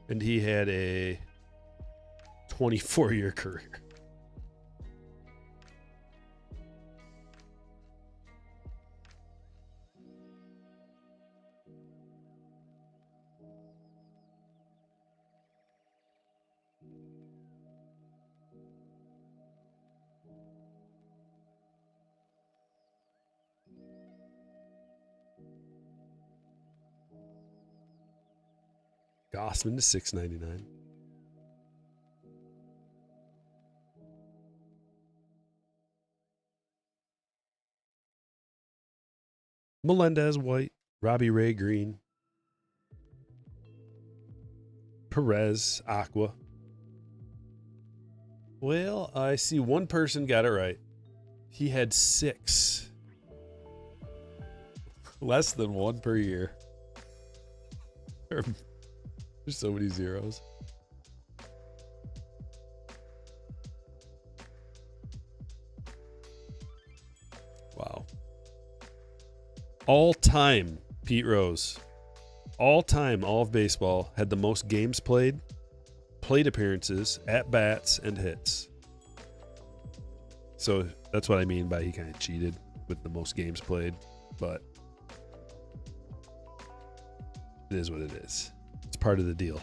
Speaker 1: And he had a 24-year career. Gossman to $6.99. Melendez white. Robbie Ray green. Perez aqua. Well, I see one person got it right. He had 6. Less than 1 per year. There's so many zeros. Wow. All time, Pete Rose. All time, all of baseball had the most games played, plate appearances, at bats, and hits. So That's what I mean by he kind of cheated with the most games played, but it is what it is. It's part of the deal.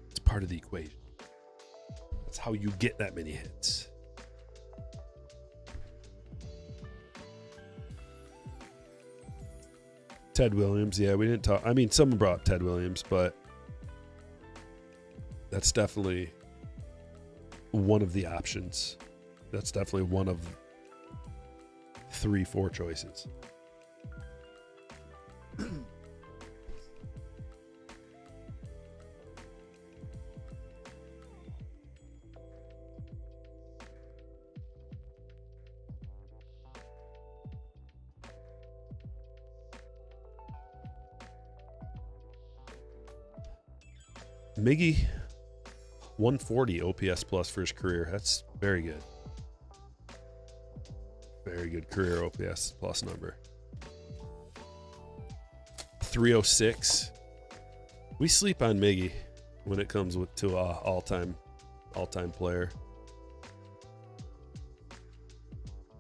Speaker 1: It's part of the equation. That's how you get that many hits. Ted Williams, yeah, we didn't talk. I mean, someone brought up Ted Williams, but that's definitely one of the options. That's definitely one of 3-4 choices. Miggy, 140 OPS plus for his career. That's very good. Very good career OPS plus number. 306. We sleep on Miggy when it comes to all-time player.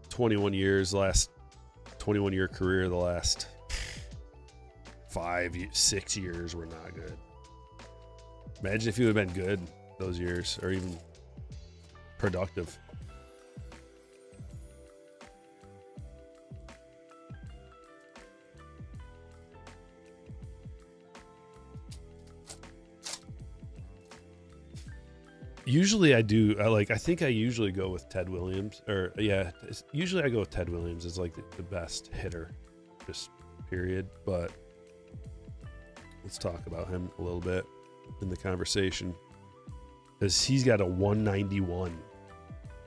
Speaker 1: 21 years, last 21-year career. The last 6 years were not good. Imagine if he would have been good those years, or even productive. Usually I do. I think I usually go with Ted Williams, or yeah, usually I go with Ted Williams as like the best hitter, just period. But let's talk about him a little bit in the conversation, because he's got a 191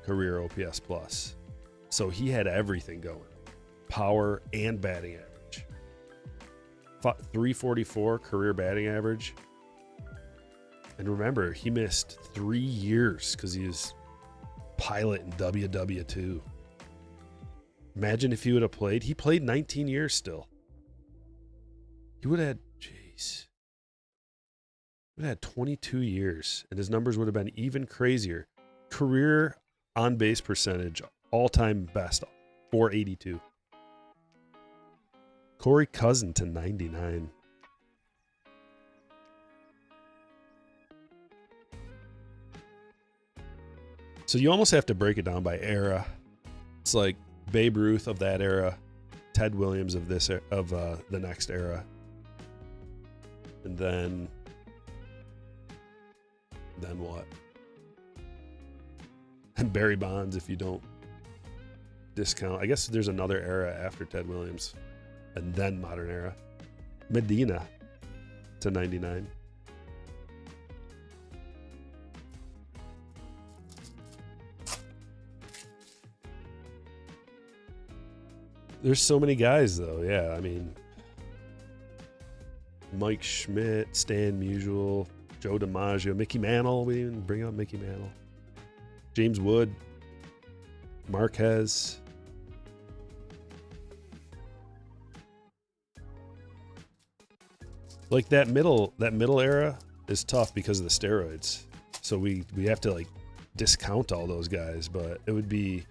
Speaker 1: career OPS plus, so he had everything going, power and batting average. 344 career batting average. And remember, he missed 3 years because he was pilot in WW2. Imagine if he would have played. He played 19 years still. He would have had 22 years, and his numbers would have been even crazier. Career on-base percentage, all-time best, 482. Corey Cousin to 99. So you almost have to break it down by era. It's like Babe Ruth of that era, Ted Williams of the next era, and then what? And Barry Bonds, if you don't discount. I guess there's another era after Ted Williams, and then modern era. Medina to 99. There's so many guys, though. Yeah, I mean, Mike Schmidt, Stan Musial, Joe DiMaggio, Mickey Mantle. We didn't even bring up Mickey Mantle. James Wood, Marquez. Like that middle era is tough because of the steroids. So we have to like discount all those guys, but it would be,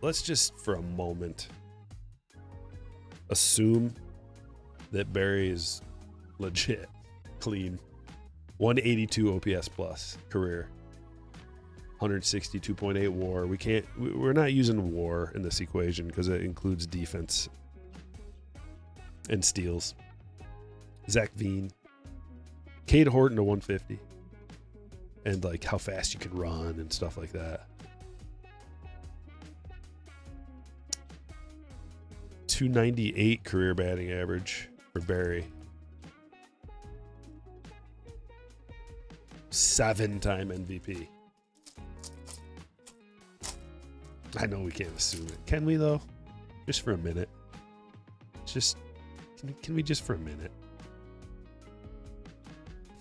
Speaker 1: let's just for a moment assume that Barry is legit, clean. 182 OPS plus career, 162.8 WAR. We're not using WAR in this equation because it includes defense and steals. Zach Veen, Cade Horton to 150, and like how fast you can run and stuff like that. 298 career batting average for Barry. 7-time MVP. I know we can't assume it. Can we, though? Just for a minute. Can we just for a minute?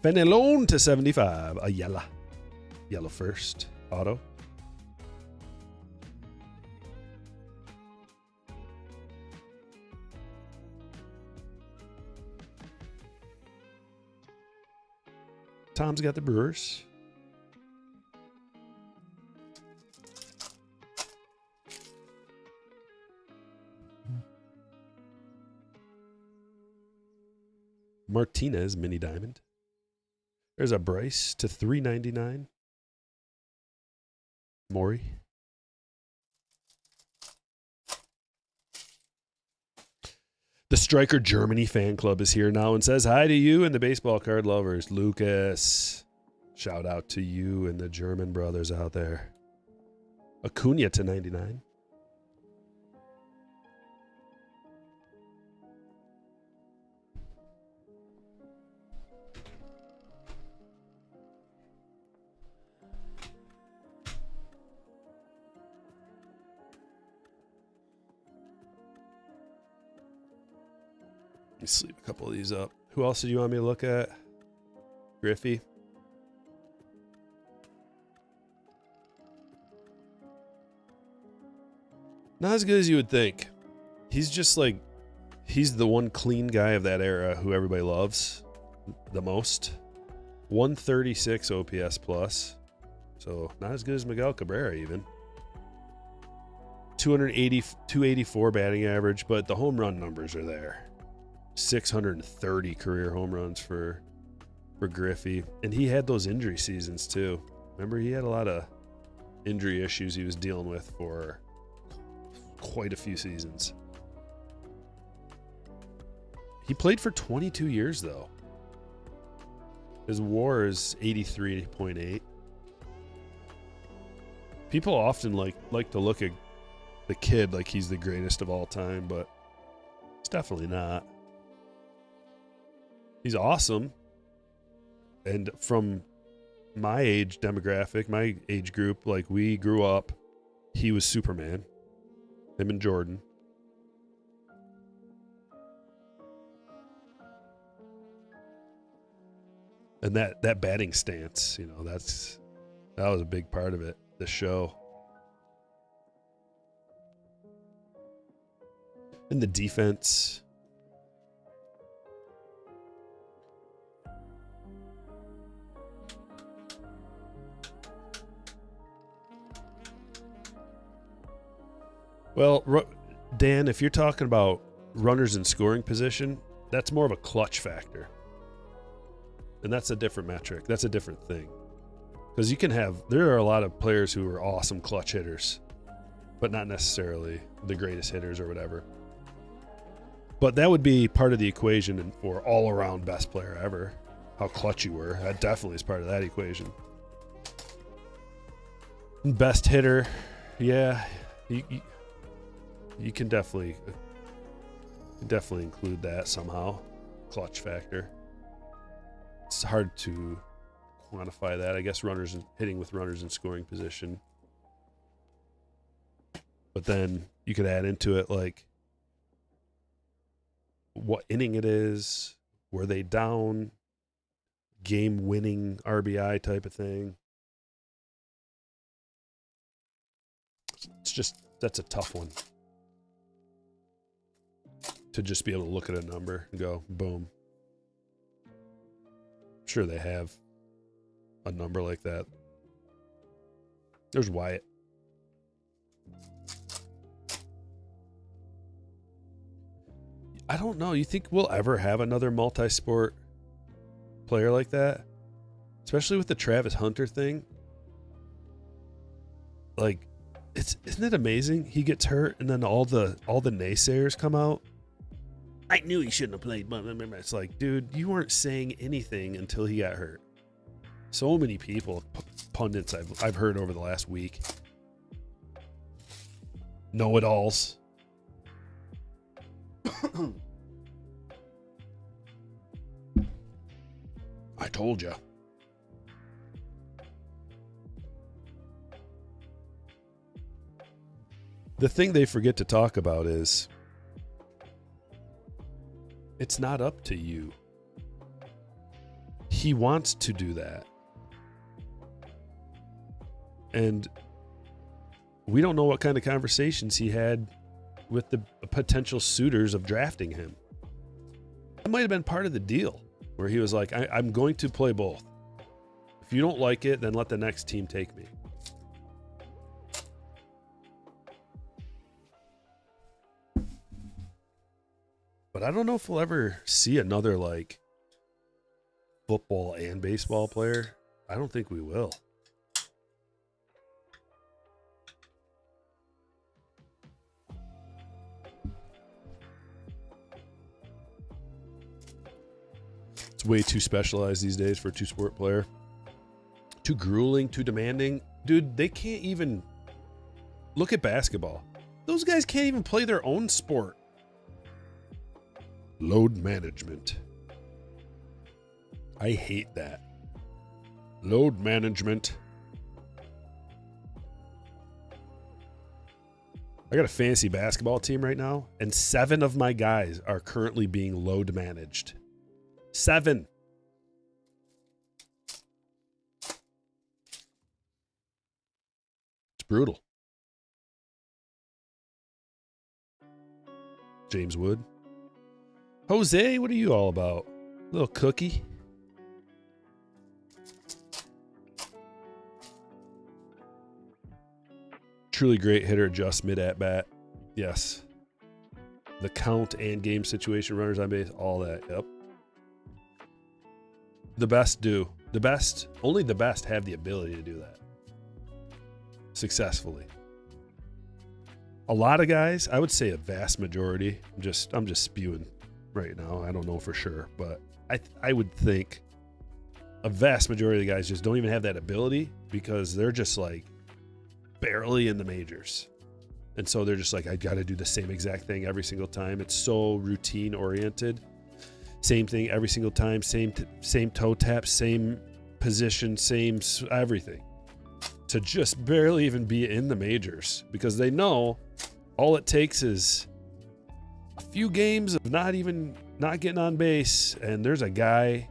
Speaker 1: Fenelon to 75. A yellow first. Auto. Tom's got the Brewers. Martinez mini diamond. There's a Bryce to 399. Maury. The Stryker Germany fan club is here now and says hi to you and the baseball card lovers. Lucas, shout out to you and the German brothers out there. Acuna to 99. Let me sleeve a couple of these up. Who else did you want me to look at? Griffey. Not as good as you would think. He's just like, he's the one clean guy of that era who everybody loves the most. 136 OPS plus. So not as good as Miguel Cabrera even. 284 batting average, but the home run numbers are there. 630 career home runs for Griffey. And he had those injury seasons too. Remember, he had a lot of injury issues he was dealing with for quite a few seasons. He played for 22 years though. His WAR is 83.8. People often like to look at the kid like he's the greatest of all time, but it's definitely not. He's awesome. And from my age demographic, my age group, like we grew up, he was Superman. Him and Jordan. And that batting stance, you know, that was a big part of it, the show. And the defense. Well, Dan, if you're talking about runners in scoring position, that's more of a clutch factor. And that's a different metric. That's a different thing. Because there are a lot of players who are awesome clutch hitters, but not necessarily the greatest hitters or whatever. But that would be part of the equation for all-around best player ever. How clutch you were. That definitely is part of that equation. Best hitter, yeah. You can definitely include that somehow. Clutch factor. It's hard to quantify that. I guess hitting with runners in scoring position. But then you could add into it like what inning it is, were they down, game-winning RBI type of thing. That's a tough one. To just be able to look at a number and go, boom. I'm sure they have a number like that. There's Wyatt. I don't know. You think we'll ever have another multi-sport player like that? Especially with the Travis Hunter thing. Like, isn't it amazing? He gets hurt and then all the naysayers come out. I knew he shouldn't have played, but it's like, dude, you weren't saying anything until he got hurt. So many people, pundits I've heard over the last week, know-it-alls. I told you. The thing they forget to talk about is it's not up to you. He wants to do that. And we don't know what kind of conversations he had with the potential suitors of drafting him. That might have been part of the deal, where he was like, I'm going to play both. If you don't like it, then let the next team take me. But I don't know if we'll ever see another like football and baseball player? I don't think we will. It's way too specialized these days for a two-sport player. Too grueling, too demanding. Dude, they can't even... Look at basketball. Those guys can't even play their own sport. Load management. I hate that. Load management. I got a fantasy basketball team right now, and 7 of my guys are currently being load managed. 7. It's brutal. James Wood. Jose, what are you all about? Little cookie. Truly great hitter, just mid at bat. Yes. The count and game situation, runners on base, all that. Yep. The best do. The best, only the best have the ability to do that successfully. A lot of guys, I would say a vast majority, I'm just spewing right now. I don't know for sure, but I would think a vast majority of the guys just don't even have that ability because they're just like barely in the majors. And so they're just like, I got to do the same exact thing every single time. It's so routine oriented. Same thing every single time, same toe tap, same position, same everything. To just barely even be in the majors because they know all it takes is a few games of not getting on base, and there's a guy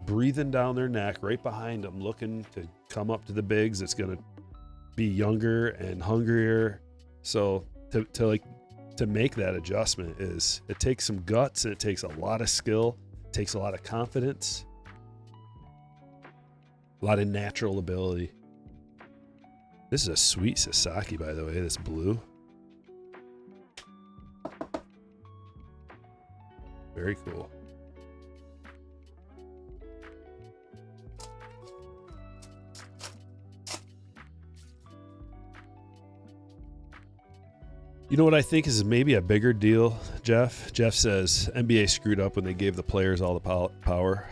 Speaker 1: breathing down their neck right behind them looking to come up to the bigs that's going to be younger and hungrier. So to make that adjustment it takes some guts, and it takes a lot of skill, it takes a lot of confidence, a lot of natural ability. This is a sweet Sasaki, by the way, this blue. Very cool. You know what I think is maybe a bigger deal, Jeff? Jeff says NBA screwed up when they gave the players all the power.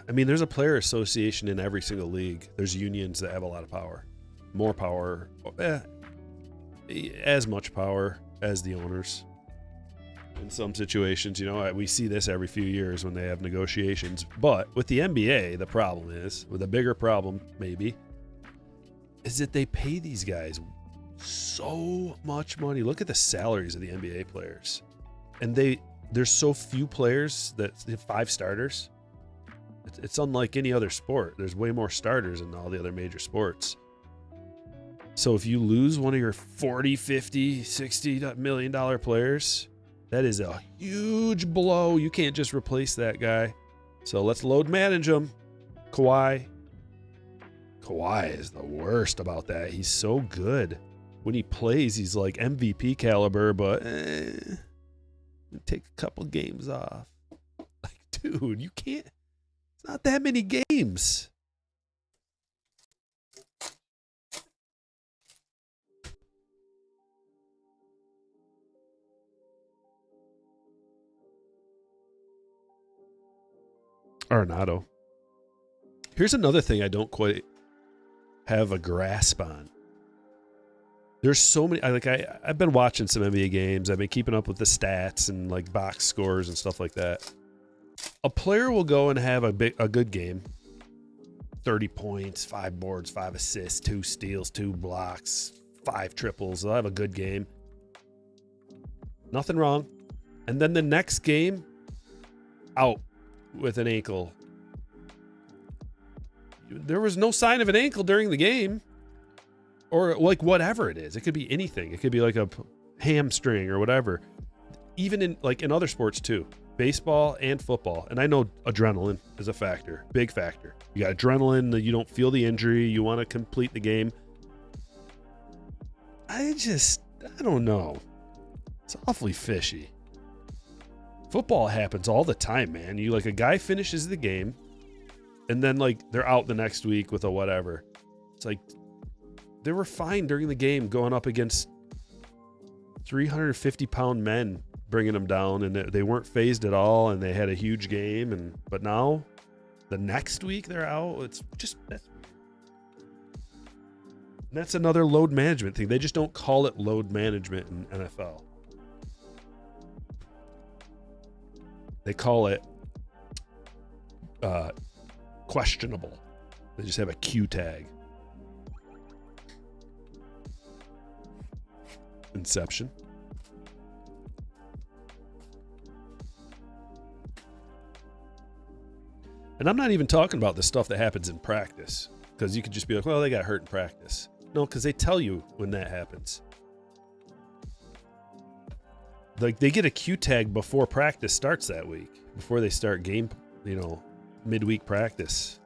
Speaker 1: I mean, there's a player association in every single league. There's unions that have a lot of power. More power, as much power as the owners. In some situations, you know, we see this every few years when they have negotiations. But with the NBA, the problem is, with a bigger problem maybe, is that they pay these guys so much money. Look at the salaries of the NBA players. And there's so few players that 5 starters. It's unlike any other sport. There's way more starters in all the other major sports. So if you lose one of your 40, 50, 60 million dollar players, that is a huge blow. You can't just replace that guy. So let's load manage him. Kawhi is the worst about that. He's so good. When he plays, he's like MVP caliber, but take a couple games off. Like, dude, you can't. It's not that many games. Arenado. Here's another thing I don't quite have a grasp on. There's so many. I've been watching some NBA games. I've been keeping up with the stats and like box scores and stuff like that. A player will go and have a good game. 30 points, 5 boards, 5 assists, 2 steals, 2 blocks, 5 triples. They'll have a good game. Nothing wrong. And then the next game, out with an ankle. There was no sign of an ankle during the game. Or like whatever it is. It could be anything. It could be like a hamstring or whatever. Even in other sports too. Baseball and football. And I know adrenaline is a factor. Big factor. You got adrenaline that you don't feel the injury. You want to complete the game. I don't know. It's awfully fishy. Football happens all the time, man. A guy finishes the game And then, like, they're out the next week with a whatever. It's like, they were fine during the game going up against 350-pound men, bringing them down, and they weren't phased at all, and they had a huge game. But now, the next week they're out. It's just, that's another load management thing. They just don't call it load management in NFL. They call it questionable. They just have a Q tag. Inception. And I'm not even talking about the stuff that happens in practice, because you could just be like, well, they got hurt in practice. No, because they tell you when that happens. Like, they get a Q tag before practice starts that week, before they start game, midweek practice.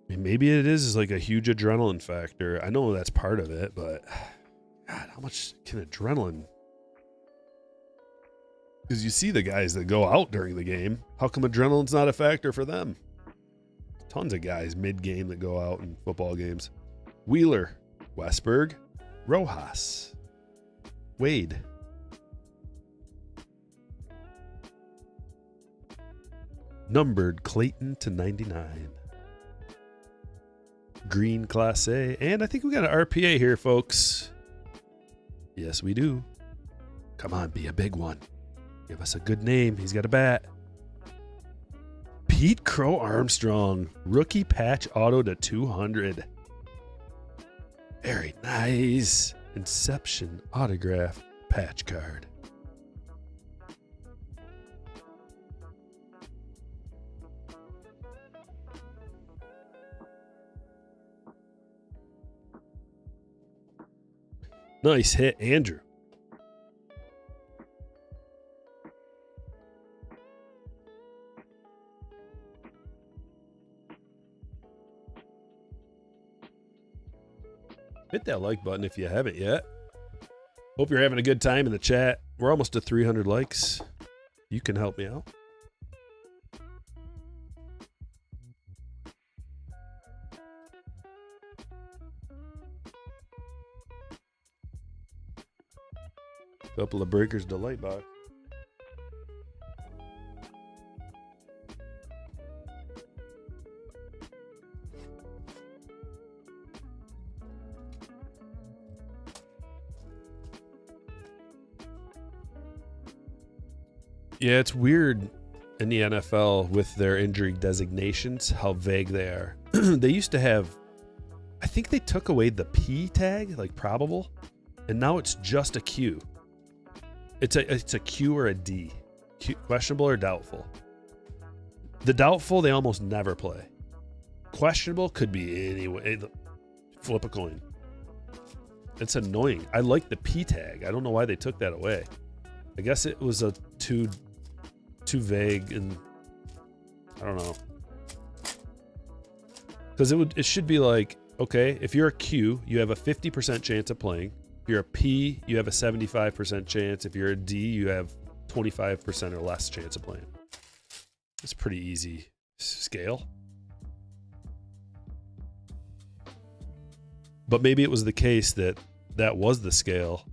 Speaker 1: Maybe it is like a huge adrenaline factor. I know that's part of it, but God, how much can adrenaline? Because you see the guys that go out during the game. How come adrenaline's not a factor for them? Tons of guys mid-game that go out in football games. Wheeler, Westberg, Rojas, Wade. Numbered Clayton to 99. Green Class A. And I think we got an RPA here, folks. Yes, we do. Come on, be a big one. Give us a good name. He's got a bat. Pete Crow Armstrong. Rookie patch auto to 200. Very nice. Inception autograph patch card. Nice hit, Andrew. Hit that like button if you haven't yet. Hope you're having a good time in the chat. We're almost to 300 likes. You can help me out. Couple of breakers to light box. Yeah, it's weird in the NFL with their injury designations, how vague they are. They used to have, I think they took away the P tag, like probable, and now it's just a Q. It's a Q or a D. Questionable or doubtful. The doubtful, they almost never play. Questionable could be anyway. Flip a coin. It's annoying. I like the P tag. I don't know why they took that away. I guess it was a too vague, and I don't know. Because it should be like, okay, if you're a Q, you have a 50% chance of playing. If you're a P, you have a 75% chance. If you're a D, you have 25% or less chance of playing. It's pretty easy scale. But maybe it was the case that was the scale,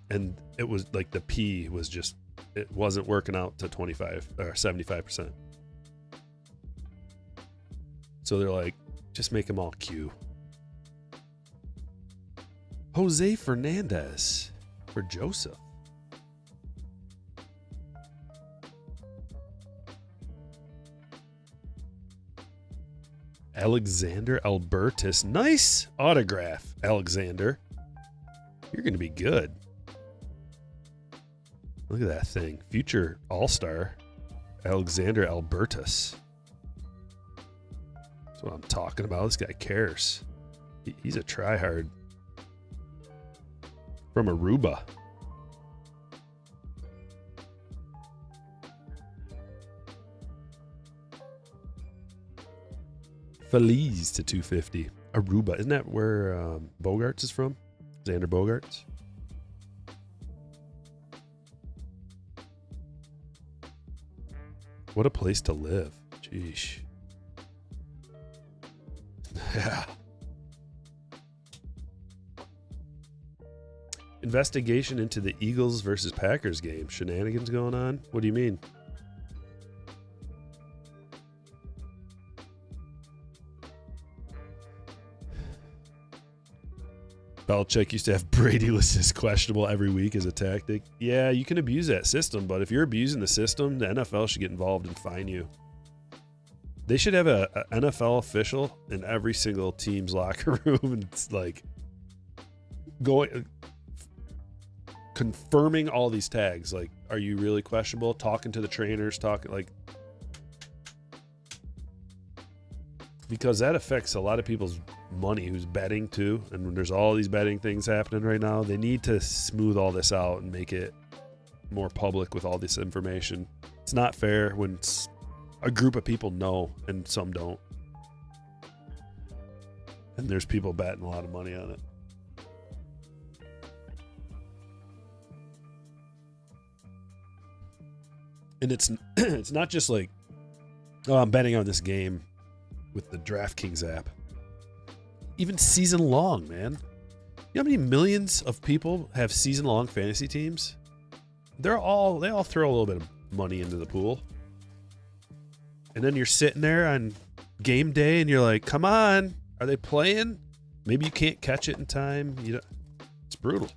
Speaker 1: and it was like the P was just, it wasn't working out to 25 or 75%. So they're like, just make them all Q. Jose Fernandez for Joseph. Alexander Albertus. Nice autograph, Alexander. You're going to be good. Look at that thing. Future All-Star, Alexander Albertus. That's what I'm talking about. This guy cares. He's a tryhard. From Aruba. Feliz to 250. Aruba. Isn't that where Bogarts is from? Xander Bogarts? What a place to live. Jeez. Yeah. Investigation into the Eagles versus Packers game. Shenanigans going on? What do you mean? Belichick used to have Brady list as questionable every week as a tactic. Yeah, you can abuse that system, but if you're abusing the system, the NFL should get involved and fine you. They should have a NFL official in every single team's locker room, and it's like going confirming all these tags. Like, are you really questionable? Talking to the trainers, because that affects a lot of people's money who's betting too. And when there's all these betting things happening right now, they need to smooth all this out and make it more public with all this information. It's not fair when a group of people know and some don't. And there's people betting a lot of money on it. And it's not just like, oh, I'm betting on this game with the DraftKings app. Even season long, man. You know how many millions of people have season long fantasy teams? They all throw a little bit of money into the pool. And then you're sitting there on game day and you're like, come on, are they playing? Maybe you can't catch it in time. It's brutal.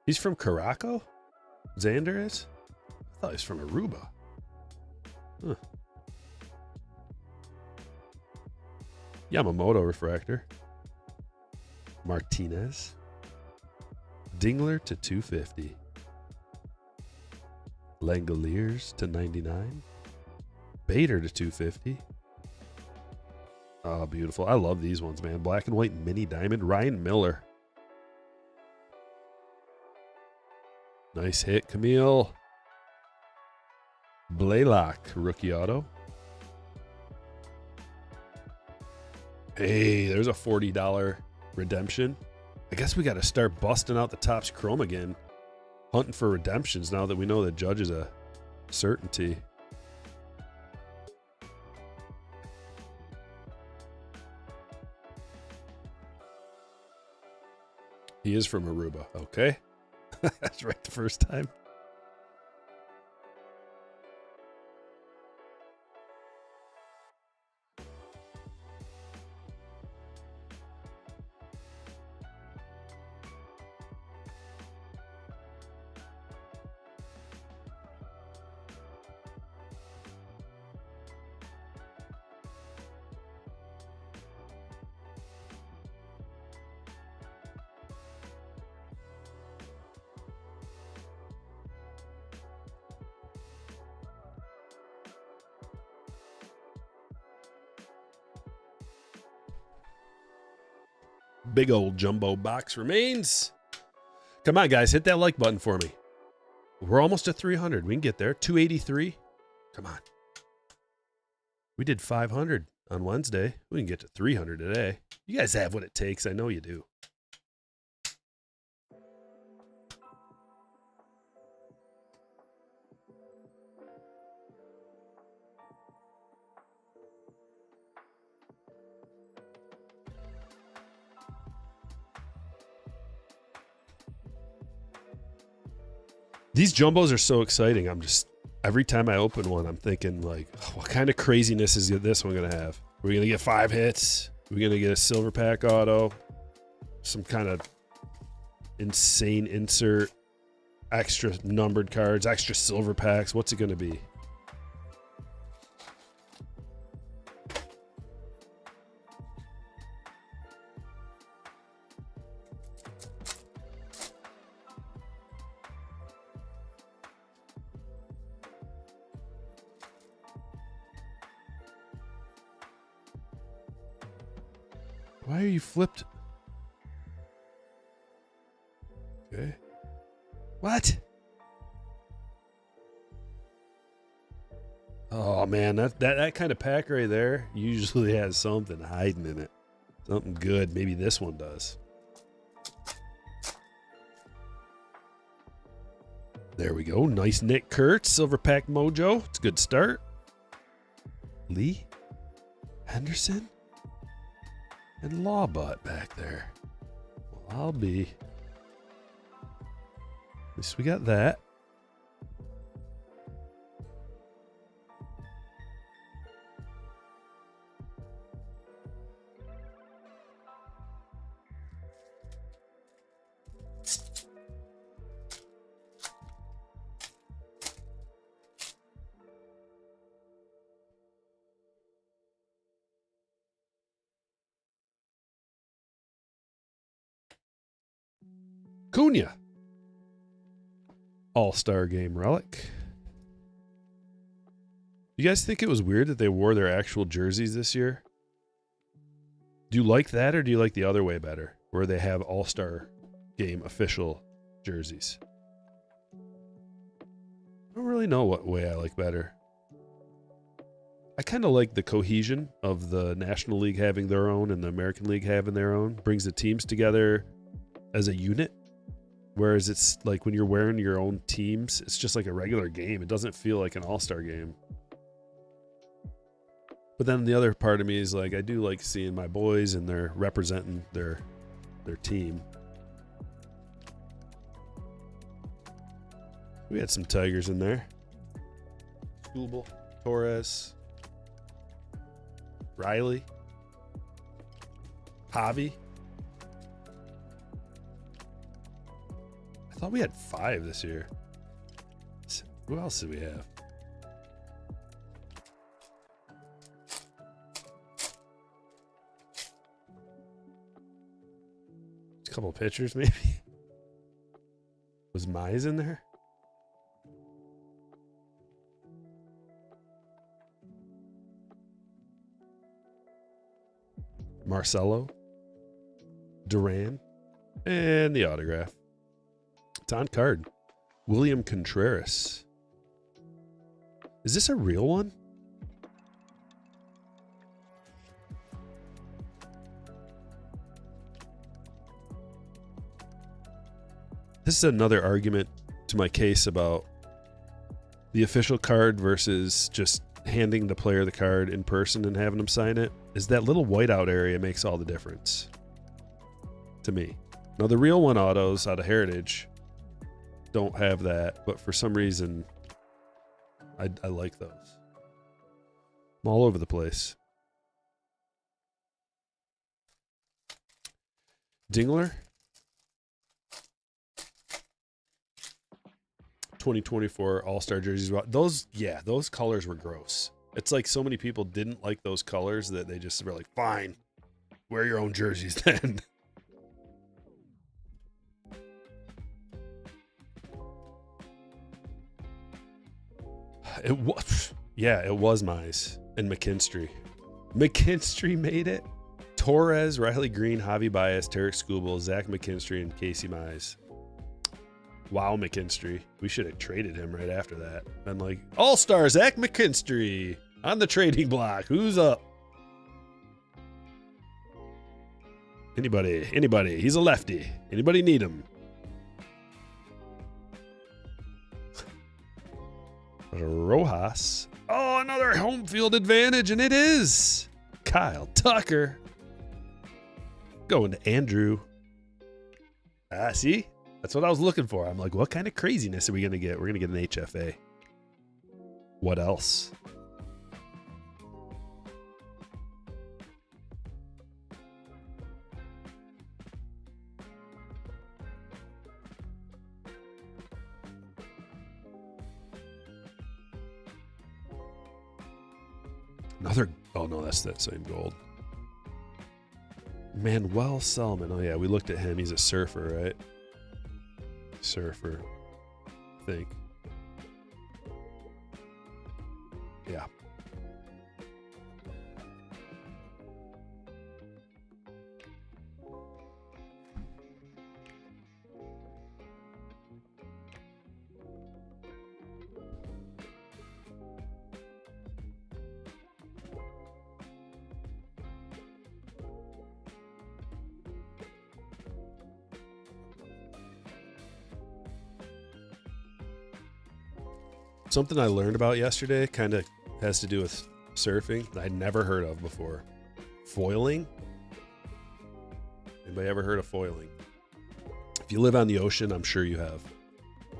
Speaker 1: He's from Caraco? Xander is? I thought he was from Aruba. Huh. Yamamoto refractor. Martinez. Dingler to 250. Langoliers to 99. Bader to 250. Oh, beautiful. I love these ones, man. Black and white mini diamond. Ryan Miller. Nice hit, Camille. Blaylock, rookie auto. Hey, there's a $40 redemption. I guess we got to start busting out the Topps Chrome again. Hunting for redemptions now that we know the Judge is a certainty. He is from Aruba. Okay. That's right the first time. Big old jumbo box remains. Come on, guys. Hit that like button for me. We're almost at 300. We can get there. 283. Come on. We did 500 on Wednesday. We can get to 300 today. You guys have what it takes. I know you do. These jumbos are so exciting. Every time I open one, I'm thinking like, what kind of craziness is this one going to have? Are we going to get 5 hits? Are we going to get a silver pack auto? Some kind of insane insert, extra numbered cards, extra silver packs. What's it going to be? Why are you flipped? Okay. What? Oh man, that kind of pack right there usually has something hiding in it. Something good. Maybe this one does. There we go. Nice Nick Kurtz, Silver Pack Mojo. It's a good start. Lee, Henderson, and Lawbutt back there. Well, I'll be. At least we got that. Cunha. All-Star Game relic. You guys think it was weird that they wore their actual jerseys this year? Do you like that, or do you like the other way better, where they have All-Star Game official jerseys? I don't really know what way I like better. I kind of like the cohesion of the National League having their own and the American League having their own. Brings the teams together as a unit. Whereas it's like when you're wearing your own teams, it's just like a regular game. It doesn't feel like an all-star game. But then the other part of me is like, I do like seeing my boys and they're representing their team. We had some Tigers in there. Skubal, Torres, Riley, Javi. I thought we had 5 this year. Who else did we have? A couple of pitchers, maybe. Was Mize in there? Marcelo, Duran, and the autograph. It's on card. William Contreras. Is this a real one? This is another argument to my case about the official card versus just handing the player the card in person and having them sign it. Is that little whiteout area makes all the difference to me. Now, the real one autos out of Heritage don't have that, but for some reason I like those. I'm all over the place. Dingler, 2024 All-Star jerseys. Those colors were gross. It's like so many people didn't like those colors that they just were like, fine, wear your own jerseys then. It was Mize and McKinstry. McKinstry made it. Torres, Riley Green, Javi Baez, Tarek Skubal, Zach McKinstry, and Casey Mize. Wow, McKinstry. We should have traded him right after that. Been like, All-Star Zach McKinstry on the trading block. Who's up? Anybody. He's a lefty. Anybody need him? Rojas. Oh, another home field advantage, and it is Kyle Tucker. Going to Andrew. See? That's what I was looking for. I'm like, what kind of craziness are we going to get? We're going to get an HFA. What else? Another, oh no, that's that same gold. Manuel Selman. Oh yeah, we looked at him. He's a surfer, right? Surfer, I think. Yeah. Something I learned about yesterday kind of has to do with surfing that I'd never heard of before. Foiling. Anybody ever heard of foiling? If you live on the ocean, I'm sure you have.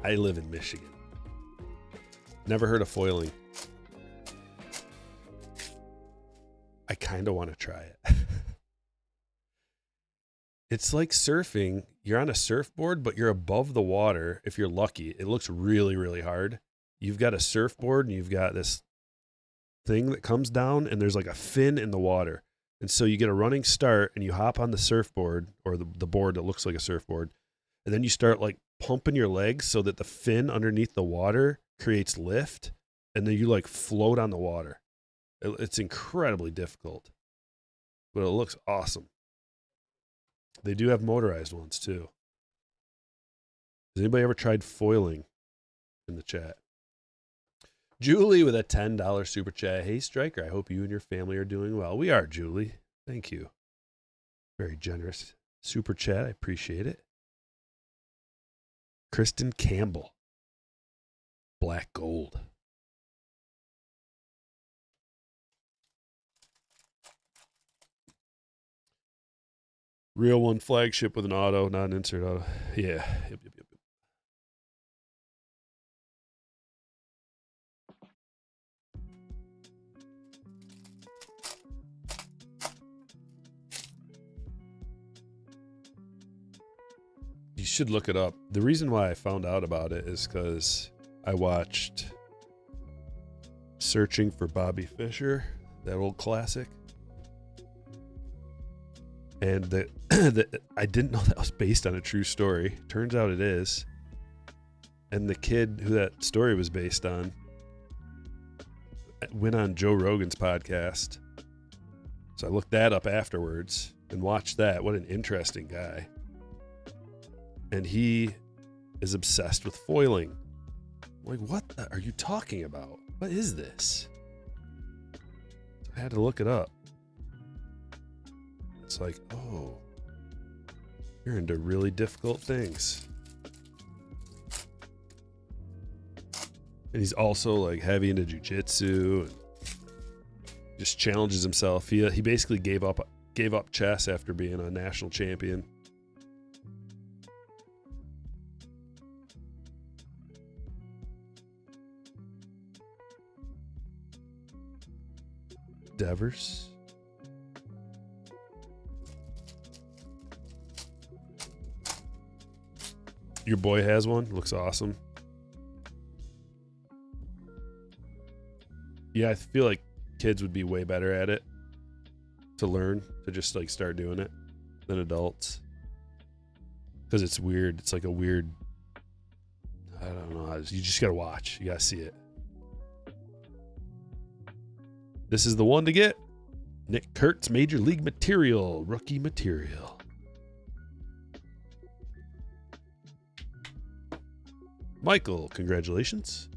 Speaker 1: I live in Michigan. Never heard of foiling. I kind of want to try it. It's like surfing. You're on a surfboard, but you're above the water. If you're lucky, it looks really, really hard. You've got a surfboard and you've got this thing that comes down and there's like a fin in the water. And so you get a running start and you hop on the surfboard or the board that looks like a surfboard. And then you start like pumping your legs so that the fin underneath the water creates lift. And then you like float on the water. It's incredibly difficult, but it looks awesome. They do have motorized ones too. Has anybody ever tried foiling in the chat? Julie with a $10 super chat. Hey, Stryker, I hope you and your family are doing well. We are, Julie. Thank you. Very generous super chat. I appreciate it. Kristen Campbell. Black gold. Real one flagship with an auto, not an insert auto. Yeah. Yep. You should look it up. The reason why I found out about it is because I watched Searching for Bobby Fischer, that old classic. And I didn't know that was based on a true story. Turns out it is. And the kid who that story was based on went on Joe Rogan's podcast. So I looked that up afterwards and watched that. What an interesting guy. And he is obsessed with foiling. I'm like, what are you talking about? What is this? So I had to look it up. It's like, oh, you're into really difficult things. And he's also like heavy into jiu-jitsu and just challenges himself. He basically gave up chess after being a national champion. Devers. Your boy has one. Looks awesome. Yeah, I feel like kids would be way better at it to learn, to just like start doing it than adults. Because it's weird. It's like a weird, I don't know. You just got to watch. You got to see it. This is the one to get. Nick Kurtz, Major League Material, rookie material. Michael, congratulations.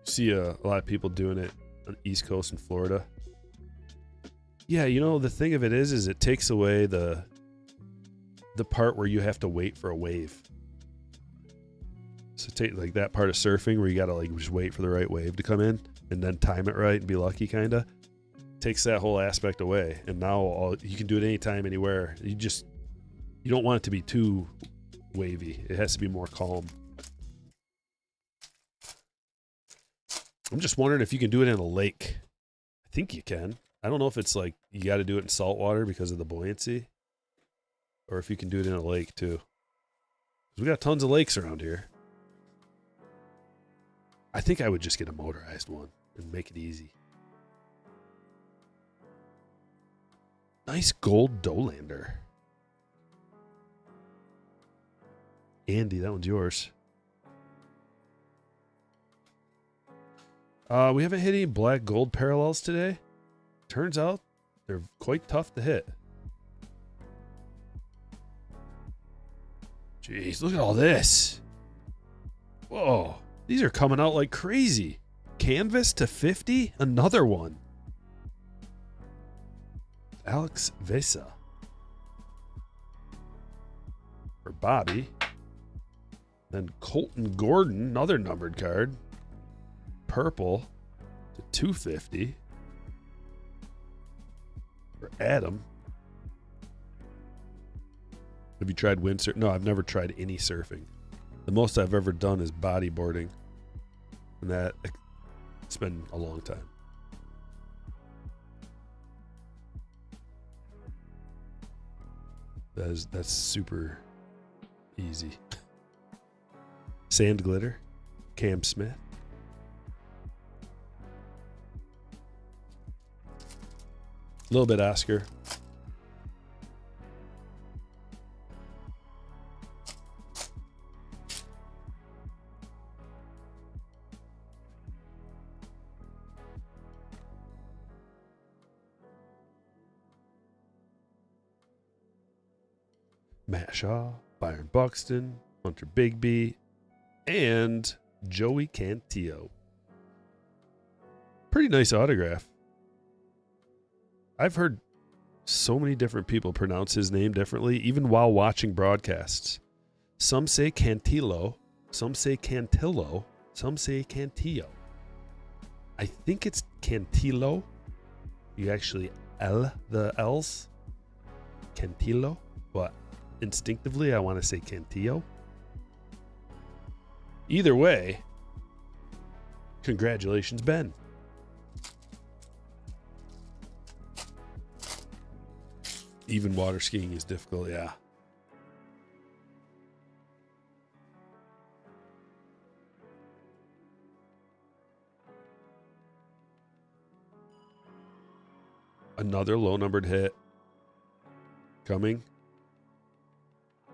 Speaker 1: See a lot of people doing it on the East Coast in Florida. Yeah, you know, the thing of it is it takes away the part where you have to wait for a wave. So take like that part of surfing where you gotta like just wait for the right wave to come in and then time it right and be lucky, kinda. Takes that whole aspect away. And now you can do it anytime, anywhere. You don't want it to be too wavy. It has to be more calm. I'm just wondering if you can do it in a lake. I think you can. I don't know if it's like you got to do it in salt water because of the buoyancy, or if you can do it in a lake too. We got tons of lakes around here. I think I would just get a motorized one and make it easy. Nice gold Dolander. Andy, that one's yours. We haven't hit any black gold parallels today. Turns out they're quite tough to hit. Jeez, look at all this. Whoa, these are coming out like crazy. Canvas to 50, another one. Alex Vesa. for Bobby. Then Colton Gordon, another numbered card. Purple to 250 for Adam. Have you tried windsurfing? No, I've never tried any surfing. The most I've ever done is bodyboarding. And it's been a long time. That's super easy. Sand glitter, Cam Smith. A little bit Oscar. Matt Shaw, Byron Buxton, Hunter Bigby, and Joey Cantillo. Pretty nice autograph. I've heard so many different people pronounce his name differently, even while watching broadcasts. Some say Cantillo, some say Cantillo, some say Cantillo. I think it's Cantillo. You actually L the L's. Cantillo, but instinctively I want to say Cantillo. Either way, congratulations, Ben. Even water skiing is difficult, yeah. Another low numbered hit coming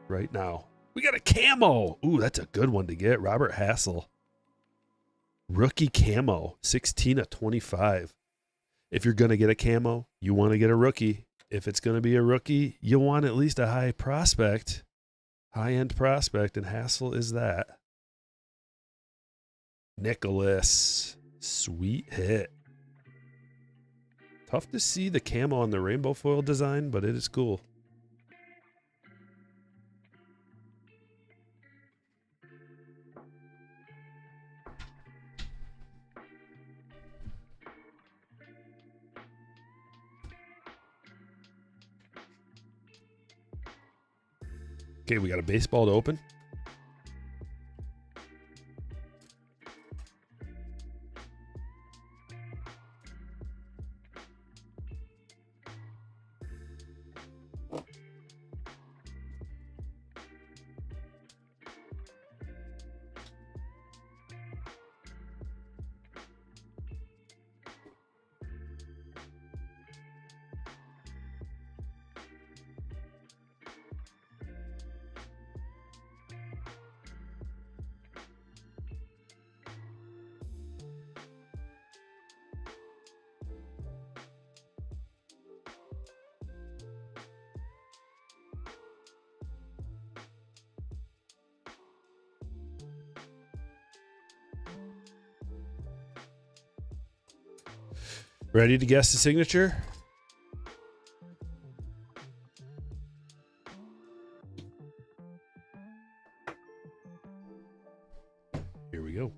Speaker 1: right now. We got a camo. Ooh, that's a good one to get. Robert Hassel. Rookie camo, 16/25. If you're going to get a camo, you want to get a rookie. If it's going to be a rookie, you want at least a high prospect, high-end prospect, and Hassel is that. Nicholas, sweet hit. Tough to see the camo on the rainbow foil design, but it is cool. Okay, we got a baseball to open. Ready to guess the signature? Here we go.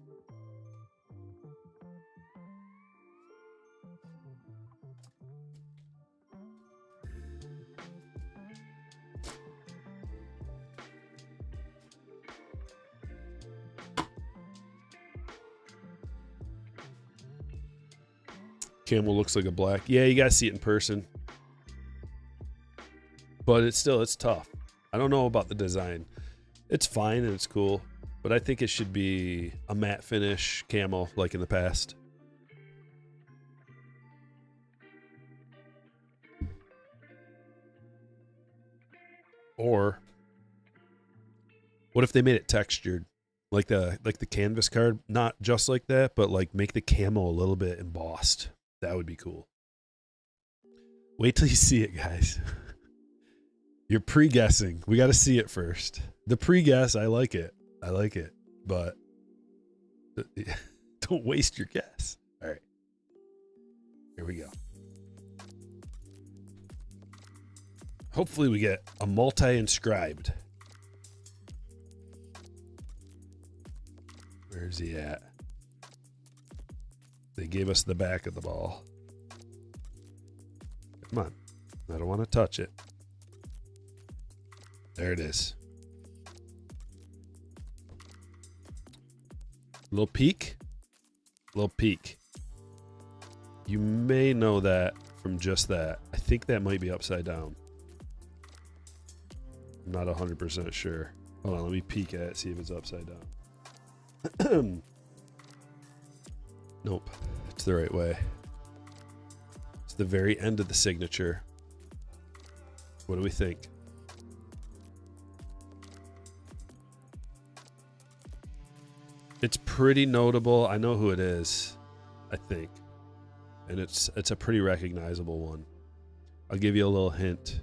Speaker 1: Camel looks like a black. Yeah, you gotta see it in person. But it's tough. I don't know about the design. It's fine and it's cool, but I think it should be a matte finish camo like in the past. Or what if they made it textured? Like the canvas card, not just like that, but like make the camo a little bit embossed. That would be cool. Wait till you see it, guys. You're pre-guessing. We got to see it first. The pre-guess, I like it. But don't waste your guess. All right. Here we go. Hopefully we get a multi-inscribed. Where's he at? They gave us the back of the ball. Come on. I don't want to touch it. There it is. Little peek. Little peek. You may know that from just that. I think that might be upside down. I'm not 100% sure. Hold on, let me peek at it, see if it's upside down. Nope, it's the right way. It's the very end of the signature. What do we think? It's pretty notable. I know who it is, I think. And it's a pretty recognizable one. I'll give you a little hint.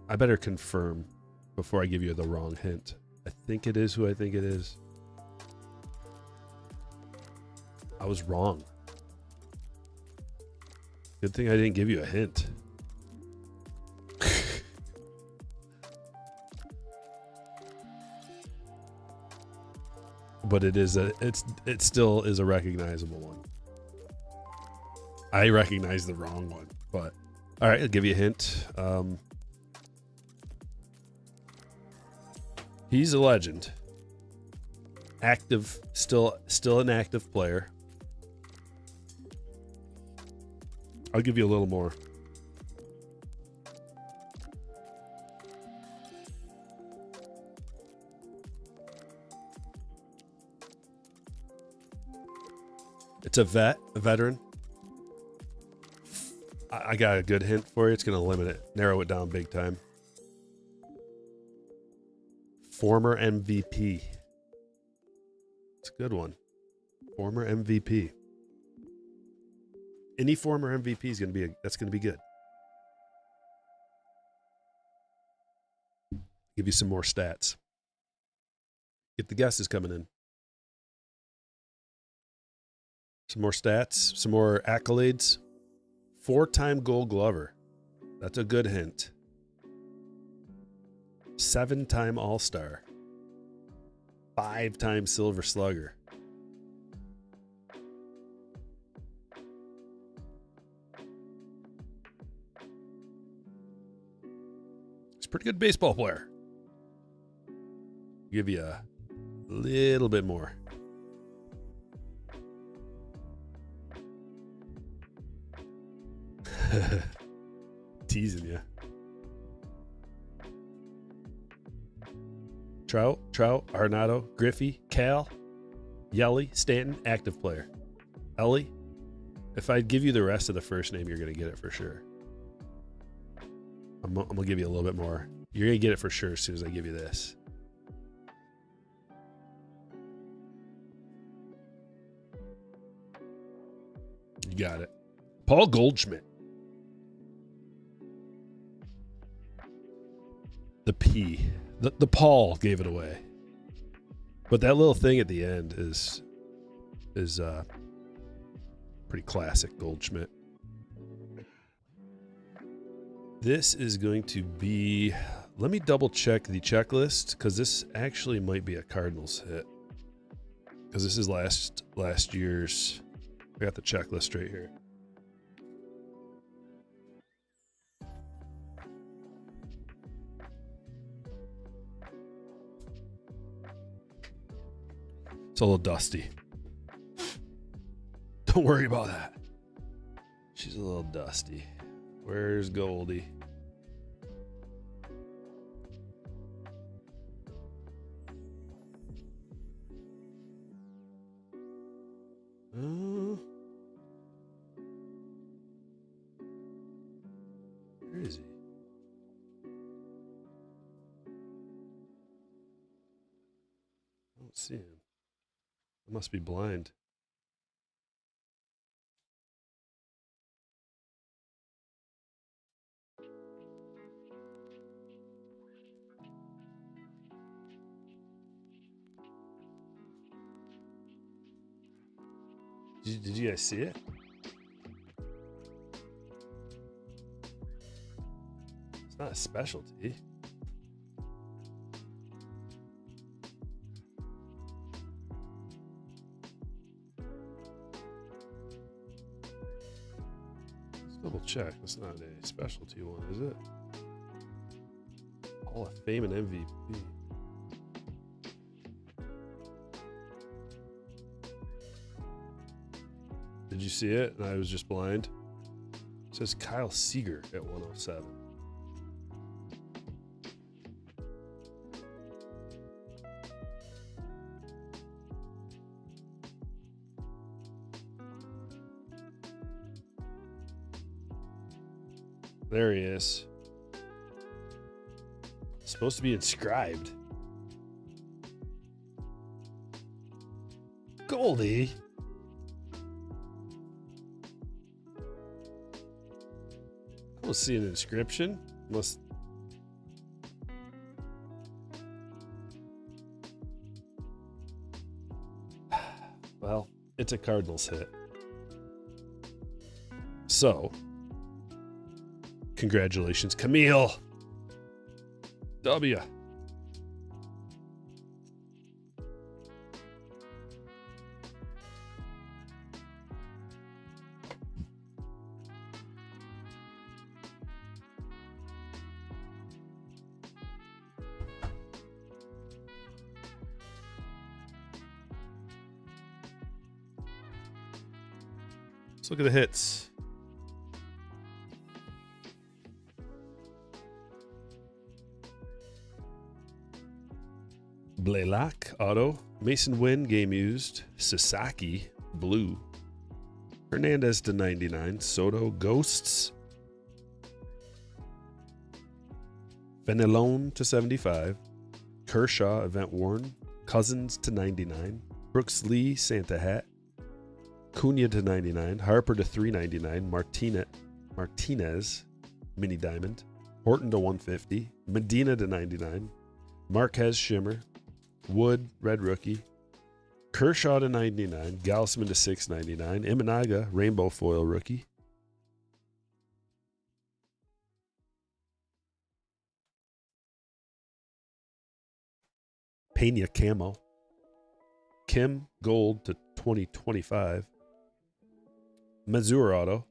Speaker 1: I better confirm before I give you the wrong hint. I think it is who I think it is. I was wrong. Good thing I didn't give you a hint. But it still is a recognizable one. I recognize the wrong one, but all right, I'll give you a hint. He's a legend. Active, still an active player. I'll give you a little more. It's a veteran. I got a good hint for you. It's going to limit it, narrow it down big time. Former MVP. It's a good one. Former MVP. Any former MVP is going to be that's going to be good. Give you some more stats. Get the guesses coming in. Some more stats, some more accolades. 4-time Gold Glover. That's a good hint. 7-time All-Star. 5-time Silver Slugger. He's a pretty good baseball player. Give you a little bit more. Teasing you. Trout, Arenado, Griffey, Cal, Yelly, Stanton, active player. Ellie, if I give you the rest of the first name, you're going to get it for sure. I'm going to give you a little bit more. You're going to get it for sure as soon as I give you this. You got it. Paul Goldschmidt. The P. The Paul gave it away. But that little thing at the end is pretty classic Goldschmidt. This is going to be, let me double check the checklist because this actually might be a Cardinals hit. Because this is last year's, I got the checklist right here. It's a little dusty. Don't worry about that. She's a little dusty. Where's Goldie? Where is he? I don't see him. I must be blind. Did you guys see it? It's not a specialty. Double check. That's not a specialty one, is it? Hall of Fame and MVP. Did you see it? And I was just blind. It says Kyle Seager at 107. There he is. Supposed to be inscribed. Goldie. I don't see an inscription. Must. Well, it's a Cardinals hit. So, congratulations, Camille. W. Let's look at the hits. Blaylock, auto. Mason Wynn, game used. Sasaki, blue. Hernandez to 99. Soto, ghosts. Fenelon to 75. Kershaw, event worn. Cousins to 99. Brooks Lee, Santa hat. Cunha to 99. Harper to 399. Martinez, mini diamond. Horton to 150. Medina to 99. Marquez, shimmer. Wood, red rookie. Kershaw to 99. Gausman to 699. Imanaga, rainbow foil rookie. Pena camo. Kim, gold to 2025. Mazur auto.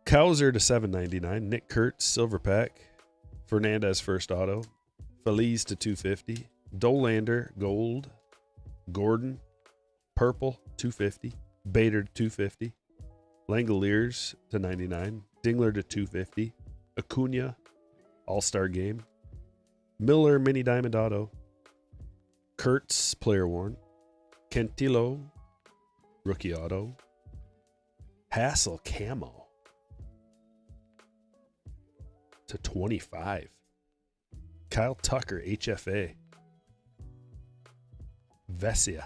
Speaker 1: Kowser to 799. Nick Kurtz, silver pack. Fernandez, first auto. Feliz to 250. Dolander, gold. Gordon, purple, 250. Bader to 250. Langoliers to 99. Dingler to 250. Acuna, all-star game. Miller, mini diamond auto. Kurtz, player worn. Cantillo, rookie auto. Hassel, camo to 25. Kyle Tucker, HFA. Vesia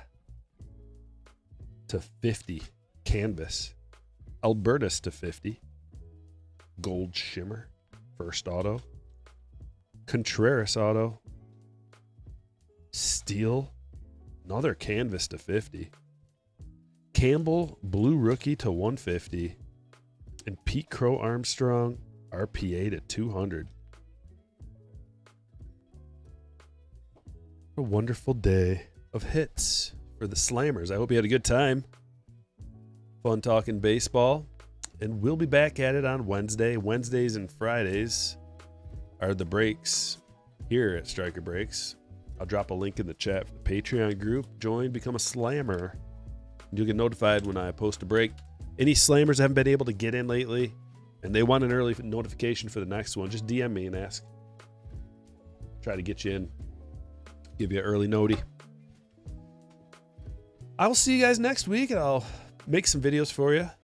Speaker 1: to 50. Canvas. Albertus to 50. Gold shimmer. First auto. Contreras auto. Steel. Another canvas to 50. Campbell, blue rookie to 150. And Pete Crow Armstrong, RPA to 200. A wonderful day of hits for the Slammers. I hope you had a good time. Fun talking baseball. And we'll be back at it on Wednesday. Wednesdays and Fridays are the breaks here at Stryker Breaks. I'll drop a link in the chat for the Patreon group. Join, become a Slammer. You'll get notified when I post a break. Any Slammers haven't been able to get in lately and they want an early notification for the next one, just DM me and ask. Try to get you in. Give you an early noti. I will see you guys next week, and I'll make some videos for you.